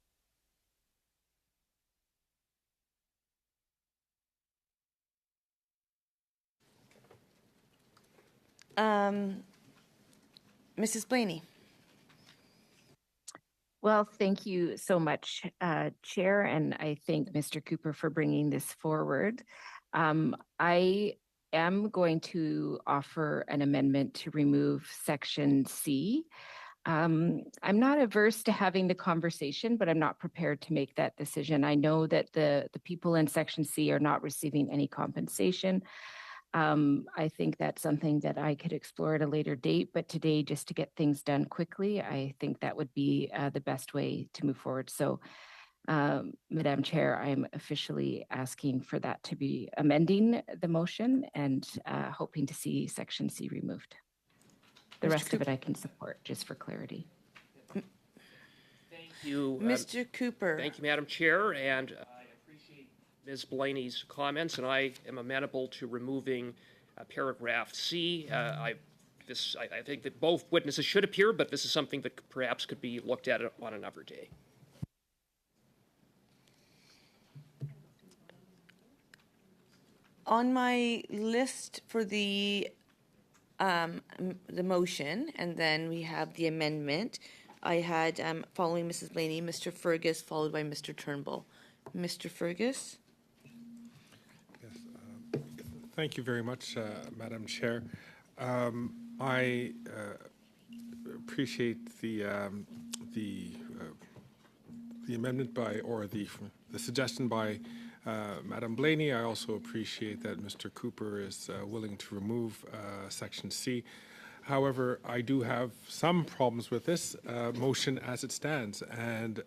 Mrs. Blaney. Well, thank you so much, Chair, and I thank Mr. Cooper for bringing this forward. I am going to offer an amendment to remove section C. I'm not averse to having the conversation, but I'm not prepared to make that decision. I know that the people in section C are not receiving any compensation. I think that's something that I could explore at a later date, but today, just to get things done quickly, I think that would be the best way to move forward. So, Madam Chair, I'm officially asking for that to be amending the motion and hoping to see section C removed. The Mr. rest of it I can support, just for clarity. Thank you. Mr. Cooper. Thank you, Madam Chair, and I appreciate Ms. Blaney's comments, and I am amenable to removing paragraph C. I think that both witnesses should appear, but this is something that perhaps could be looked at on another day. On my list for the motion, and then we have the amendment, I had, following Mrs. Blaney, Mr. Fergus, followed by Mr. Turnbull. Mr. Fergus? Yes, thank you very much, Madam Chair. I appreciate the amendment by, or the suggestion by Madam Blaney. I also appreciate that Mr. Cooper is willing to remove section C. However, I do have some problems with this motion as it stands, and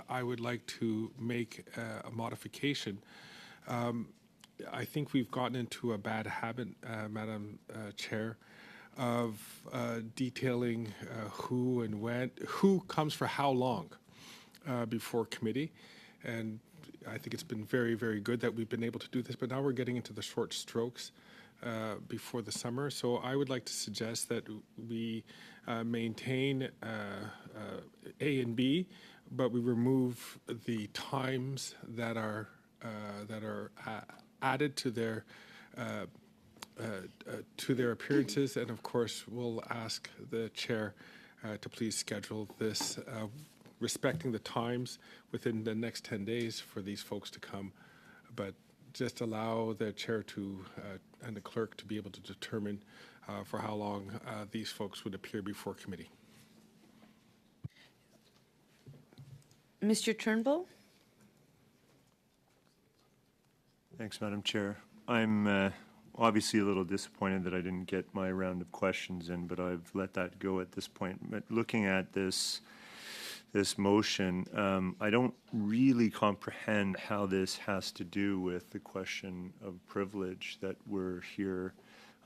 I would like to make a modification. I think we've gotten into a bad habit, Madam Chair, of detailing who and when, who comes for how long before committee. And I think it's been very, very good that we've been able to do this, but now we're getting into the short strokes before the summer. So I would like to suggest that we maintain A and B, but we remove the times that are added to their appearances, and of course we'll ask the chair to please schedule this respecting the times within the next 10 days for these folks to come, but just allow the chair to and the clerk to be able to determine for how long these folks would appear before committee. Mr. Turnbull? Thanks, Madam Chair. I'm obviously a little disappointed that I didn't get my round of questions in, but I've let that go at this point. But looking at this motion, I don't really comprehend how this has to do with the question of privilege that we're here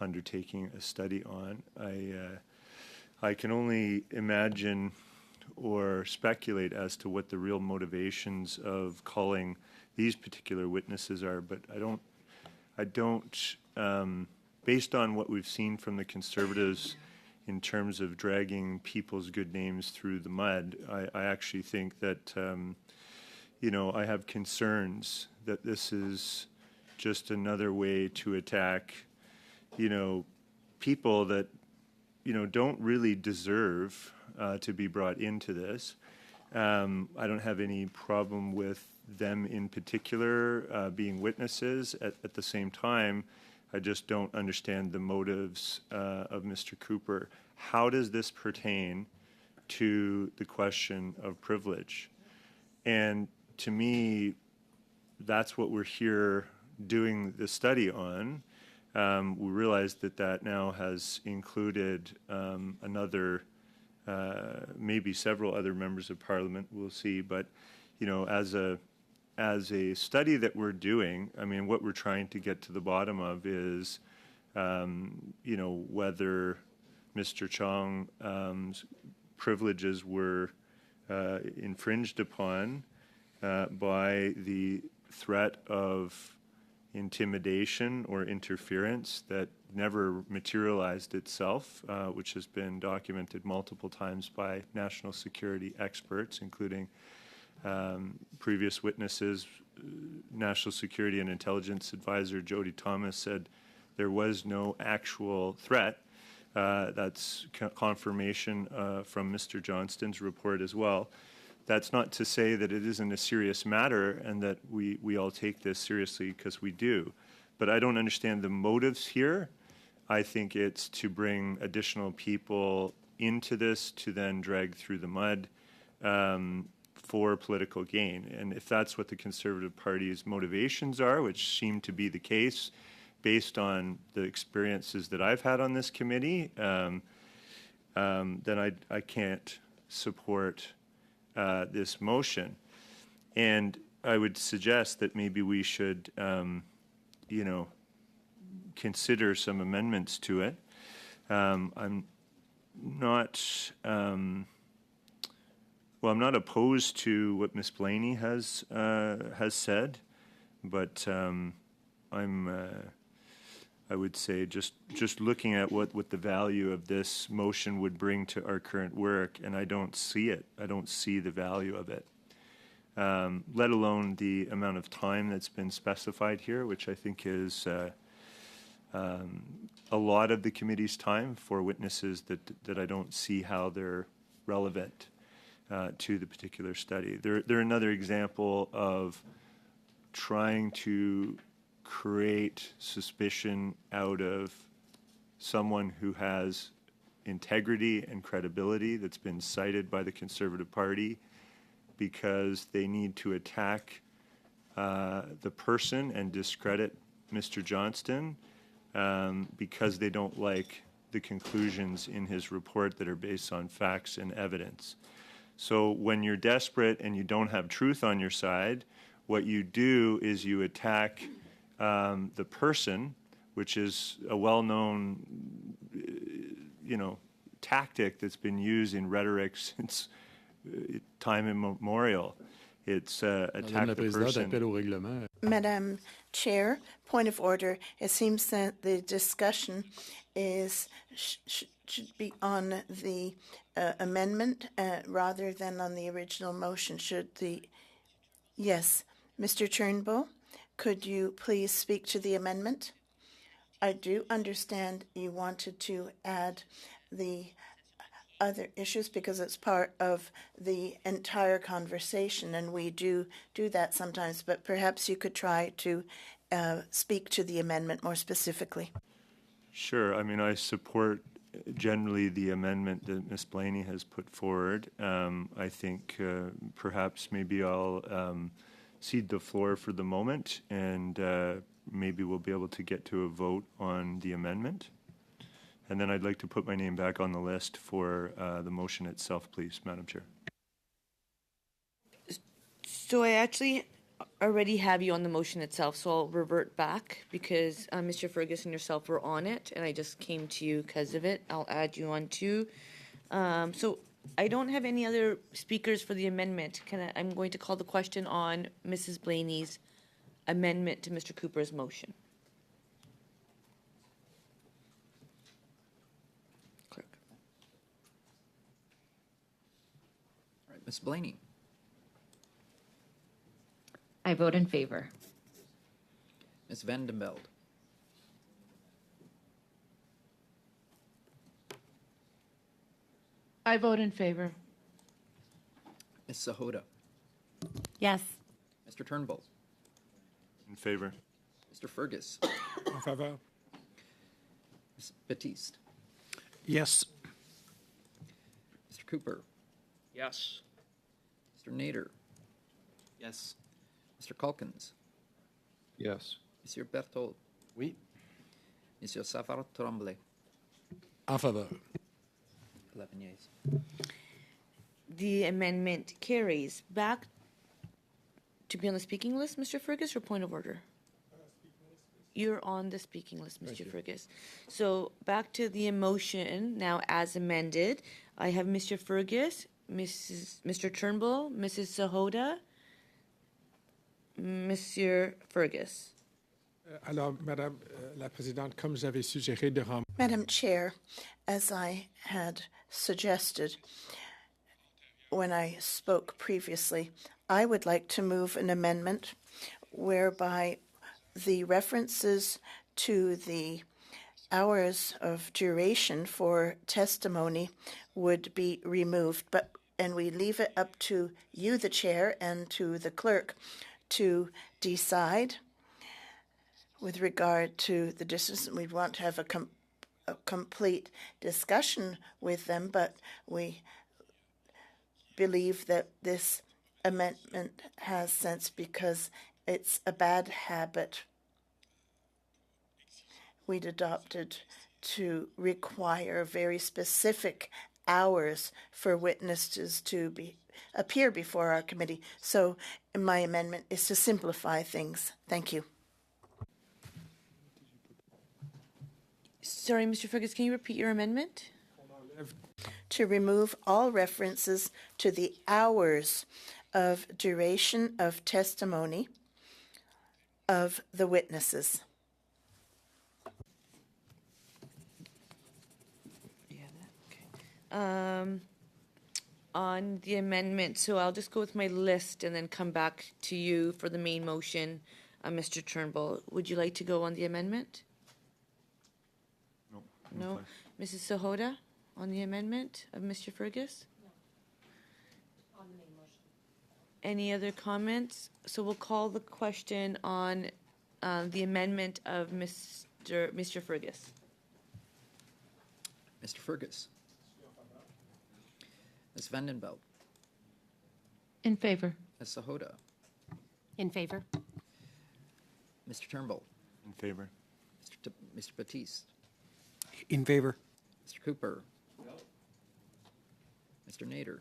undertaking a study on. I can only imagine or speculate as to what the real motivations of calling these particular witnesses are, but I don't, based on what we've seen from the Conservatives in terms of dragging people's good names through the mud, I actually think that, I have concerns that this is just another way to attack, people that, don't really deserve to be brought into this. I don't have any problem with them in particular being witnesses. At the same time, I just don't understand the motives of Mr. Cooper. How does this pertain to the question of privilege? And to me, that's what we're here doing the study on. We realize that now has included another, maybe several other members of Parliament, we'll see. But, as a study that we're doing, I mean, what we're trying to get to the bottom of is, whether Mr. Chong's privileges were infringed upon by the threat of intimidation or interference that never materialized itself, which has been documented multiple times by national security experts, including previous witnesses. National Security and Intelligence Advisor Jody Thomas said there was no actual threat. That's confirmation from Mr. Johnston's report as well. That's not to say that it isn't a serious matter and that we all take this seriously, because we do. but I don't understand the motives here. I think it's to bring additional people into this to then drag through the mud for political gain. And if that's what the Conservative Party's motivations are, which seem to be the case based on the experiences that I've had on this committee, then I can't support this motion. And I would suggest that maybe we should, consider some amendments to it. I'm not opposed to what Ms. Blaney has said, but I would say just looking at what the value of this motion would bring to our current work, and I don't see it. I don't see the value of it, let alone the amount of time that's been specified here, which I think is a lot of the committee's time for witnesses that I don't see how they're relevant to the particular study. They're another example of trying to create suspicion out of someone who has integrity and credibility that's been cited by the Conservative Party because they need to attack the person and discredit Mr. Johnston because they don't like the conclusions in his report that are based on facts and evidence. So when you're desperate and you don't have truth on your side, what you do is you attack the person, which is a well-known, tactic that's been used in rhetoric since time immemorial. It's attack the person. Madam Chair, point of order. It seems that the discussion should be on the amendment rather than on the original motion. Yes, Mr. Turnbull, could you please speak to the amendment? I do understand you wanted to add the other issues because it's part of the entire conversation, and we do that sometimes, but perhaps you could try to speak to the amendment more specifically. Sure. I mean, I support generally the amendment that Ms. Blaney has put forward. I think perhaps maybe I'll cede the floor for the moment, and maybe we'll be able to get to a vote on the amendment. And then I'd like to put my name back on the list for the motion itself, please, Madam Chair. So I actually already have you on the motion itself, so I'll revert back because Mr. Fergus and yourself were on it, and I just came to you because of it. I'll add you on too. So I don't have any other speakers for the amendment. I'm going to call the question on Mrs. Blaney's amendment to Mr. Cooper's motion. Clerk. All right, Ms. Blaney. I vote in favor. Ms. Van den Beld. I vote in favor. Ms. Sahota. Yes. Mr. Turnbull. In favor. Mr. Fergus. En faveur. Ms. Batiste. Yes. Mr. Cooper. Yes. Mr. Nader. Yes. Mr. Calkins. Yes. Monsieur Berthold. Oui. Monsieur Savard Tremblay. En faveur. 11 yeas. The amendment carries. Back to be on the speaking list, Mr. Fergus, or point of order? You're on the speaking list, Mr. Fergus. So back to the motion now as amended. I have Mr. Fergus, Mr. Turnbull, Mrs. Sahota, Monsieur Fergus. Alors, Madame la Présidente, comme j'avais suggéré de rem- Madam Chair, as I had suggested when I spoke previously, I would like to move an amendment whereby the references to the hours of duration for testimony would be removed, and we leave it up to you, the chair, and to the clerk to decide with regard to the distance, we'd want to have a complete discussion with them, but we believe that this amendment has sense because it's a bad habit we'd adopted to require very specific hours for witnesses to appear before our committee. So my amendment is to simplify things. Thank you. Sorry, Mr. Fergus, can you repeat your amendment? To remove all references to the hours of duration of testimony of the witnesses. On the amendment, so I'll just go with my list and then come back to you for the main motion, Mr. Turnbull. Would you like to go on the amendment? No. Mrs. Sahota, on the amendment of Mr. Fergus? No. On the main motion. Any other comments? So we'll call the question on the amendment of Mr. Fergus. Mr. Fergus. Ms. Vandenbelt. In favor. Ms. Sahota. In favor. Mr. Turnbull. In favor. Mr. Batiste. In favor. Mr. Cooper. No. Mr. Nader.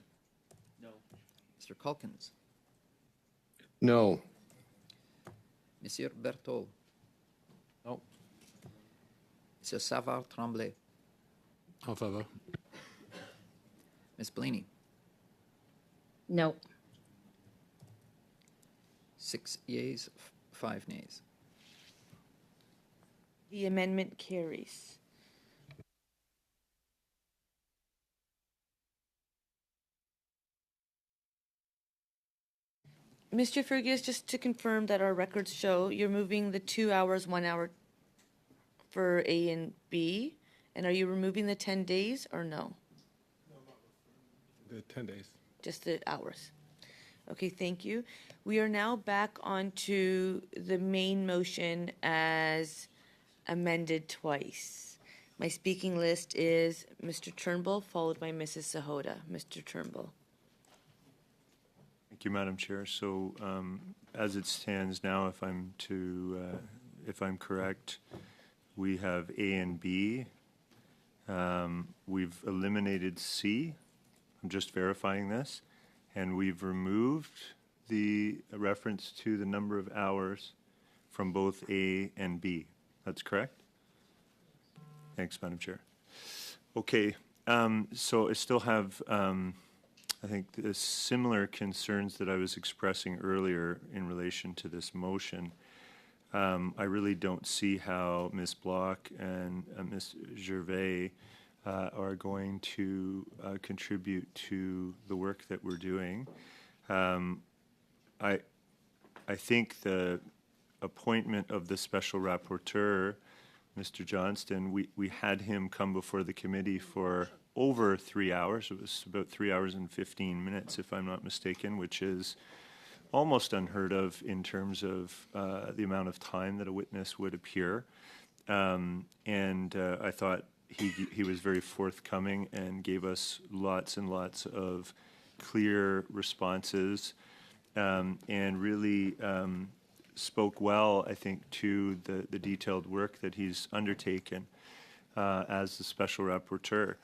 No. Mr. Calkins. No. Monsieur Berthold. No. Monsieur Savard Tremblay. En favor. Ms. Blaney. No. 6 yeas, 5 nays. The amendment carries. Mr. Fergus, just to confirm that our records show, you're moving the 2 hours, 1 hour for A and B, and are you removing the 10 days or no? The 10 days. Just the hours. Okay, thank you. We are now back onto the main motion as amended twice. My speaking list is Mr. Turnbull, followed by Mrs. Sahota. Mr. Turnbull. Thank you, Madam Chair. So, as it stands now, if I'm correct, we have A and B. We've eliminated C. I'm just verifying this, and we've removed the reference to the number of hours from both A and B. That's correct? Thanks, Madam Chair. Okay, so I still have I think the similar concerns that I was expressing earlier in relation to this motion. I really don't see how Ms. Block and Ms. Gervais are going to contribute to the work that we're doing. I think the appointment of the special rapporteur, Mr. Johnston, we had him come before the committee for over 3 hours. It was about 3 hours and 15 minutes, if I'm not mistaken, which is almost unheard of in terms of the amount of time that a witness would appear. And I thought he was very forthcoming and gave us lots and lots of clear responses and really spoke well, I think, to the detailed work that he's undertaken as the special rapporteur.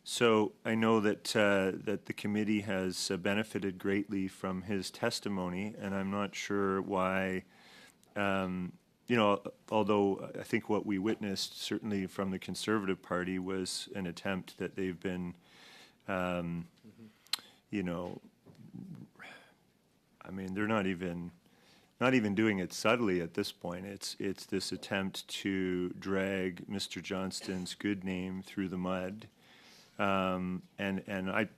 So I know that that the committee has benefited greatly from his testimony, and I'm not sure why. Although I think what we witnessed, certainly from the Conservative Party, was an attempt that they've been, I mean, they're not even doing it subtly at this point. It's this attempt to drag Mr. Johnston's good name through the mud. And I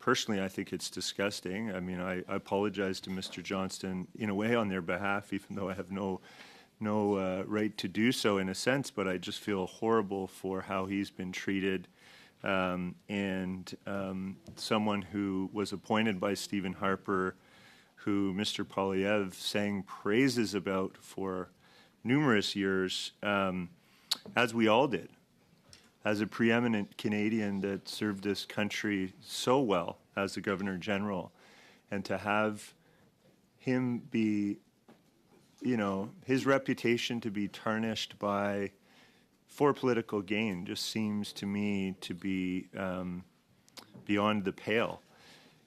personally, I think it's disgusting. I mean, I apologize to Mr. Johnston in a way on their behalf, even though I have no right to do so in a sense, but I just feel horrible for how he's been treated. And someone who was appointed by Stephen Harper, who Mr. Poilievre sang praises about for numerous years, as we all did, as a preeminent Canadian that served this country so well as the Governor General, and to have him be, his reputation to be tarnished for political gain just seems to me to be beyond the pale.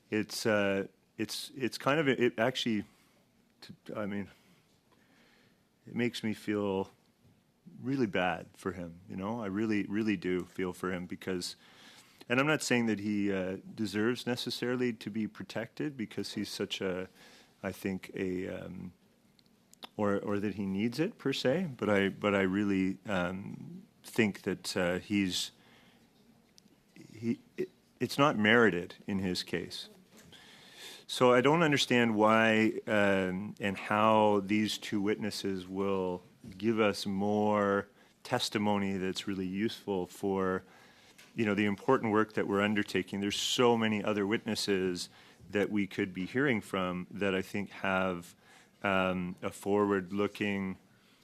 It's kind of, it actually, it makes me feel really bad for him. I really, really do feel for him because, and I'm not saying that he deserves necessarily to be protected because he's such I think or that he needs it per se, but I really think that it's not merited in his case. So I don't understand why and how these two witnesses will give us more testimony that's really useful for, the important work that we're undertaking. There's so many other witnesses that we could be hearing from that I think have a forward-looking,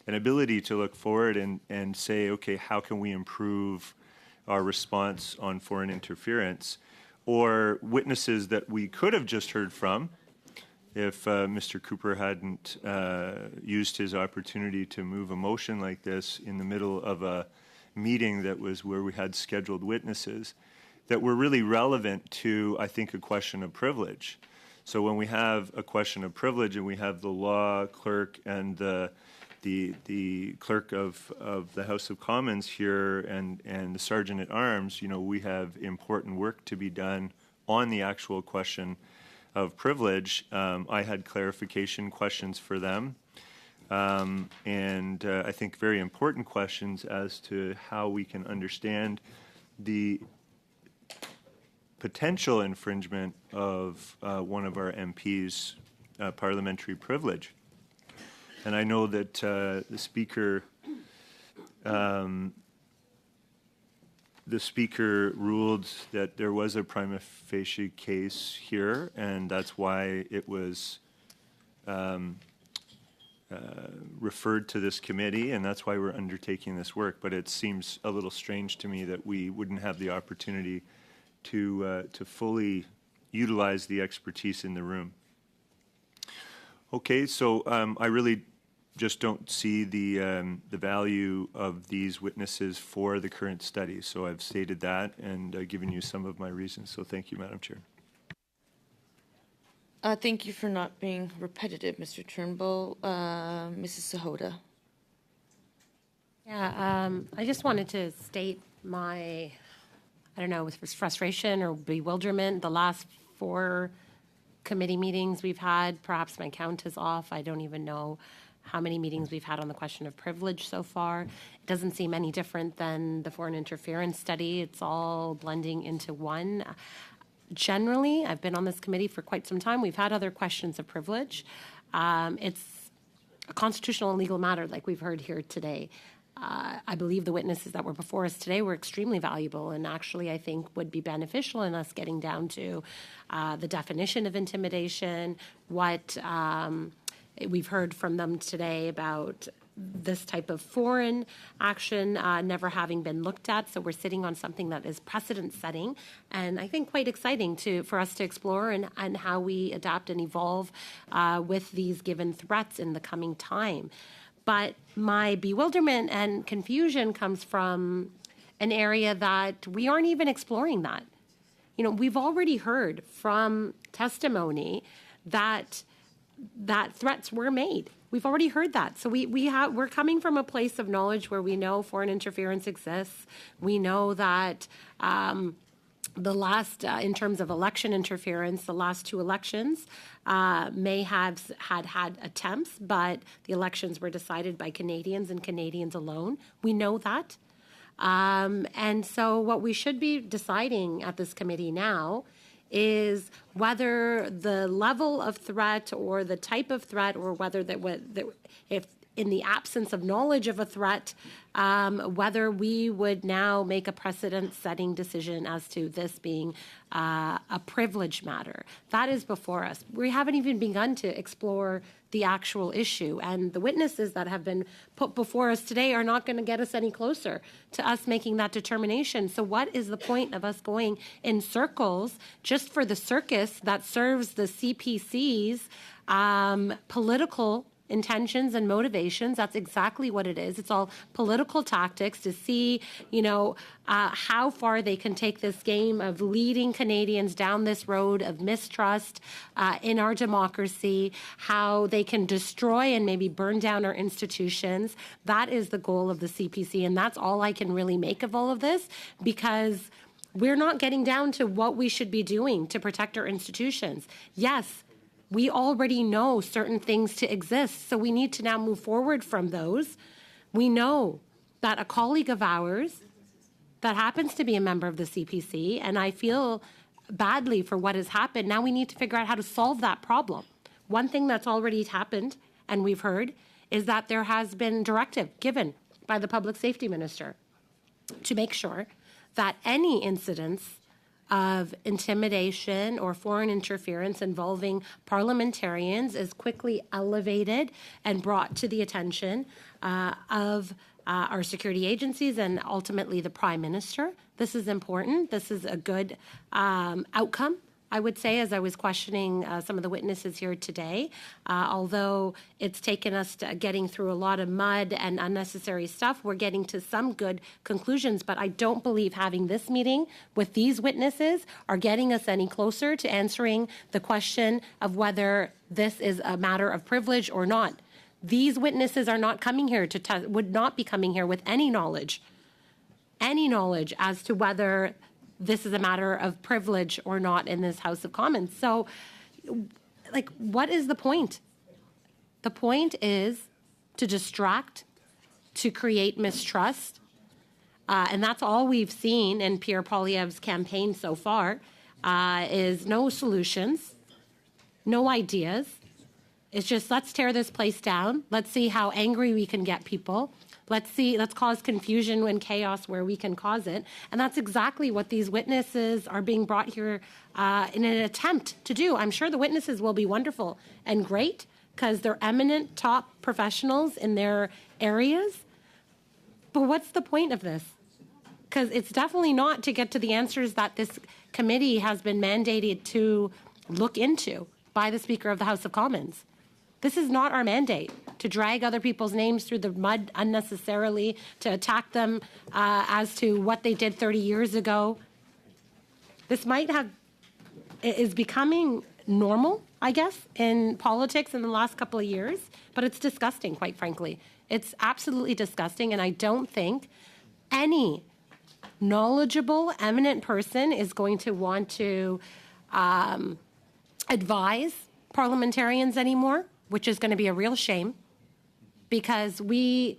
an ability to look forward and say, okay, how can we improve our response on foreign interference? Or witnesses that we could have just heard from if Mr. Cooper hadn't used his opportunity to move a motion like this in the middle of a meeting that was where we had scheduled witnesses that were really relevant to, I think, a question of privilege. So when we have a question of privilege and we have the law clerk and the clerk of the House of Commons here and the sergeant at arms, we have important work to be done on the actual question of privilege. I had clarification questions for them, and I think very important questions as to how we can understand the potential infringement of one of our MPs' parliamentary privilege. And I know that the speaker ruled that there was a prima facie case here, and that's why it was referred to this committee, and that's why we're undertaking this work. But it seems a little strange to me that we wouldn't have the opportunity to fully utilize the expertise in the room. Okay, so I really just don't see the value of these witnesses for the current study. So I've stated that and given you some of my reasons. So thank you, Madam Chair. Thank you for not being repetitive, Mr. Turnbull. Mrs. Sahota. Yeah, I just wanted to state my, I don't know, with frustration or bewilderment. The last 4 committee meetings we've had, perhaps my count is off. I don't even know how many meetings we've had on the question of privilege so far. It doesn't seem any different than the foreign interference study. It's all blending into one. Generally, I've been on this committee for quite some time. We've had other questions of privilege. It's a constitutional and legal matter like we've heard here today. I believe the witnesses that were before us today were extremely valuable and actually I think would be beneficial in us getting down to the definition of intimidation, what we've heard from them today about this type of foreign action never having been looked at. So we're sitting on something that is precedent setting and I think quite exciting for us to explore and how we adapt and evolve with these given threats in the coming time. But my bewilderment and confusion comes from an area that we aren't even exploring that. We've already heard from testimony that threats were made. We've already heard that. So we're coming from a place of knowledge where we know foreign interference exists. We know that the last, in terms of election interference, the last 2 elections may have had attempts, but the elections were decided by Canadians and Canadians alone. We know that. And so what we should be deciding at this committee now is whether the level of threat or the type of threat or whether if in the absence of knowledge of a threat, whether we would now make a precedent-setting decision as to this being a privilege matter. That is before us. We haven't even begun to explore the actual issue, and the witnesses that have been put before us today are not going to get us any closer to us making that determination. So what is the point of us going in circles just for the circus that serves the CPC's political intentions and motivations? That's exactly what it is. It's all political tactics to see, how far they can take this game of leading Canadians down this road of mistrust in our democracy, how they can destroy and maybe burn down our institutions. That is the goal of the CPC, and that's all I can really make of all of this, because we're not getting down to what we should be doing to protect our institutions. Yes, we already know certain things to exist, so we need to now move forward from those. We know that a colleague of ours that happens to be a member of the CPC, and I feel badly for what has happened, now we need to figure out how to solve that problem. One thing that's already happened, and we've heard, is that there has been directive given by the Public Safety Minister to make sure that any incidents of intimidation or foreign interference involving parliamentarians is quickly elevated and brought to the attention of our security agencies and ultimately the Prime Minister. This is important. This is a good outcome, I would say, as I was questioning some of the witnesses here today. Although it's taken us to getting through a lot of mud and unnecessary stuff, we're getting to some good conclusions. But I don't believe having this meeting with these witnesses are getting us any closer to answering the question of whether this is a matter of privilege or not. These witnesses are not coming here would not be coming here with any knowledge as to whether this is a matter of privilege or not in this House of Commons. So, what is the point? The point is to distract, to create mistrust, and that's all we've seen in Pierre Poilievre's campaign so far, is no solutions, no ideas. It's just, let's tear this place down. Let's see how angry we can get people. Let's cause confusion and chaos where we can cause it. And that's exactly what these witnesses are being brought here in an attempt to do. I'm sure the witnesses will be wonderful and great because they're eminent top professionals in their areas. But what's the point of this? Because it's definitely not to get to the answers that this committee has been mandated to look into by the Speaker of the House of Commons. This is not our mandate, to drag other people's names through the mud unnecessarily, to attack them as to what they did 30 years ago. This is becoming normal, I guess, in politics in the last couple of years, but it's disgusting, quite frankly. It's absolutely disgusting, and I don't think any knowledgeable, eminent person is going to want to advise parliamentarians anymore, which is going to be a real shame, because we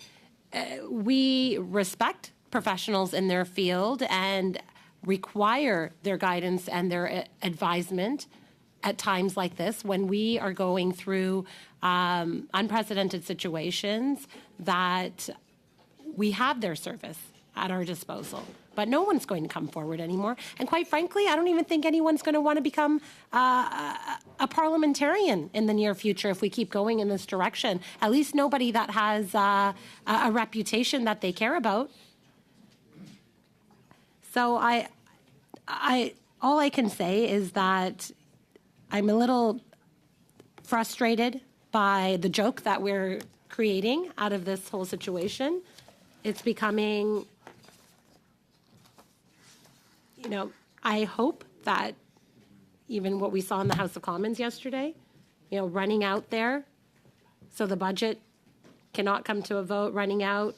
respect professionals in their field and require their guidance and their advisement at times like this when we are going through unprecedented situations that we have their service at our disposal. But no one's going to come forward anymore. And quite frankly, I don't even think anyone's going to want to become a parliamentarian in the near future if we keep going in this direction. At least nobody that has a reputation that they care about. So all I can say is that I'm a little frustrated by the joke that we're creating out of this whole situation. It's becoming, I hope that even what we saw in the House of Commons yesterday, running out there so the budget cannot come to a vote, running out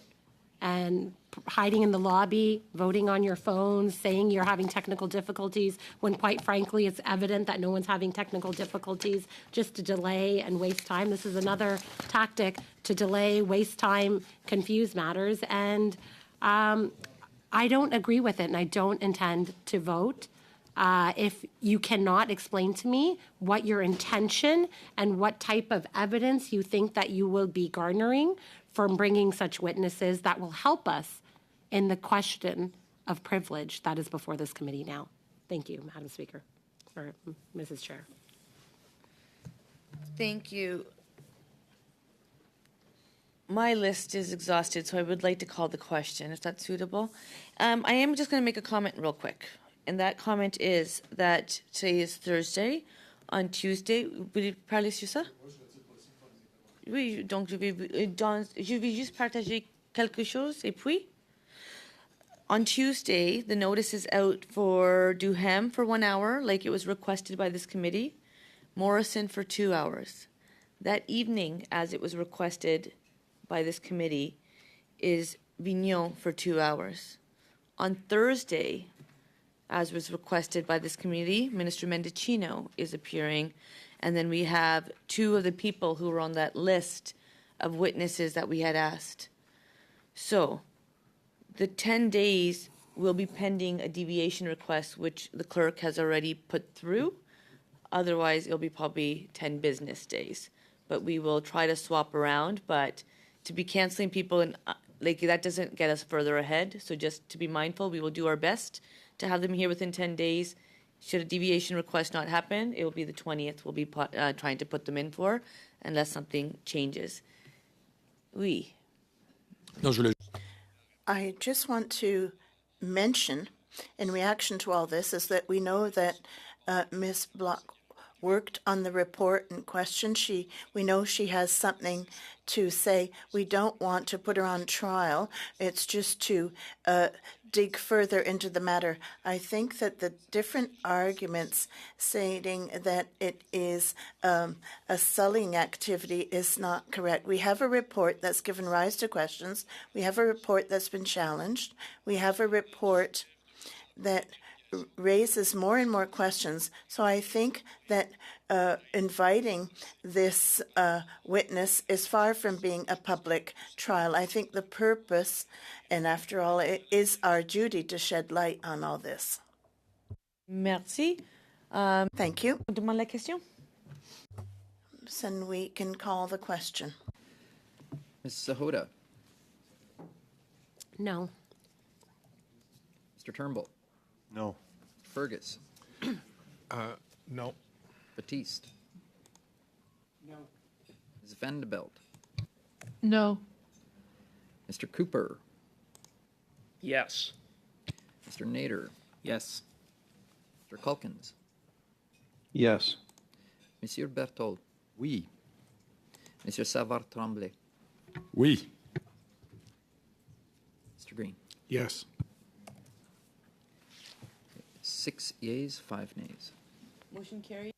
and hiding in the lobby, voting on your phones, saying you're having technical difficulties, when quite frankly it's evident that no one's having technical difficulties, just to delay and waste time. This is another tactic to delay, waste time, confuse matters. And I don't agree with it, and I don't intend to vote If you cannot explain to me what your intention and what type of evidence you think that you will be garnering from bringing such witnesses that will help us in the question of privilege that is before this committee now. Thank you, Madam Speaker, or Mrs. Chair. Thank you. My list is exhausted, so I would like to call the question, if that's suitable. I am just going to make a comment real quick, and that comment is that today is Thursday. On Tuesday, vous voulez parler sur ça? Oui, donc je vais juste partager quelque chose, et puis, on Tuesday, the notice is out for Duhem for 1 hour, like it was requested by this committee, Morrison for 2 hours. That evening, as it was requested by this committee, is Vignon for 2 hours. On Thursday, as was requested by this committee, Minister Mendicino is appearing, and then we have 2 of the people who were on that list of witnesses that we had asked. So, the 10 days will be pending a deviation request, which the clerk has already put through. Otherwise, it'll be probably 10 business days. But we will try to swap around, but to be canceling people, and like that doesn't get us further ahead. So just to be mindful, we will do our best to have them here within 10 days. Should a deviation request not happen, it will be the 20th we'll be trying to put them in for, unless something changes. Oui. I just want to mention, in reaction to all this, is that we know that Ms. Block worked on the report in question. We know she has something to say. We don't want to put her on trial. It's just to dig further into the matter. I think that the different arguments stating that it is a sullying activity is not correct. We have a report that's given rise to questions. We have a report that's been challenged. We have a report that raises more and more questions. So I think that inviting this witness is far from being a public trial. I think the purpose, and after all, it is our duty to shed light on all this. Merci. Thank you. On demande la question. Then we can call the question. Ms. Sahota. No. Mr. Turnbull. No. Fergus. No. Batiste. No. Ms. Vandeveld. No. Mr. Cooper. Yes. Mr. Nader. Yes. Mr. Culkins. Yes. Monsieur Berthold. Oui. Monsieur Savard-Tremblay. Oui. Mr. Green. Yes. 6 yeas, 5 nays. Motion carried.